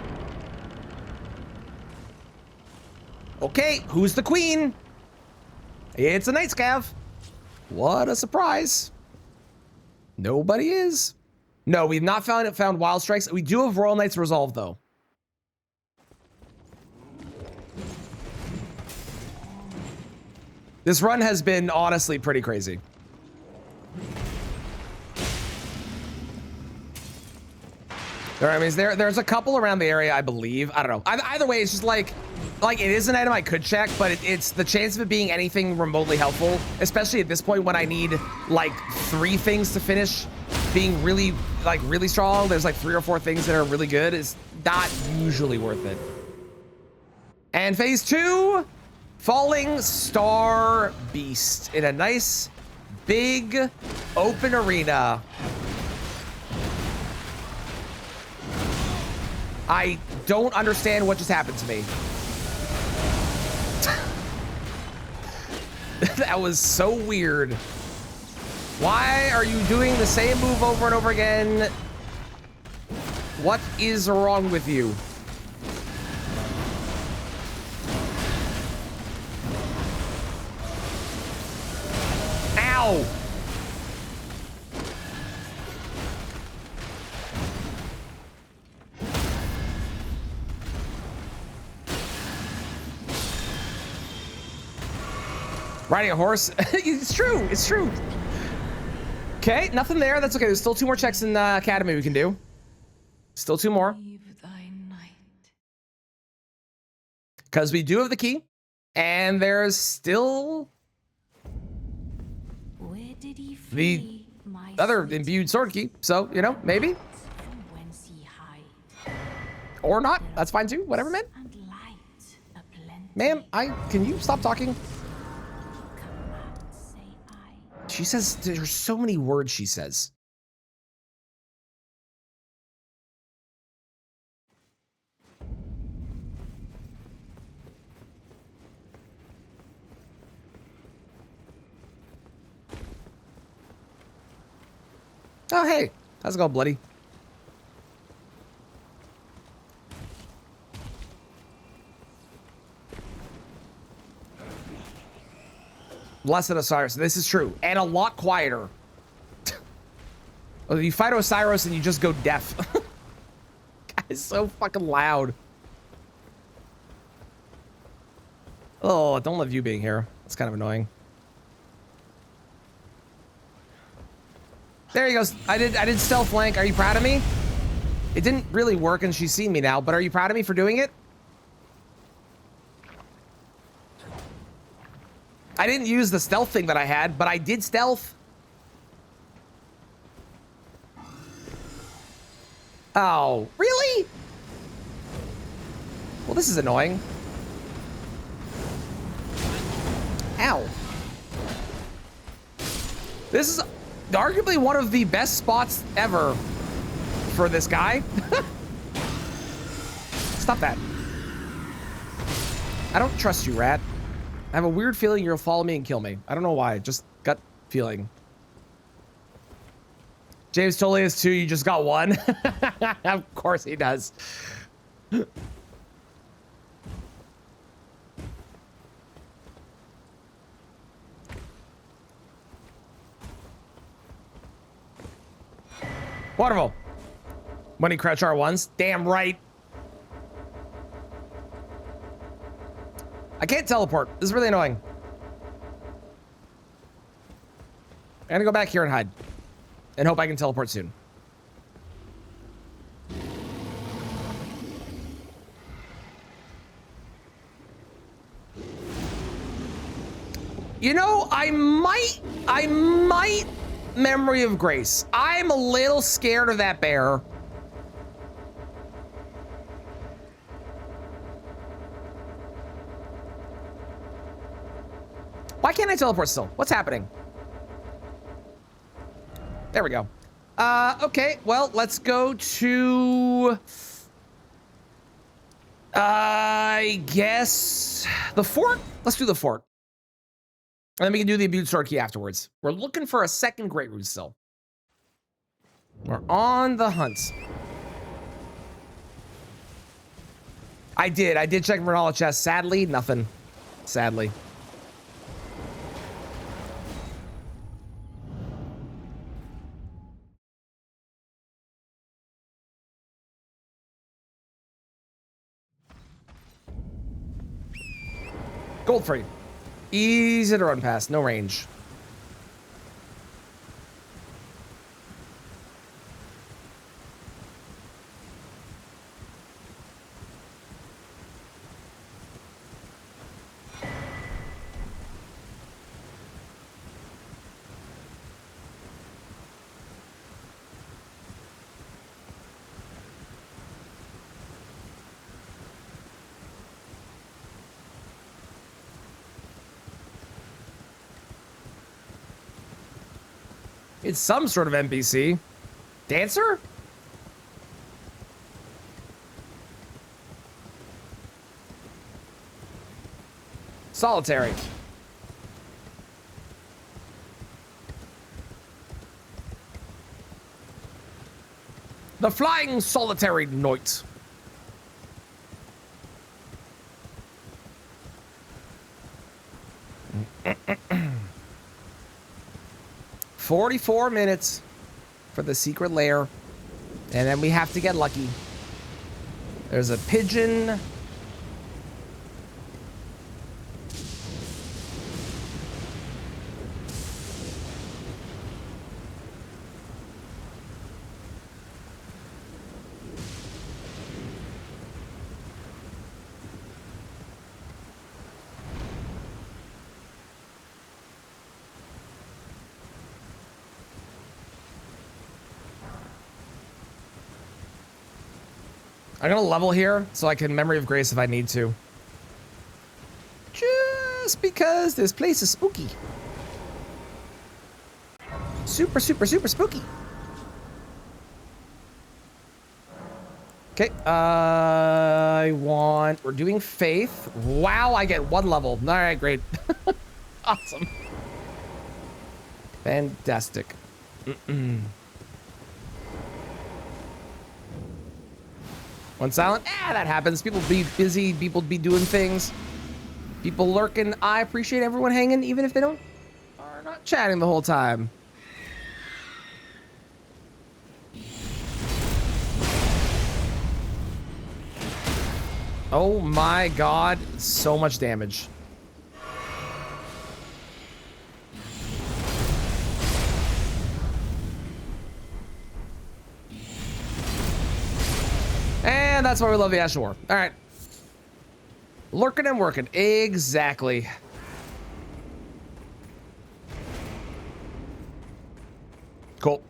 okay, who's the queen? It's a night scav. What a surprise. Nobody is. No, we've not found wild strikes. We do have Royal Knights Resolve though. This run has been honestly pretty crazy. There's a couple around the area, I believe. I don't know. Either way, it's just like it is an item I could check, but it's the chance of it being anything remotely helpful, especially at this point when I need like 3 things to finish being really strong. There's like 3 or 4 things that are really good. Is not usually worth it. And phase 2. Falling Star Beast in a nice, big, open arena. I don't understand what just happened to me. That was so weird. Why are you doing the same move over and over again? What is wrong with you? Ow! Riding a horse? It's true. It's true. Okay, nothing there. That's okay. There's still 2 more checks in the academy we can do. Still 2 more. Because we do have the key. And there's still the other imbued sword key. So, you know, maybe. Or not. That's fine too. Whatever, man. Ma'am, can you stop talking? She says, there's so many words she says. Oh, hey. How's it going, bloody? Blessed Osiris. This is true. And a lot quieter. You fight Osiris and you just go deaf. It's so fucking loud. Oh, I don't love you being here. It's kind of annoying. There he goes. I did stealth flank. Are you proud of me? It didn't really work and she's seen me now, but are you proud of me for doing it? I didn't use the stealth thing that I had, but I did stealth. Oh, really? Well, this is annoying. Ow. This is arguably one of the best spots ever for this guy. Stop that. I don't trust you, rat. I have a weird feeling you'll follow me and kill me. I don't know why, just gut feeling. James totally has 2, you just got 1. Of course he does. Wonderful. When he crouch R1s, damn right. I can't teleport. This is really annoying. I'm gonna go back here and hide. And hope I can teleport soon. You know, I might Memory of Grace. I'm a little scared of that bear. Why can't I teleport still? What's happening? There we go. Okay, well, let's go to... I guess... the fort? Let's do the fort. And then we can do the Immune Sword Key afterwards. We're looking for a second Great Rune still. We're on the hunt. I did check for knowledge chest. Sadly, nothing. Sadly. Gold free. Easy to run past, no range. It's some sort of NPC. Dancer? Solitary. The Flying Solitary Knight. $44 minutes for the secret lair, and then we have to get lucky. There's a pigeon. I'm gonna level here so I can Memory of Grace if I need to. Just because this place is spooky. Super, super, super spooky. Okay, we're doing Faith. Wow, I get 1 level. All right, great. Awesome. Fantastic. One silent? That happens. People be busy. People be doing things. People lurking. I appreciate everyone hanging, even if they are not chatting the whole time. Oh my god. So much damage. And that's why we love the Ash War. All right. Lurking and working. Exactly. Cool.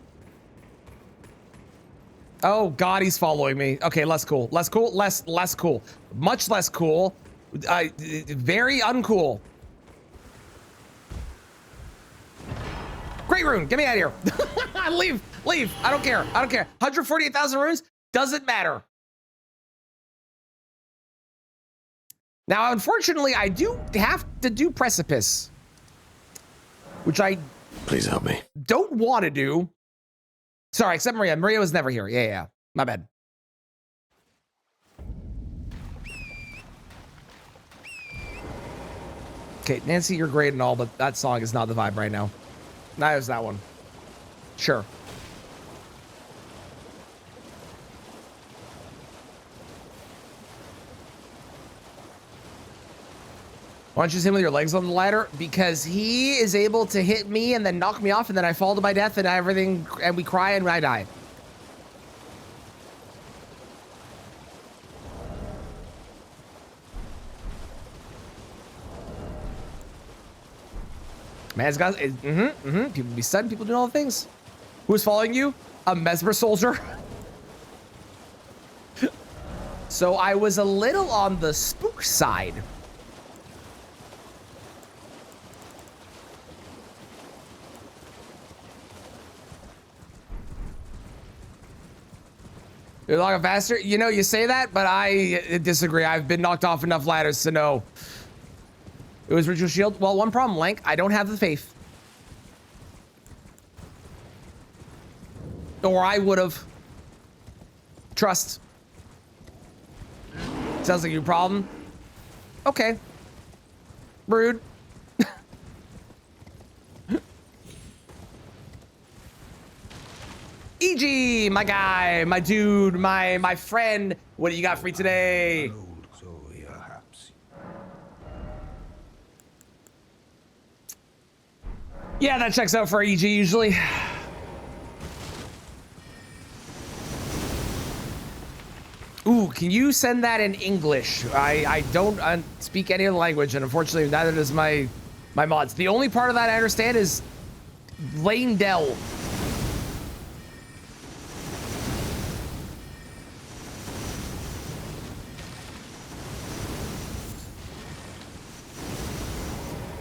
Oh, God, he's following me. Okay, less cool. Less cool. Less cool. Much less cool. Very uncool. Great rune. Get me out of here. Leave. Leave. I don't care. I don't care. 148,000 runes. Doesn't matter. Now, unfortunately, I do have to do Precipice, which I Please help me. don't want to do. Sorry, except Maria. Maria was never here. Yeah. My bad. Okay, Nancy, you're great and all, but that song is not the vibe right now. Neither is that one. Sure. Why don't you hit him with your legs on the ladder? Because he is able to hit me and then knock me off, and then I fall to my death and everything, and we cry and I die. Man's got people be stunned, people doing all the things. Who's following you? A Mesmer soldier. So I was a little on the spook side. You're knocking faster? You know, you say that, but I disagree. I've been knocked off enough ladders to know. It was Ritual Shield. Well, one problem, Lank. I don't have the faith. Or I would have. Trust. Sounds like your problem. Okay. Rude. EG, my guy, my dude, my friend. What do you got for me today? Yeah, that checks out for EG usually. Ooh, can you send that in English? I don't speak any other language, and unfortunately, neither does my mods. The only part of that I understand is Lane Dell.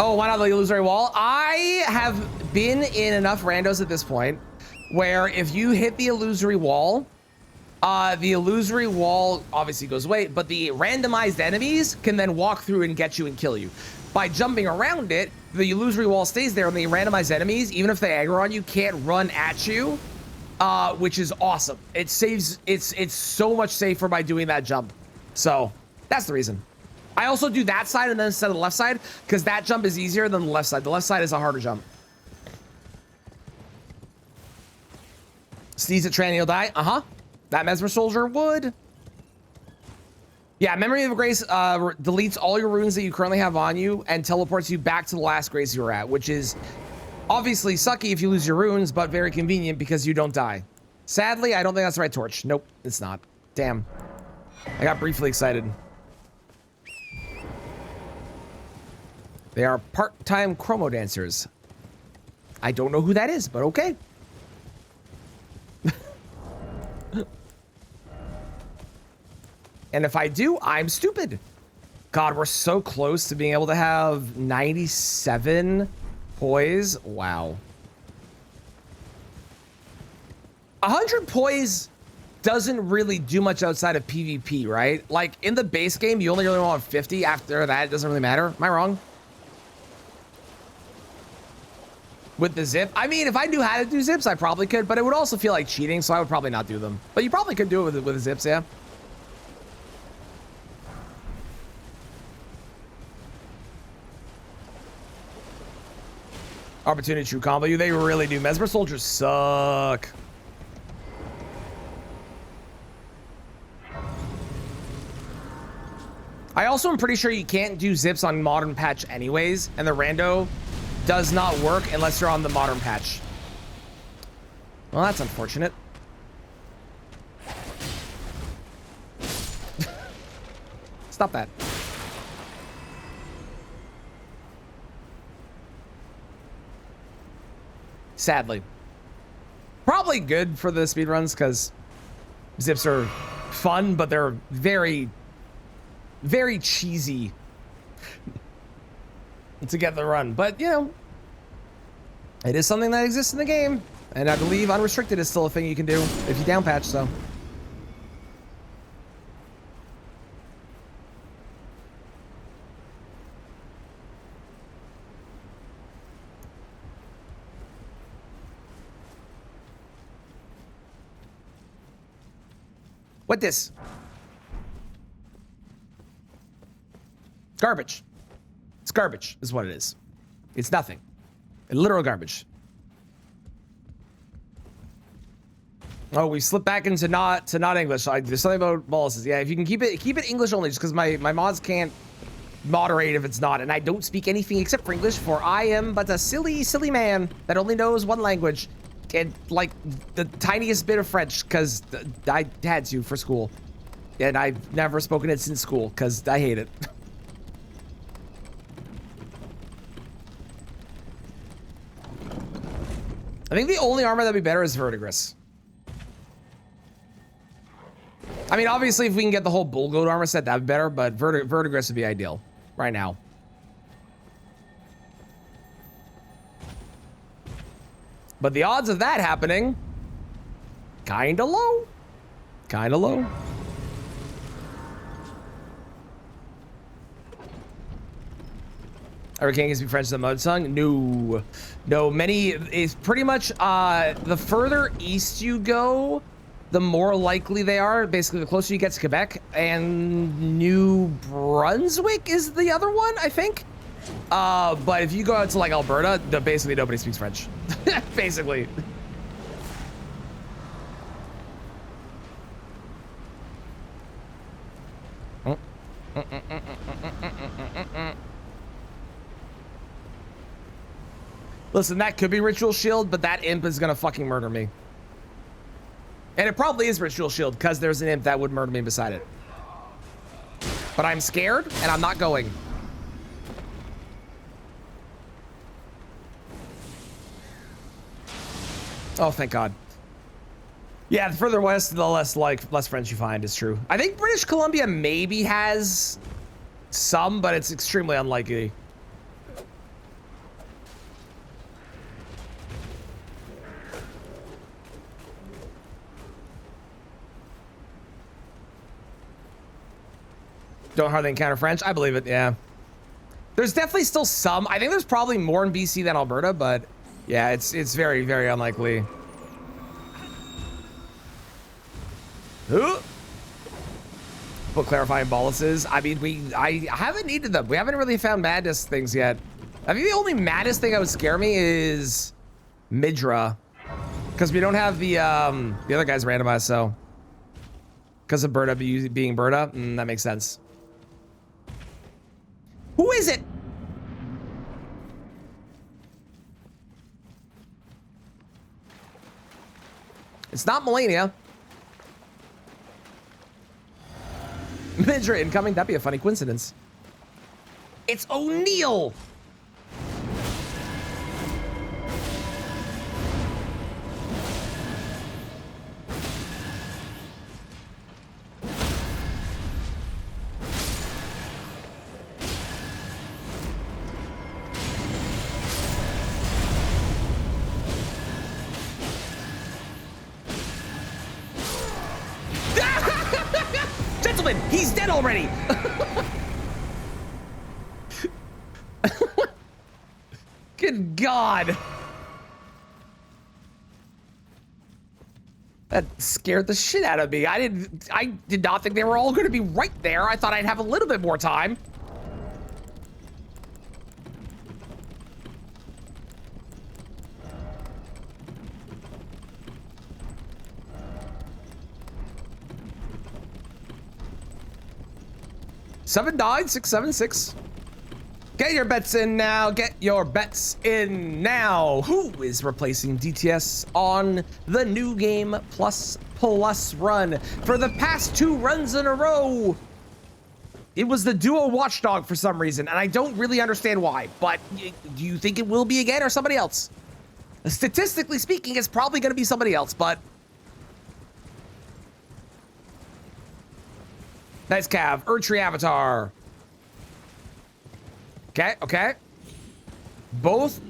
Oh, why not the illusory wall? I have been in enough randos at this point where if you hit the illusory wall obviously goes away, but the randomized enemies can then walk through and get you and kill you. By jumping around it, the illusory wall stays there, and the randomized enemies, even if they aggro on you, can't run at you, which is awesome. It saves, it's so much safer by doing that jump. So that's the reason. I also do that side and then instead of the left side, because that jump is easier than the left side. The left side is a harder jump. Sneeze at Tranny, you'll die. Uh-huh. That Mesmer Soldier would. Yeah, Memory of Grace deletes all your runes that you currently have on you and teleports you back to the last grace you were at, which is obviously sucky if you lose your runes, but very convenient because you don't die. Sadly, I don't think that's the right torch. Nope, it's not. Damn. I got briefly excited. They are part-time chromo dancers. I don't know who that is, but okay. And if I do, I'm stupid. God, we're so close to being able to have 97 poise. Wow. 100 poise doesn't really do much outside of PvP, right? Like in the base game, you only really want 50. After that, it doesn't really matter. Am I wrong? With the zip? I mean, if I knew how to do zips, I probably could, but it would also feel like cheating, so I would probably not do them. But you probably could do it with the zips, yeah. Opportunity true combo you. They really do. Mesmer soldiers suck. I also am pretty sure you can't do zips on modern patch anyways, and the rando does not work unless you're on the modern patch. Well, that's unfortunate. Stop that. Sadly. Probably good for the speedruns because zips are fun, but they're very, very cheesy to get the run. But, you know, it is something that exists in the game. And I believe unrestricted is still a thing you can do if you down patch, so. What this? Garbage. It's garbage is what it is. It's nothing. Literal garbage. Oh, we slipped back into not English. There's something about balls. Yeah, if you can keep it English only, just because my mods can't moderate if it's not, and I don't speak anything except for English, for I am but a silly man that only knows one language. And like the tiniest bit of French because I had to for school, and I've never spoken it since school because I hate it. I think the only armor that'd be better is Verdigris. I mean, obviously, if we can get the whole Bull Goat armor set, that'd be better, but Verdigris would be ideal right now. But the odds of that happening, kinda low. Kinda low. Every can speak French to the mud tongue? No. No, many is pretty much the further east you go, the more likely they are. Basically, the closer you get to Quebec, and New Brunswick is the other one, I think. But if you go out to like Alberta, basically nobody speaks French. Basically. Listen, that could be Ritual Shield, but that imp is gonna fucking murder me. And it probably is Ritual Shield, because there's an imp that would murder me beside it. But I'm scared, and I'm not going. Oh, thank God. Yeah, the further west, the less French you find, is true. I think British Columbia maybe has some, but it's extremely unlikely. Don't hardly encounter French. I believe it, yeah. There's definitely still some. I think there's probably more in BC than Alberta, but yeah, it's very, very unlikely. Ooh. Put clarifying boluses. I mean, I haven't needed them. We haven't really found madness things yet. I think the only madness thing that would scare me is Midra, because we don't have the other guys randomized. So because of Berta being Berta, that makes sense. Who is it? It's not Melania. Midra incoming. That'd be a funny coincidence. It's O'Neill. Gentlemen, he's dead already. Good God. That scared the shit out of me. I did not think they were all going to be right there. I thought I'd have a little bit more time. Seven died, 676. Get your bets in now. Get your bets in now. Who is replacing DTS on the new game plus run for the past 2 runs in a row? It was the duo Watchdog for some reason, and I don't really understand why. But do you think it will be again or somebody else? Statistically speaking, it's probably going to be somebody else, but nice Cav. Erdtree Avatar. Okay, okay. Both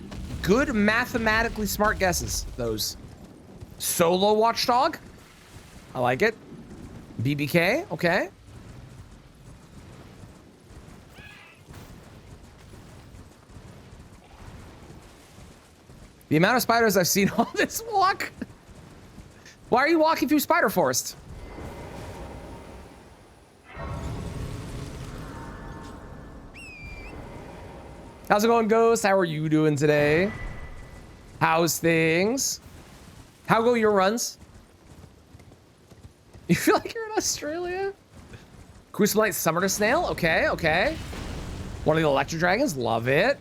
good mathematically smart guesses, those. Solo Watchdog. I like it. BBK, okay. The amount of spiders I've seen on this walk. Why are you walking through Spider Forest? How's it going, Ghost? How are you doing today? How's things? How go your runs? You feel like you're in Australia? Cruciblite Summoner Snail? Okay, okay. One of the Electro Dragons? Love it.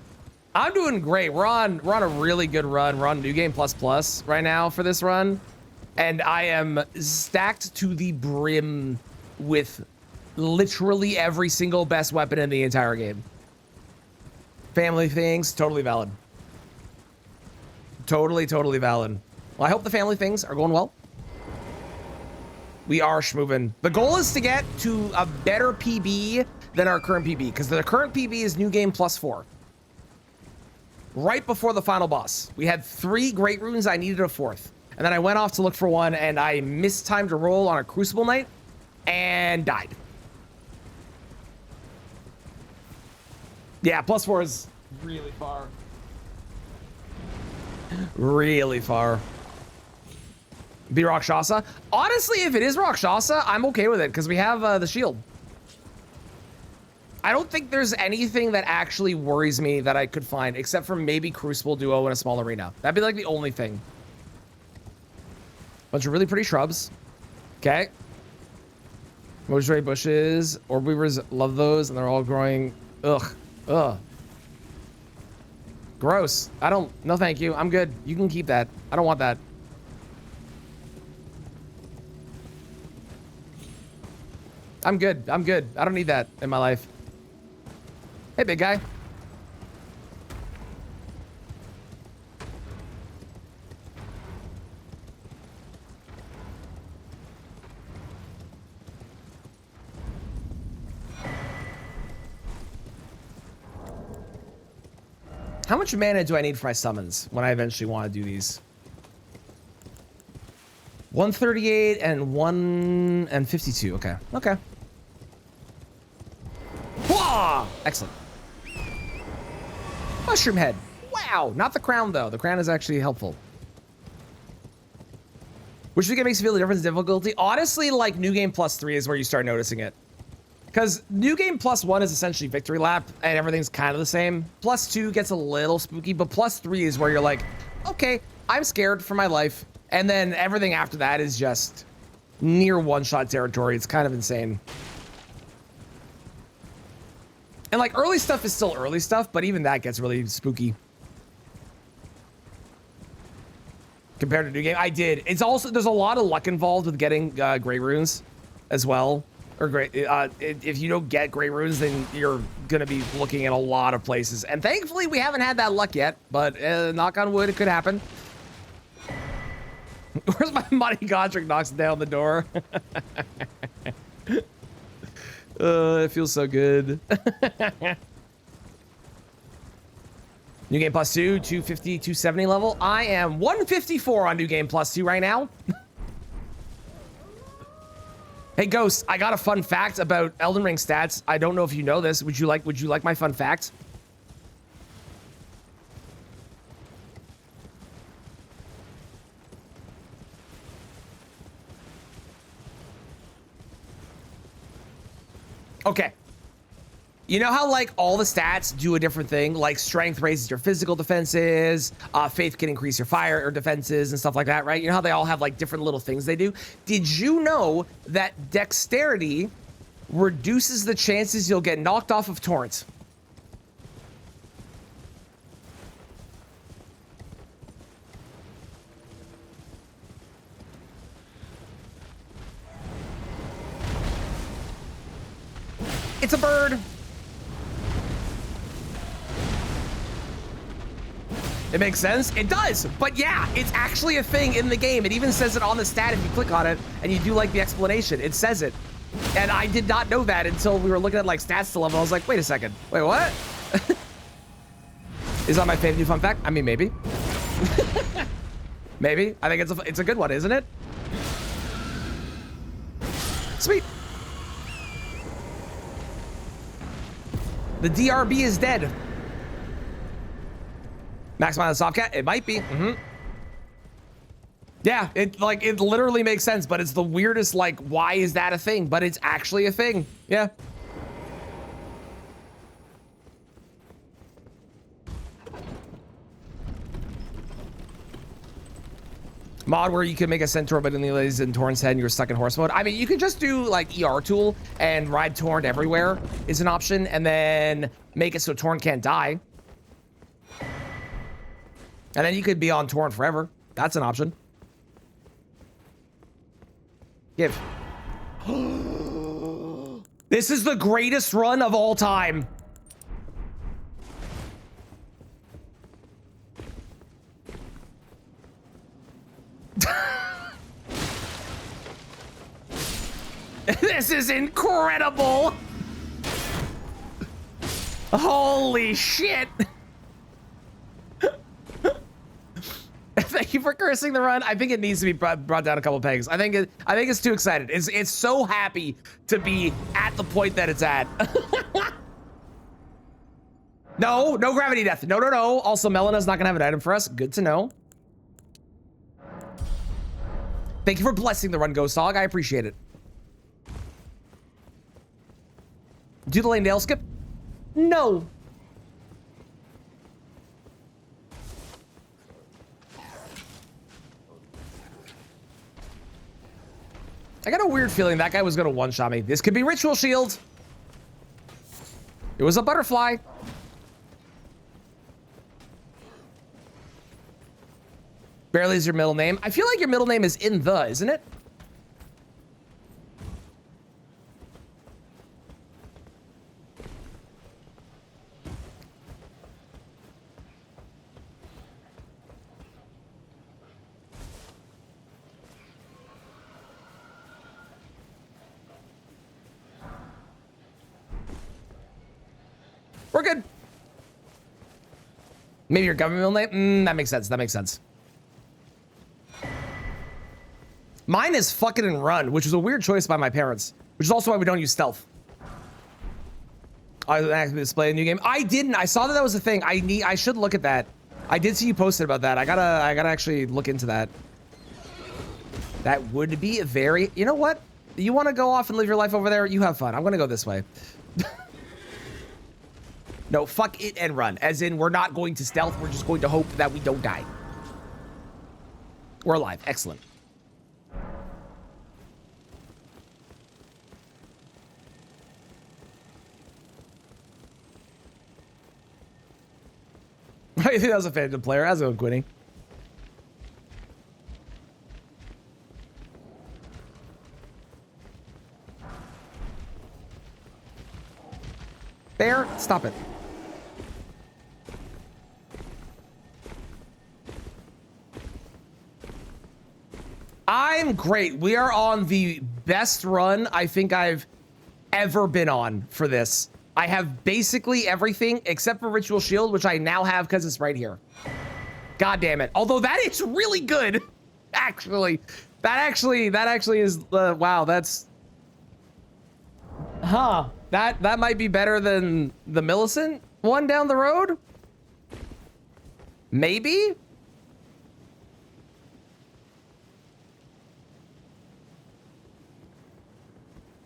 I'm doing great. We're on a really good run. We're on New Game Plus right now for this run. And I am stacked to the brim with literally every single best weapon in the entire game. Family things, totally valid. Totally, totally valid. Well, I hope the family things are going well. We are schmoving. The goal is to get to a better PB than our current PB, because the current PB is New Game +4. Right before the final boss. We had 3 great runes, I needed a 4th. And then I went off to look for one, and I mistimed a roll on a Crucible Knight, and died. Yeah, +4 is Really far. Really far. Be Rakshasa? Honestly, if it is Rakshasa, I'm okay with it because we have the shield. I don't think there's anything that actually worries me that I could find except for maybe Crucible Duo in a small arena. That'd be like the only thing. Bunch of really pretty shrubs. Okay. Mojray bushes. Orb weavers love those and they're all growing. Ugh. Ugh. Gross. I don't. No, thank you. I'm good. You can keep that. I don't want that. I'm good. I'm good. I don't need that in my life. Hey, big guy. How much mana do I need for my summons when I eventually want to do these? 138 and 152. Okay. Okay. Whoa! Excellent. Mushroom head. Wow. Not the crown, though. The crown is actually helpful. Which we think makes you feel the difference in difficulty. Honestly, like New Game Plus 3 is where you start noticing it. Because New Game Plus 1 is essentially Victory Lap, and everything's kind of the same. Plus 2 gets a little spooky, but Plus 3 is where you're like, okay, I'm scared for my life. And then everything after that is just near one-shot territory. It's kind of insane. And like early stuff is still early stuff, but even that gets really spooky. Compared to New Game, I did. It's also, there's a lot of luck involved with getting Grey Runes as well. Or great, if you don't get Grey Runes, then you're gonna be looking at a lot of places. And thankfully, we haven't had that luck yet. But knock on wood, it could happen. Where's my money? Godric knocks down the door. It feels so good. New Game Plus 2, 250, 270 level. I am 154 on New Game Plus 2 right now. Hey Ghost, I got a fun fact about Elden Ring stats. I don't know if you know this. Would you like my fun fact? Okay. You know how like all the stats do a different thing? Like strength raises your physical defenses, faith can increase your fire or defenses and stuff like that, right? You know how they all have like different little things they do? Did you know that dexterity reduces the chances you'll get knocked off of torrent? It's a bird. It makes sense? It does, but yeah, it's actually a thing in the game. It even says it on the stat if you click on it and you do like the explanation. It says it. And I did not know that until we were looking at like stats to level. I was like, wait a second. Wait, what? Is that my favorite new fun fact? I mean, maybe. Maybe. I think it's a good one, isn't it? Sweet. The DRB is dead. Max amount of soft cat? It might be. Yeah, it literally makes sense, but it's the weirdest, like, why is that a thing? But it's actually a thing. Yeah. Mod where you can make a centaur, but in the lays in Torrent's head and you're stuck in horse mode. I mean, you could just do like ER tool and ride Torrent everywhere is an option, and then make it so Torrent can't die. And then you could be on Torrent forever. That's an option. Give. This is the greatest run of all time. This is incredible. Holy shit. Thank you for cursing the run. I think it needs to be brought down a couple pegs. I think it's too excited. It's so happy to be at the point that it's at. No, no gravity death. No, no, no. Also, Melena's not gonna have an item for us. Good to know. Thank you for blessing the run, Ghost Dog. I appreciate it. Do the lane nail skip? No. I got a weird feeling that guy was gonna one-shot me. This could be Ritual Shield. It was a butterfly. Barely is your middle name. I feel like your middle name is in the, isn't it? We're good. Maybe your government middle name? That makes sense. That makes sense. Mine is fucking and run, which was a weird choice by my parents, which is also why we don't use stealth. I actually display a new game. I didn't. I saw that was a thing. I should look at that. I did see you posted about that. I gotta actually look into that. That would be a very, you know what? You want to go off and live your life over there? You have fun. I'm gonna go this way. No, fuck it and run. As in, we're not going to stealth. We're just going to hope that we don't die. We're alive. Excellent. I think that was a Phantom player. How's it going, Quinny? Bear, stop it. I'm great. We are on the best run I think I've ever been on for this. I have basically everything except for Ritual Shield, which I now have because it's right here. God damn it. Although that is really good, actually. That actually is, wow, that's... Huh. That might be better than the Millicent one down the road? Maybe?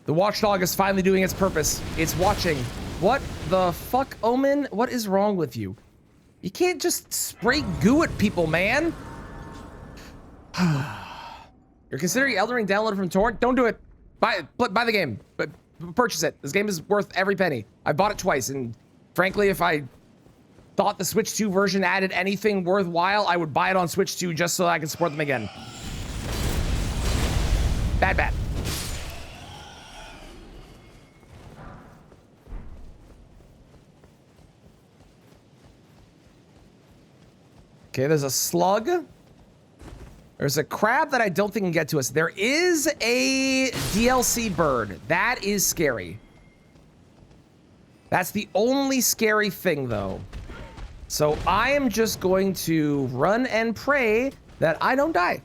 The watchdog is finally doing its purpose. It's watching. What the fuck, Omen? What is wrong with you? You can't just spray goo at people, man. You're considering Elden Ring downloaded from torrent? Don't do it. Buy the game. But purchase it. This game is worth every penny. I bought it twice, and frankly, if I thought the Switch 2 version added anything worthwhile, I would buy it on Switch 2 just so I can support them again. Bad. Okay, there's a slug. There's a crab that I don't think can get to us. There is a DLC bird. That is scary. That's the only scary thing, though. So I am just going to run and pray that I don't die.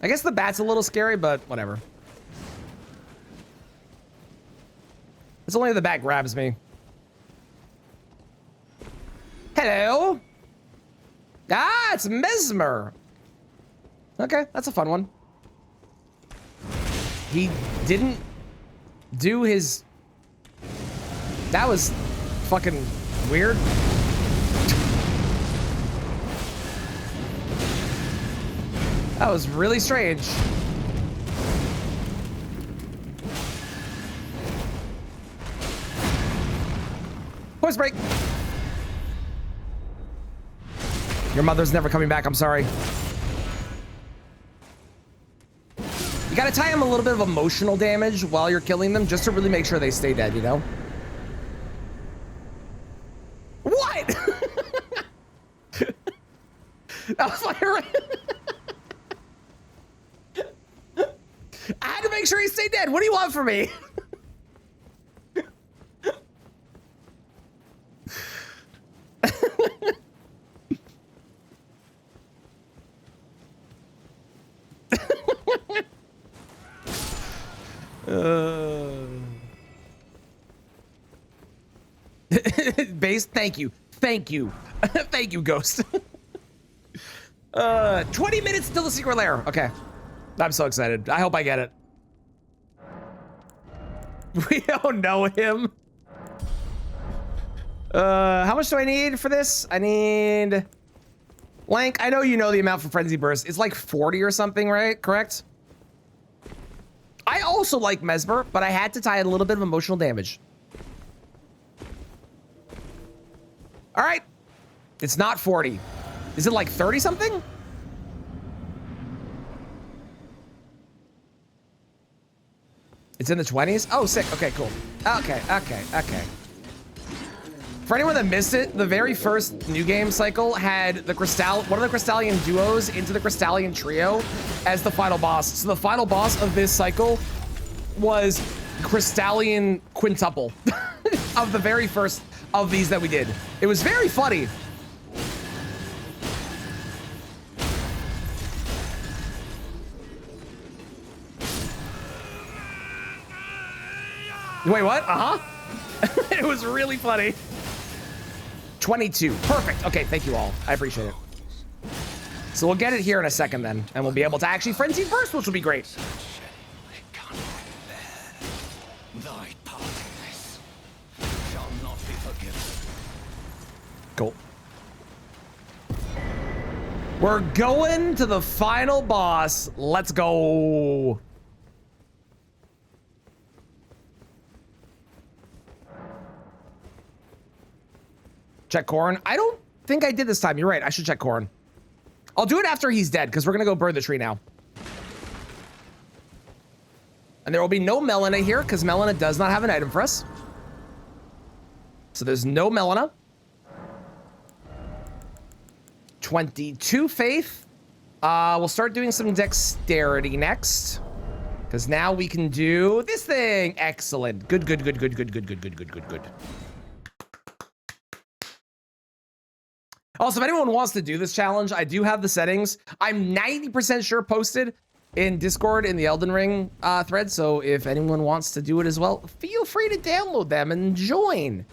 I guess the bat's a little scary, but whatever. It's only if the bat grabs me. Hello. Ah, it's Mesmer. Okay, that's a fun one. He didn't do his... That was fucking weird. That was really strange. Voice break. Your mother's never coming back, I'm sorry. You gotta tie them a little bit of emotional damage while you're killing them just to really make sure they stay dead, you know? What? That was like I had to make sure he stayed dead. What do you want from me? base. Thank you. Thank you. Thank you, Ghost. 20 minutes till the secret lair. Okay. I'm so excited. I hope I get it. We don't know him. How much do I need for this? I need... Lank, I know you know the amount for Frenzy Burst. It's like 40 or something, right? Correct? I also like Mesmer, but I had to tie a little bit of emotional damage. All right. It's not 40. Is it like 30 something? It's in the 20s? Oh, sick. Okay, cool. Okay. For anyone that missed it, the very first new game cycle had the one of the Crystallian duos into the Crystallian trio as the final boss. So the final boss of this cycle was Crystallian quintuple of the very first of these that we did. It was very funny. Wait, what? It was really funny. 22. Perfect. Okay, thank you all. I appreciate it. So we'll get it here in a second then, and we'll be able to actually Frenzy Burst, which will be great. Cool. We're going to the final boss. Let's go. Check Corn. I don't think I did this time. You're right. I should check Corn. I'll do it after he's dead because we're going to go burn the tree now. And there will be no Melina here because Melina does not have an item for us. So there's no Melina. 22 faith. We'll start doing some dexterity next. Because now we can do this thing. Excellent. Good. Also, if anyone wants to do this challenge, I do have the settings. I'm 90% sure posted in Discord in the Elden Ring thread. So if anyone wants to do it as well, feel free to download them and join.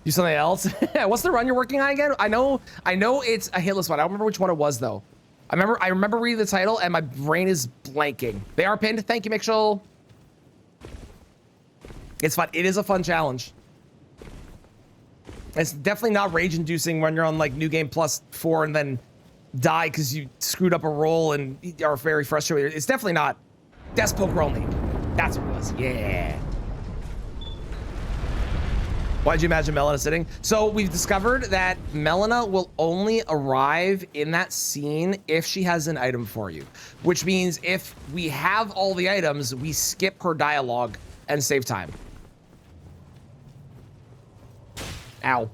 Do something else. What's the run you're working on again? I know it's a hitless one. I don't remember which one it was though. I remember reading the title and my brain is blanking. They are pinned. Thank you, Mitchell. It's fun. It is a fun challenge. It's definitely not rage-inducing when you're on like New Game Plus 4 and then die because you screwed up a roll and are very frustrated. It's definitely not. Death poker only. That's what it was. Yeah. Why'd you imagine Melina sitting? So we've discovered that Melina will only arrive in that scene if she has an item for you, which means if we have all the items, we skip her dialogue and save time. Ow.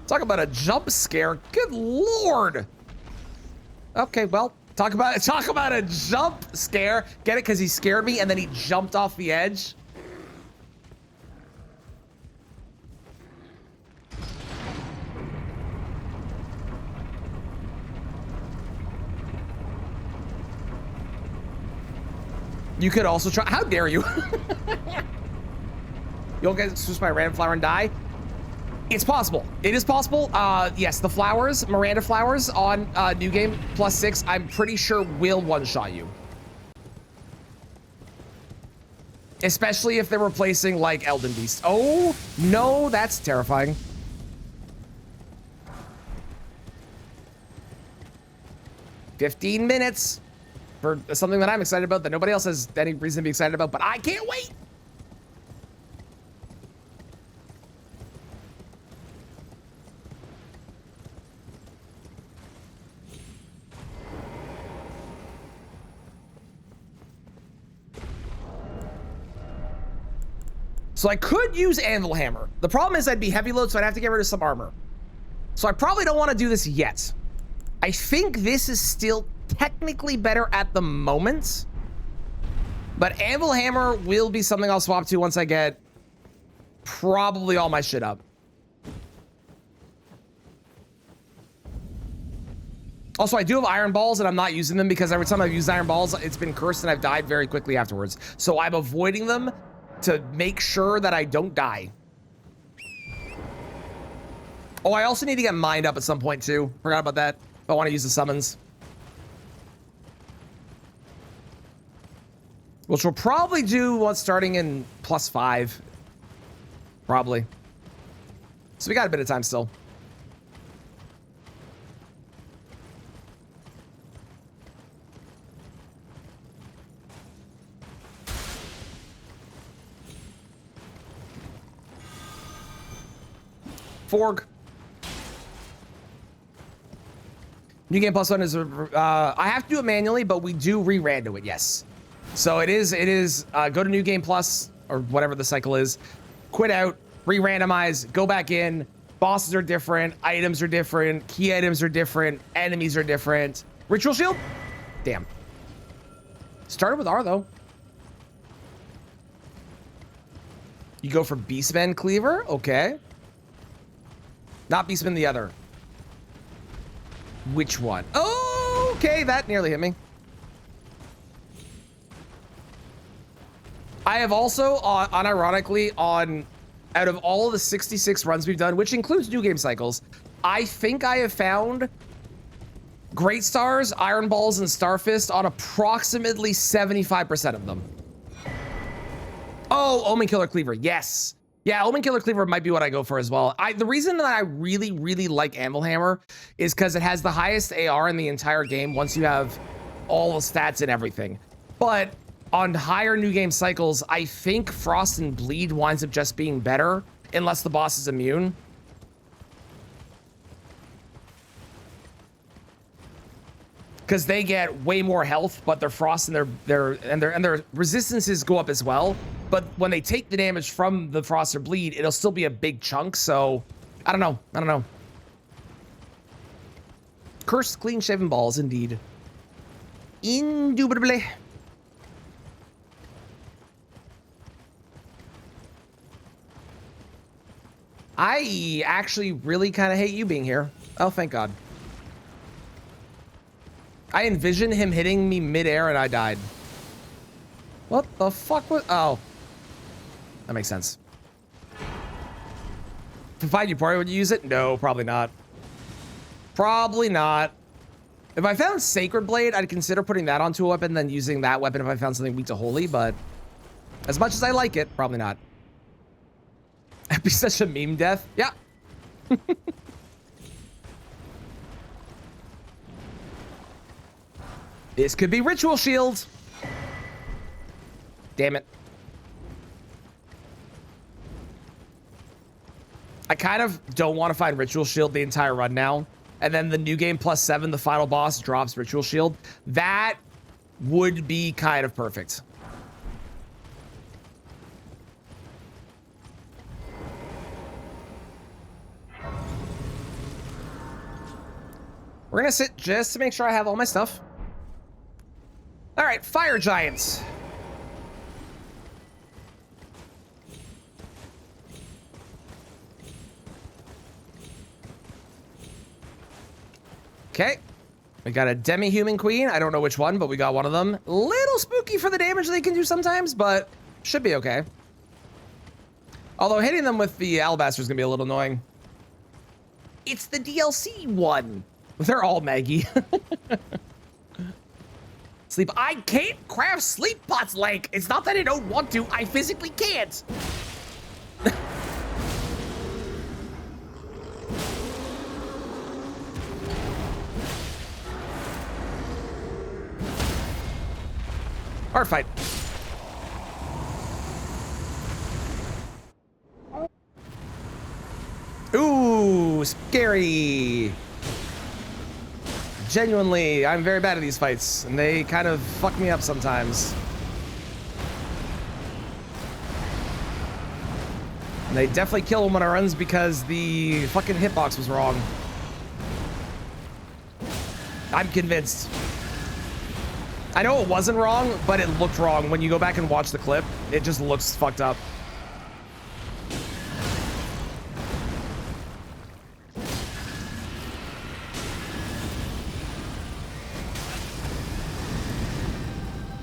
Talk about a jump scare. Good Lord. Okay, well, talk about a jump scare. Get it? Because he scared me and then he jumped off the edge. You could also try. How dare you? You'll get switched by a random flower and die. It's possible. It is possible. Yes, the flowers, Miranda flowers on New Game Plus 6, I'm pretty sure will one-shot you. Especially if they're replacing like Elden Beast. Oh, no, that's terrifying. $15 for something that I'm excited about that nobody else has any reason to be excited about, but I can't wait. So I could use Anvil Hammer. The problem is I'd be heavy load, so I'd have to get rid of some armor. So I probably don't want to do this yet. I think this is still technically better at the moment. But Anvil Hammer will be something I'll swap to once I get probably all my shit up. Also, I do have iron balls and I'm not using them because every time I've used iron balls, it's been cursed and I've died very quickly afterwards. So I'm avoiding them to make sure that I don't die. Oh, I also need to get mined up at some point too. Forgot about that. If I want to use the summons. Which we'll probably do once starting in +5. Probably. So we got a bit of time still. Forg. New game +1 is I have to do it manually, but we do re-rando it, yes. So it is go to new game plus or whatever the cycle is, quit out, re-randomize, go back in. Bosses are different, items are different, key items are different, enemies are different. Ritual shield? Damn. Started with R though. You go for Beastman Cleaver? Okay. Not Beastman, the other. Which one? Oh, okay, that nearly hit me. I have also, unironically, out of all of the 66 runs we've done, which includes new game cycles, I think I have found Great Stars, Iron Balls, and Starfist on approximately 75% of them. Oh, Omen Killer Cleaver, yes. Yeah, Omen Killer Cleaver might be what I go for as well. The reason that I really, really like Anvil Hammer is because it has the highest AR in the entire game once you have all the stats and everything. But on higher new game cycles, I think Frost and Bleed winds up just being better unless the boss is immune. Because they get way more health, but their frost and their resistances go up as well. But when they take the damage from the frost or bleed, it'll still be a big chunk. So I don't know. Cursed clean shaven balls, indeed. Indubitably. I actually really kind of hate you being here. Oh, thank God. I envisioned him hitting me midair and I died. What the fuck was... Oh. That makes sense. If I find you party, would you use it? No, probably not. Probably not. If I found Sacred Blade, I'd consider putting that onto a weapon, then using that weapon if I found something weak to Holy, but as much as I like it, probably not. That'd be such a meme death. Yeah. This could be Ritual Shield. Damn it. I kind of don't want to find Ritual Shield the entire run now. And then the new game +7, the final boss, drops Ritual Shield. That would be kind of perfect. We're gonna sit just to make sure I have all my stuff. All right, Fire Giants. Okay, we got a Demi-Human Queen. I don't know which one, but we got one of them. Little spooky for the damage they can do sometimes, but should be okay. Although hitting them with the Alabaster is gonna be a little annoying. It's the DLC one. They're all Maggie. Sleep. I can't craft sleep pots, Link. It's not that I don't want to. I physically can't. Hard fight. Ooh, scary. Genuinely, I'm very bad at these fights, and they kind of fuck me up sometimes. And they definitely kill him when it runs because the fucking hitbox was wrong. I'm convinced. I know it wasn't wrong, but it looked wrong. When you go back and watch the clip, it just looks fucked up.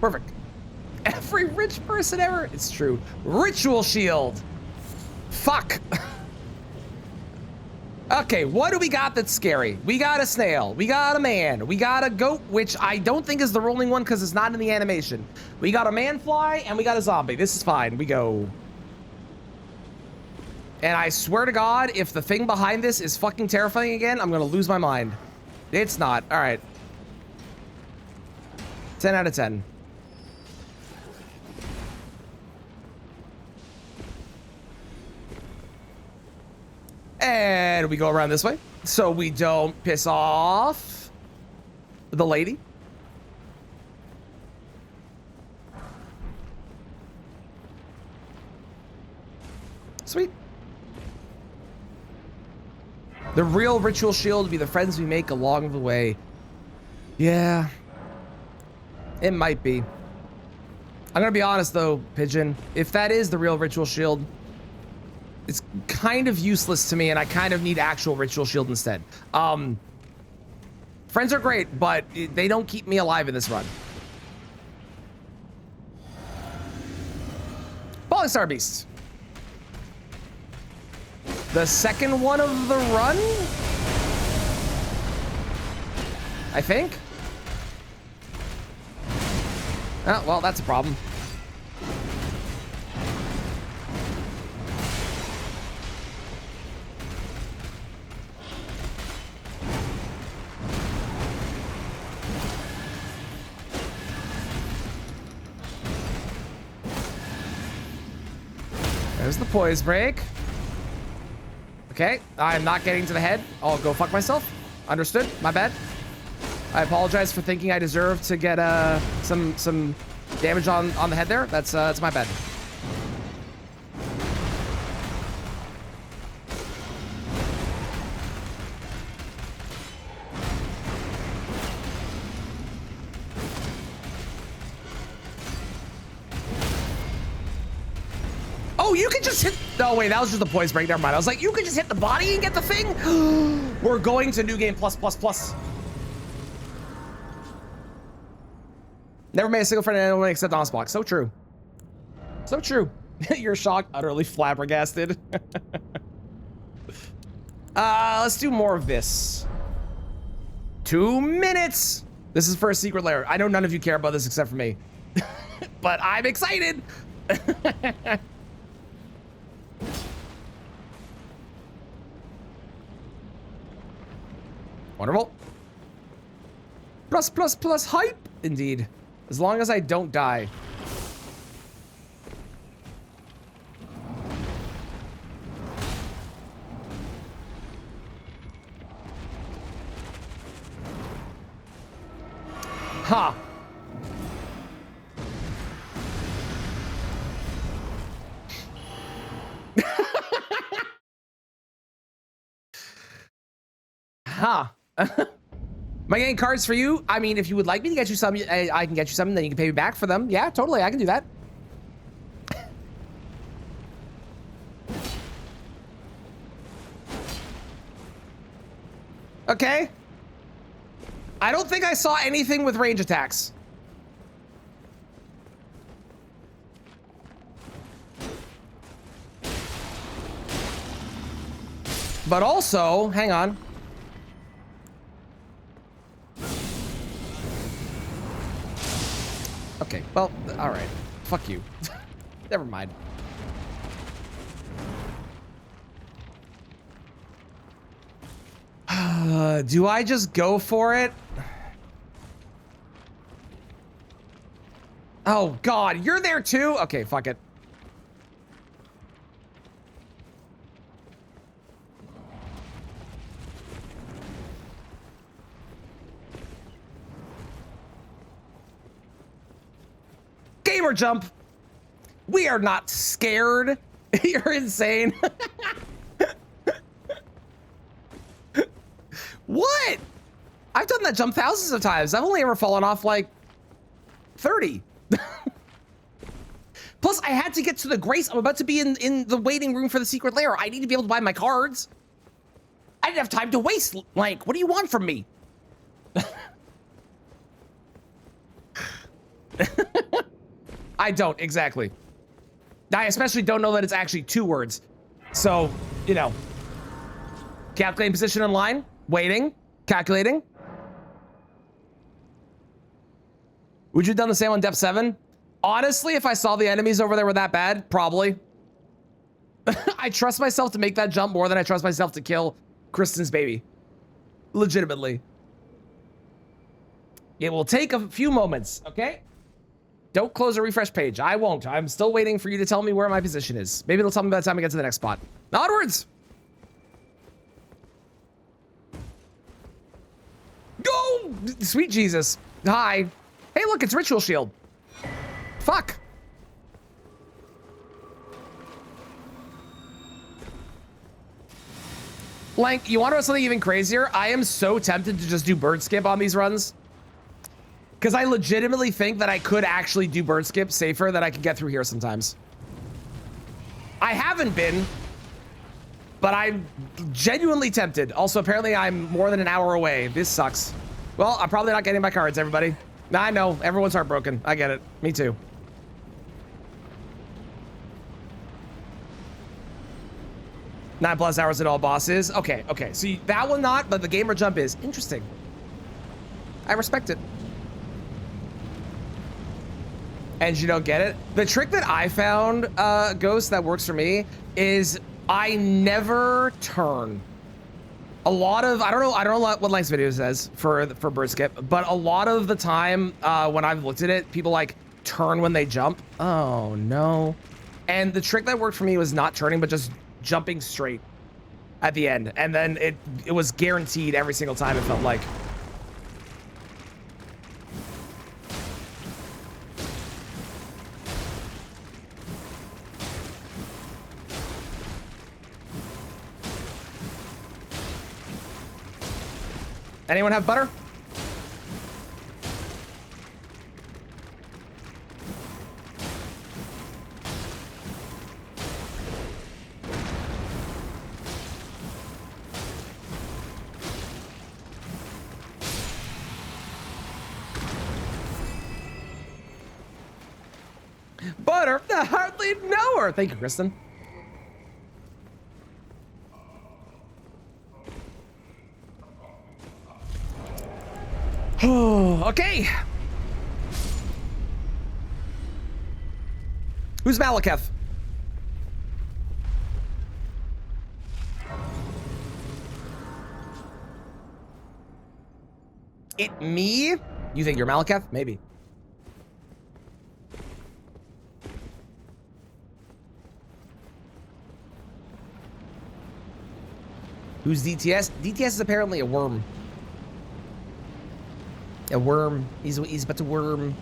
Perfect. Every rich person ever. It's true. Ritual shield. Fuck. Okay, what do we got that's scary? We got a snail. We got a man. We got a goat, which I don't think is the rolling one because it's not in the animation. We got a man fly and we got a zombie. This is fine. We go. And I swear to God, if the thing behind this is fucking terrifying again, I'm gonna lose my mind. It's not. All right. 10 out of 10. And we go around this way so we don't piss off the lady. Sweet. The real ritual shield would be the friends we make along the way. Yeah. It might be. I'm gonna be honest though, Pigeon. If that is the real ritual shield, it's kind of useless to me, and I kind of need actual ritual shield instead. Friends are great, but they don't keep me alive in this run. Falling Star Beast. The second one of the run? I think. Oh, well, that's a problem. There's the poise break. Okay, I'm not getting to the head. I'll go fuck myself. Understood. My bad. I apologize for thinking I deserve to get some damage on the head there. That's my bad. Oh, you can just hit. No, wait, that was just the poise break. Never mind. I was like, you can just hit the body and get the thing. We're going to New Game Plus Plus Plus. Never made a single friend anyone except Onspock. So true. So true. You're shocked, utterly flabbergasted. Let's do more of this. 2 minutes. This is for a secret lair. I know none of you care about this except for me. But I'm excited. Wonderful. Plus, plus, plus hype. Indeed. As long as I don't die. Ha. Ha. Am I getting cards for you? I mean, if you would like me to get you some, I can get you some, then you can pay me back for them. Yeah, totally, I can do that. Okay. I don't think I saw anything with range attacks. But also, hang on. Okay, well, all right. Fuck you. Never mind. Do I just go for it? Oh, God, you're there too? Okay, fuck it. Gamer jump. We are not scared. You're insane. What? I've done that jump thousands of times. I've only ever fallen off like 30. Plus, I had to get to the Grace. I'm about to be in the waiting room for the secret lair. I need to be able to buy my cards. I didn't have time to waste. Like, what do you want from me? I don't, exactly. I especially don't know that it's actually 2 words. So, you know. Calculating position in line. Waiting. Calculating. Would you have done the same on depth 7? Honestly, if I saw the enemies over there were that bad, probably. I trust myself to make that jump more than I trust myself to kill Kristen's baby. Legitimately. It will take a few moments, okay? Don't close a refresh page. I won't. I'm still waiting for you to tell me where my position is. Maybe it'll tell me by the time I get to the next spot. Onwards! Go! Sweet Jesus. Hi. Hey, look, it's Ritual Shield. Fuck. Lank, you want to know something even crazier? I am so tempted to just do bird skip on these runs. Because I legitimately think that I could actually do bird skip safer than I could get through here sometimes. I haven't been, but I'm genuinely tempted. Also, apparently I'm more than an hour away. This sucks. Well, I'm probably not getting my cards, everybody. I know, everyone's heartbroken. I get it. Me too. +9 hours at all bosses. Okay, okay. See, that one not, but the gamer jump is. Interesting. I respect it. And you don't get it? The trick that I found, Ghost, that works for me is I never turn. A lot of, I don't know what Lank's video says for bird skip, but a lot of the time when I've looked at it, people like turn when they jump. Oh no. And the trick that worked for me was not turning, but just jumping straight at the end. And then it was guaranteed every single time, it felt like. Anyone have butter? Butter? I hardly know her. Thank you, Kristen. Okay. Who's Malekith? It me? You think you're Malekith? Maybe. Who's DTS? DTS is apparently a worm. A worm. He's but a worm.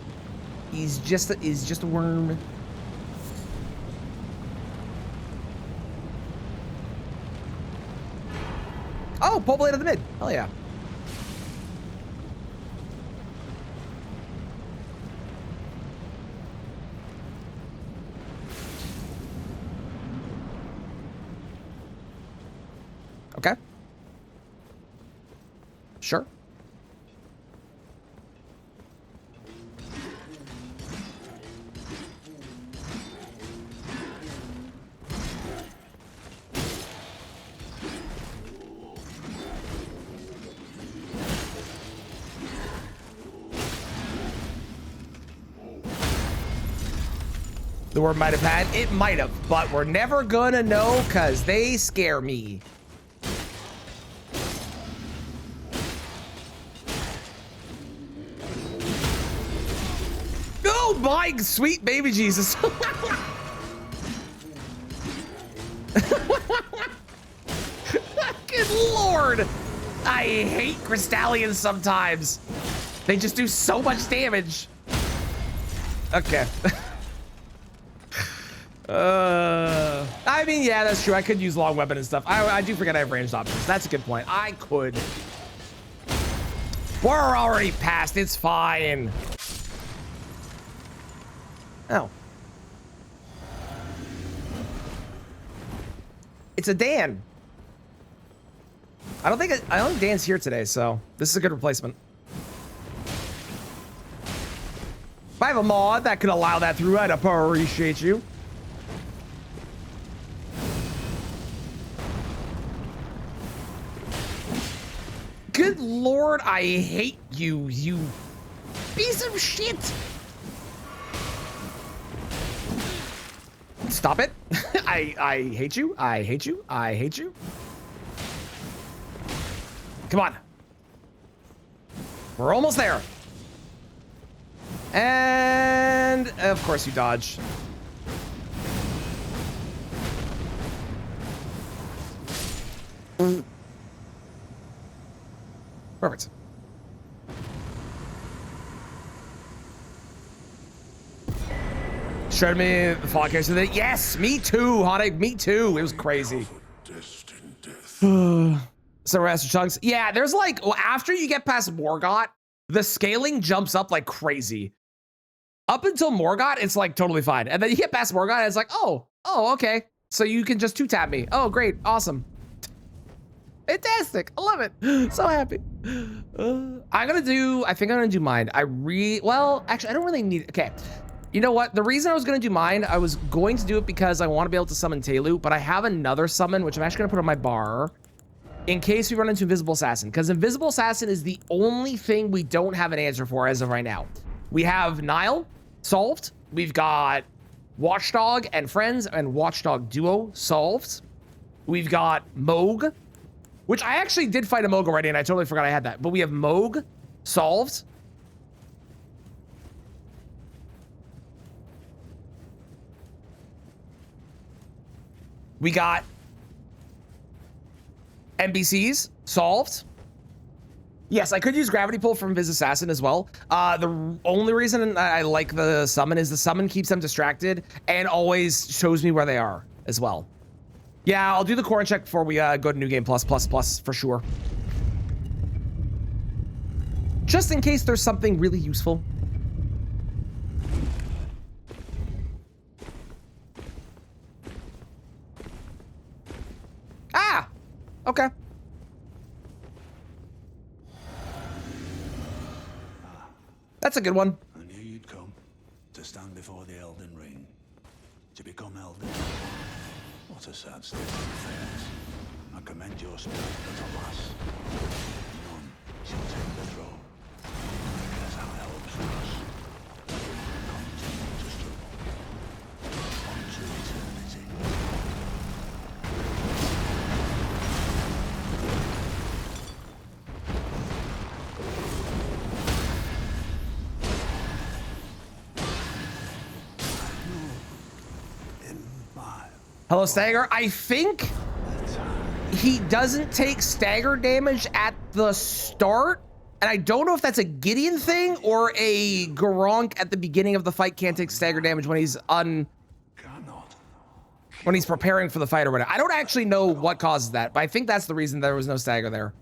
He's just a worm. Oh, pole blade of the mid. Hell yeah. Okay. Sure. The word might have had, it might have, but we're never gonna know because they scare me. Oh my sweet baby Jesus. Fucking Lord. I hate Crystallians sometimes. They just do so much damage. Okay. I mean, yeah, that's true. I could use long weapon and stuff. I do forget I have ranged options. That's a good point. I could. We're already past. It's fine. Oh. It's a Dan. I don't think Dan's here today, so this is a good replacement. I have a mod that could allow that through, I'd appreciate you. Good Lord, I hate you, you piece of shit. Stop it. I hate you. I hate you. I hate you. Come on. We're almost there. And of course you dodge. Perfect. Showed me the fall case of it. Yes, me too, Honig. Me too. It was crazy. So Master Chunks. Yeah, there's like, well, after you get past Morgott, the scaling jumps up like crazy. Up until Morgott, it's like totally fine. And then you get past Morgott, and it's like, oh, okay. So you can just two-tap me. Oh, great. Awesome. Fantastic. I love it. So happy. I think I'm gonna do mine. Well, actually, I don't really need, okay. You know what? The reason I was gonna do mine, I was going to do it because I want to be able to summon Telu, but I have another summon, which I'm actually gonna put on my bar in case we run into Invisible Assassin, because Invisible Assassin is the only thing we don't have an answer for as of right now. We have Nile solved. We've got Watchdog and Friends and Watchdog Duo solved. We've got Moog, which I actually did fight a Moog already, and I totally forgot I had that. But we have Moog solved. We got NPCs solved. Yes, I could use Gravity Pull from Viz Assassin as well. The only reason I like the summon is the summon keeps them distracted and always shows me where they are as well. Yeah, I'll do the core check before we go to New Game Plus for sure. Just in case there's something really useful. Ah! Okay. That's a good one. I knew you'd come to stand before the Elden Ring, to become Elden. What a sad state of affairs. I commend your spirit, but alas, none shall take the throne. As our elves rush, continue to struggle unto eternity. Hello, Stagger. I think he doesn't take stagger damage at the start. And I don't know if that's a Gideon thing or a Garunk at the beginning of the fight can't take stagger damage when he's preparing for the fight or whatever. I don't actually know what causes that, but I think that's the reason there was no stagger there.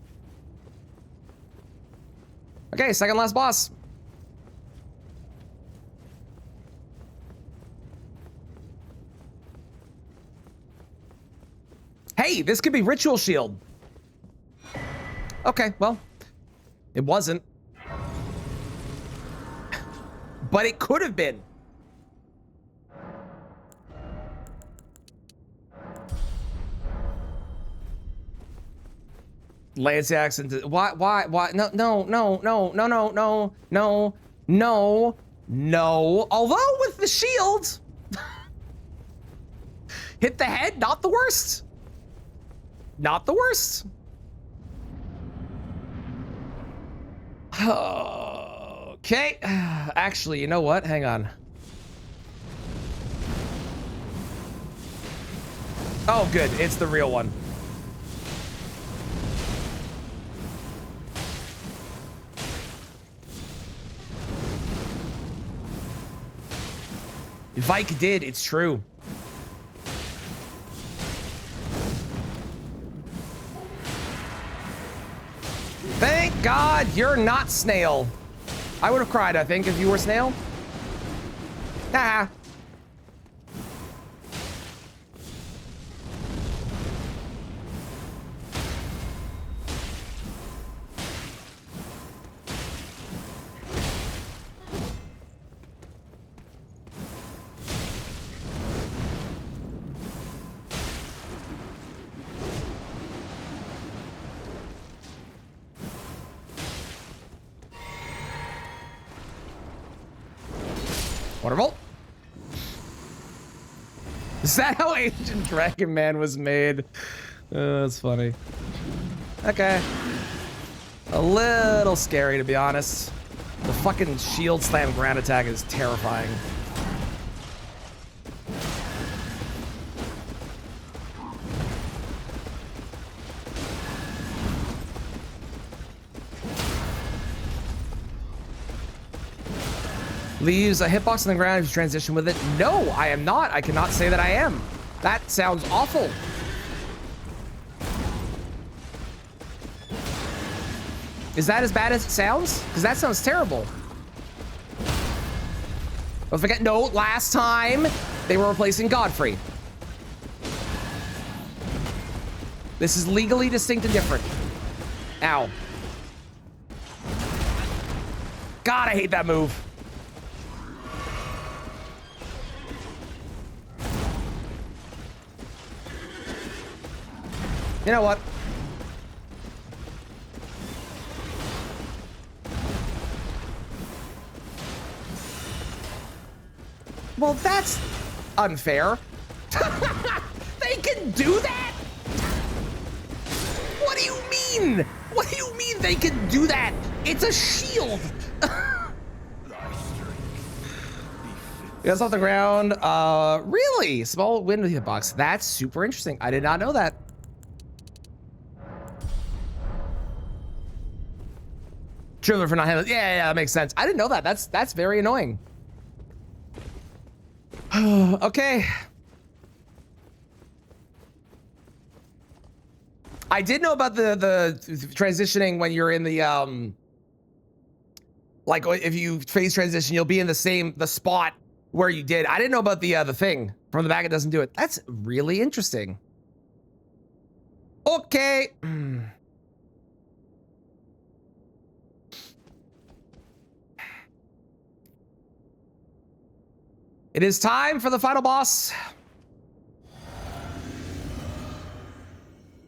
Okay, second last boss. Hey, this could be Ritual Shield. Okay, well, it wasn't. But it could have been. Lance Jackson, why, no. Although with the shield, hit the head, not the worst. Not the worst. Okay. Actually, you know what? Hang on. Oh, good. It's the real one. Vike did. It's true. Thank God you're not Snail. I would have cried, I think, if you were Snail. Ah. Wonderful. Is that how Ancient Dragon Man was made? That's funny. Okay. A little scary, to be honest. The fucking shield slam ground attack is terrifying. Leaves a hitbox on the ground if you transition with it. No, I am not. I cannot say that I am. That sounds awful. Is that as bad as it sounds? Because that sounds terrible. Don't forget, no, last time they were replacing Godfrey. This is legally distinct and different. Ow. God, I hate that move. You know what? Well, that's unfair. They can do that? What do you mean? What do you mean they can do that? It's a shield. That's off the ground. Really? Small wind hitbox. That's super interesting. I did not know that. Triller for not handling. Yeah, that makes sense. I didn't know that. That's very annoying. Okay. I did know about the transitioning when you're in the like if you phase transition, you'll be in the spot where you did. I didn't know about the thing from the back. It doesn't do it. That's really interesting. Okay. It is time for the final boss.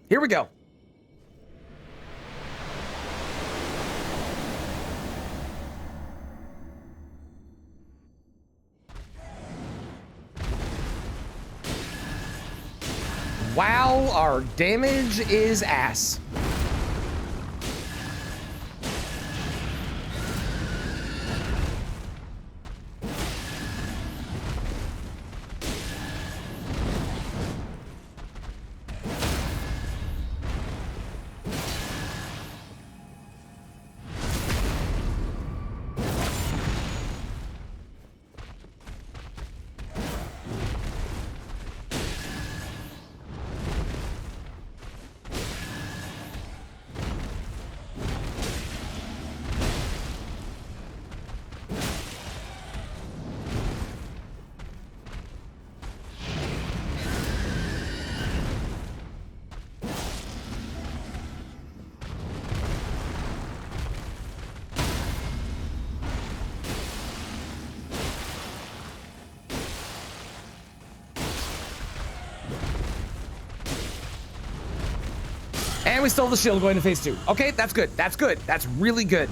Here we go. Wow, our damage is ass. And we stole the shield going to phase 2. Okay, that's good. That's good. That's really good.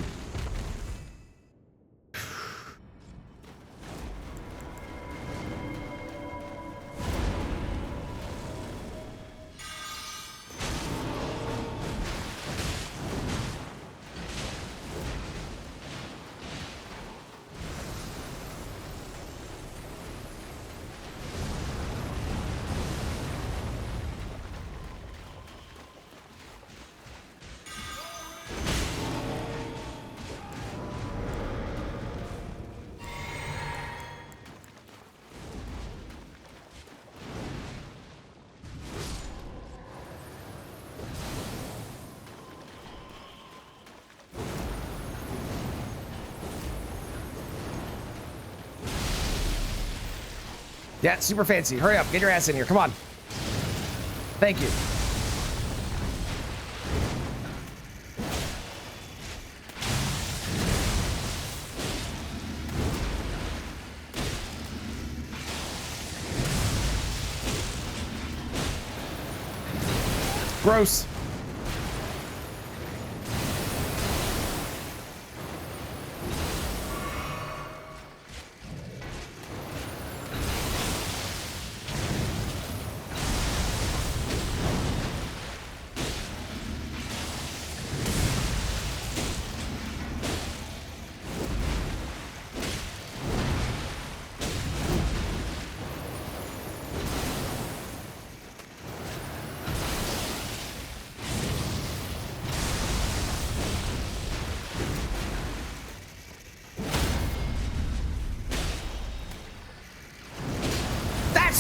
Yeah, super fancy. Hurry up. Get your ass in here. Come on. Thank you. Gross.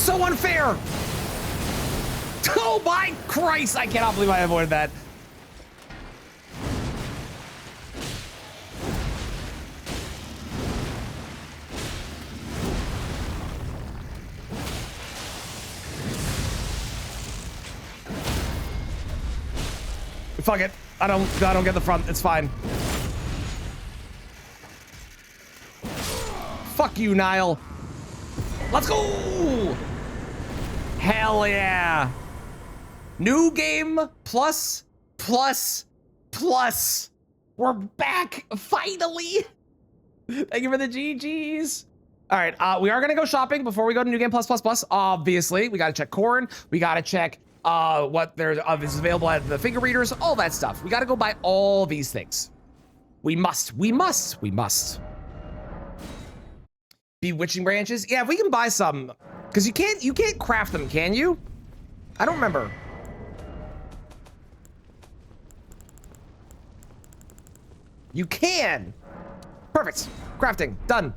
so unfair. Oh my Christ, I cannot believe I avoided that. Fuck it. I don't get the front. It's fine. Fuck you, Niall. Let's go. Hell yeah. New game plus. We're back finally. Thank you for the GGs. All right, we are gonna go shopping before we go to New Game plus. Obviously, we gotta check corn. We gotta check what there is available at the finger readers, all that stuff. We gotta go buy all these things. We must. Bewitching branches. Yeah, if we can buy some, because you can't craft them, can you? I don't remember. You can. Perfect. Crafting done.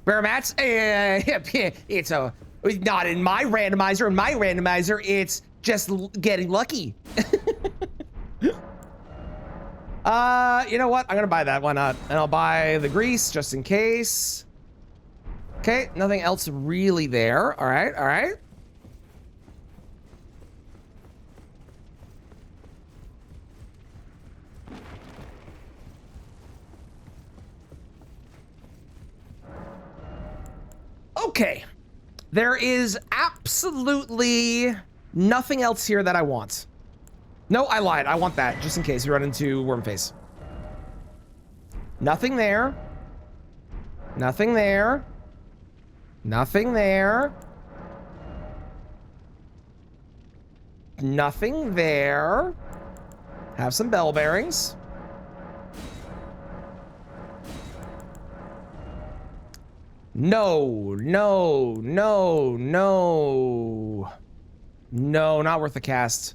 Rare mats. It's not in my randomizer. In my randomizer, it's just getting lucky. You know what? I'm gonna buy that. Why not? And I'll buy the grease just in case. Okay, nothing else really there. All right. Okay. There is absolutely nothing else here that I want. No, I lied. I want that, just in case we run into Wormface. Nothing there. Nothing there. Nothing there. Nothing there. Have some bell bearings. No, not worth the cast.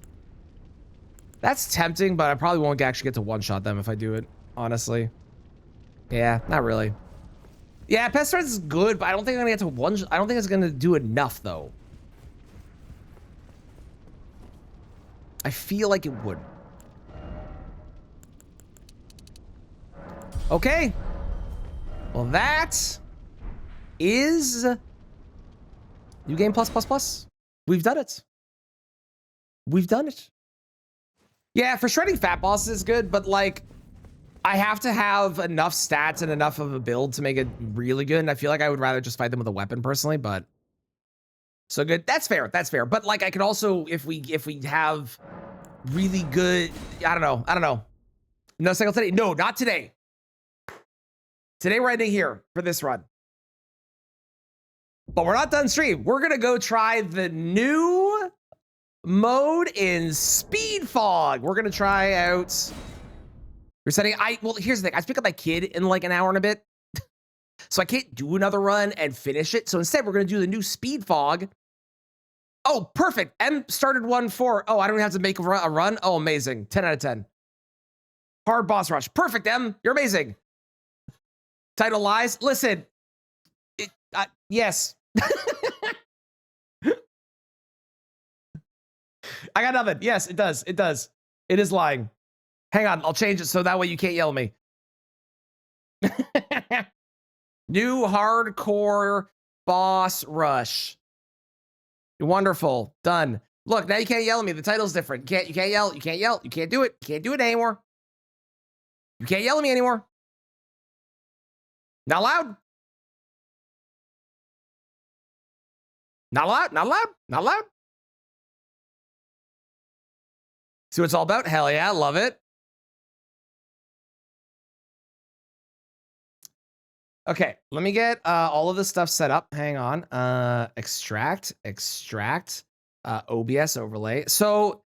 That's tempting, but I probably won't actually get to one-shot them if I do it, honestly. Yeah, not really. Yeah, Pestilence is good, but I don't think I'm gonna get to one. I don't think it's gonna do enough, though. I feel like it would. Okay. Well, that is New Game plus. We've done it. We've done it. Yeah, for shredding fat bosses is good, but like, I have to have enough stats and enough of a build to make it really good. And I feel like I would rather just fight them with a weapon personally, but so good. That's fair. But like, I could also, if we have really good, I don't know. No cycle today. No, not today. Today we're ending here for this run. But we're not done stream. We're gonna go try the new mode in Speed Fog. We're gonna try out. We're setting. Well, here's the thing. I pick up my kid in like an hour and a bit, so I can't do another run and finish it. So instead, we're gonna do the new Speed Fog. Oh, perfect. M started one for. Oh, I don't have to make a run. Oh, amazing. 10 out of 10. Hard boss rush. Perfect. M, you're amazing. Title lies. Listen. Yes. I got nothing. Yes, it does. It is lying. Hang on, I'll change it so that way you can't yell at me. New hardcore boss rush. Wonderful. Done. Look, now you can't yell at me. The title's different. You can't yell. You can't yell. You can't do it. You can't do it anymore. You can't yell at me anymore. Not loud. Not loud. Not loud. Not loud. See what it's all about? Hell yeah, love it. Okay, let me get all of this stuff set up. Hang on. Extract, OBS overlay. So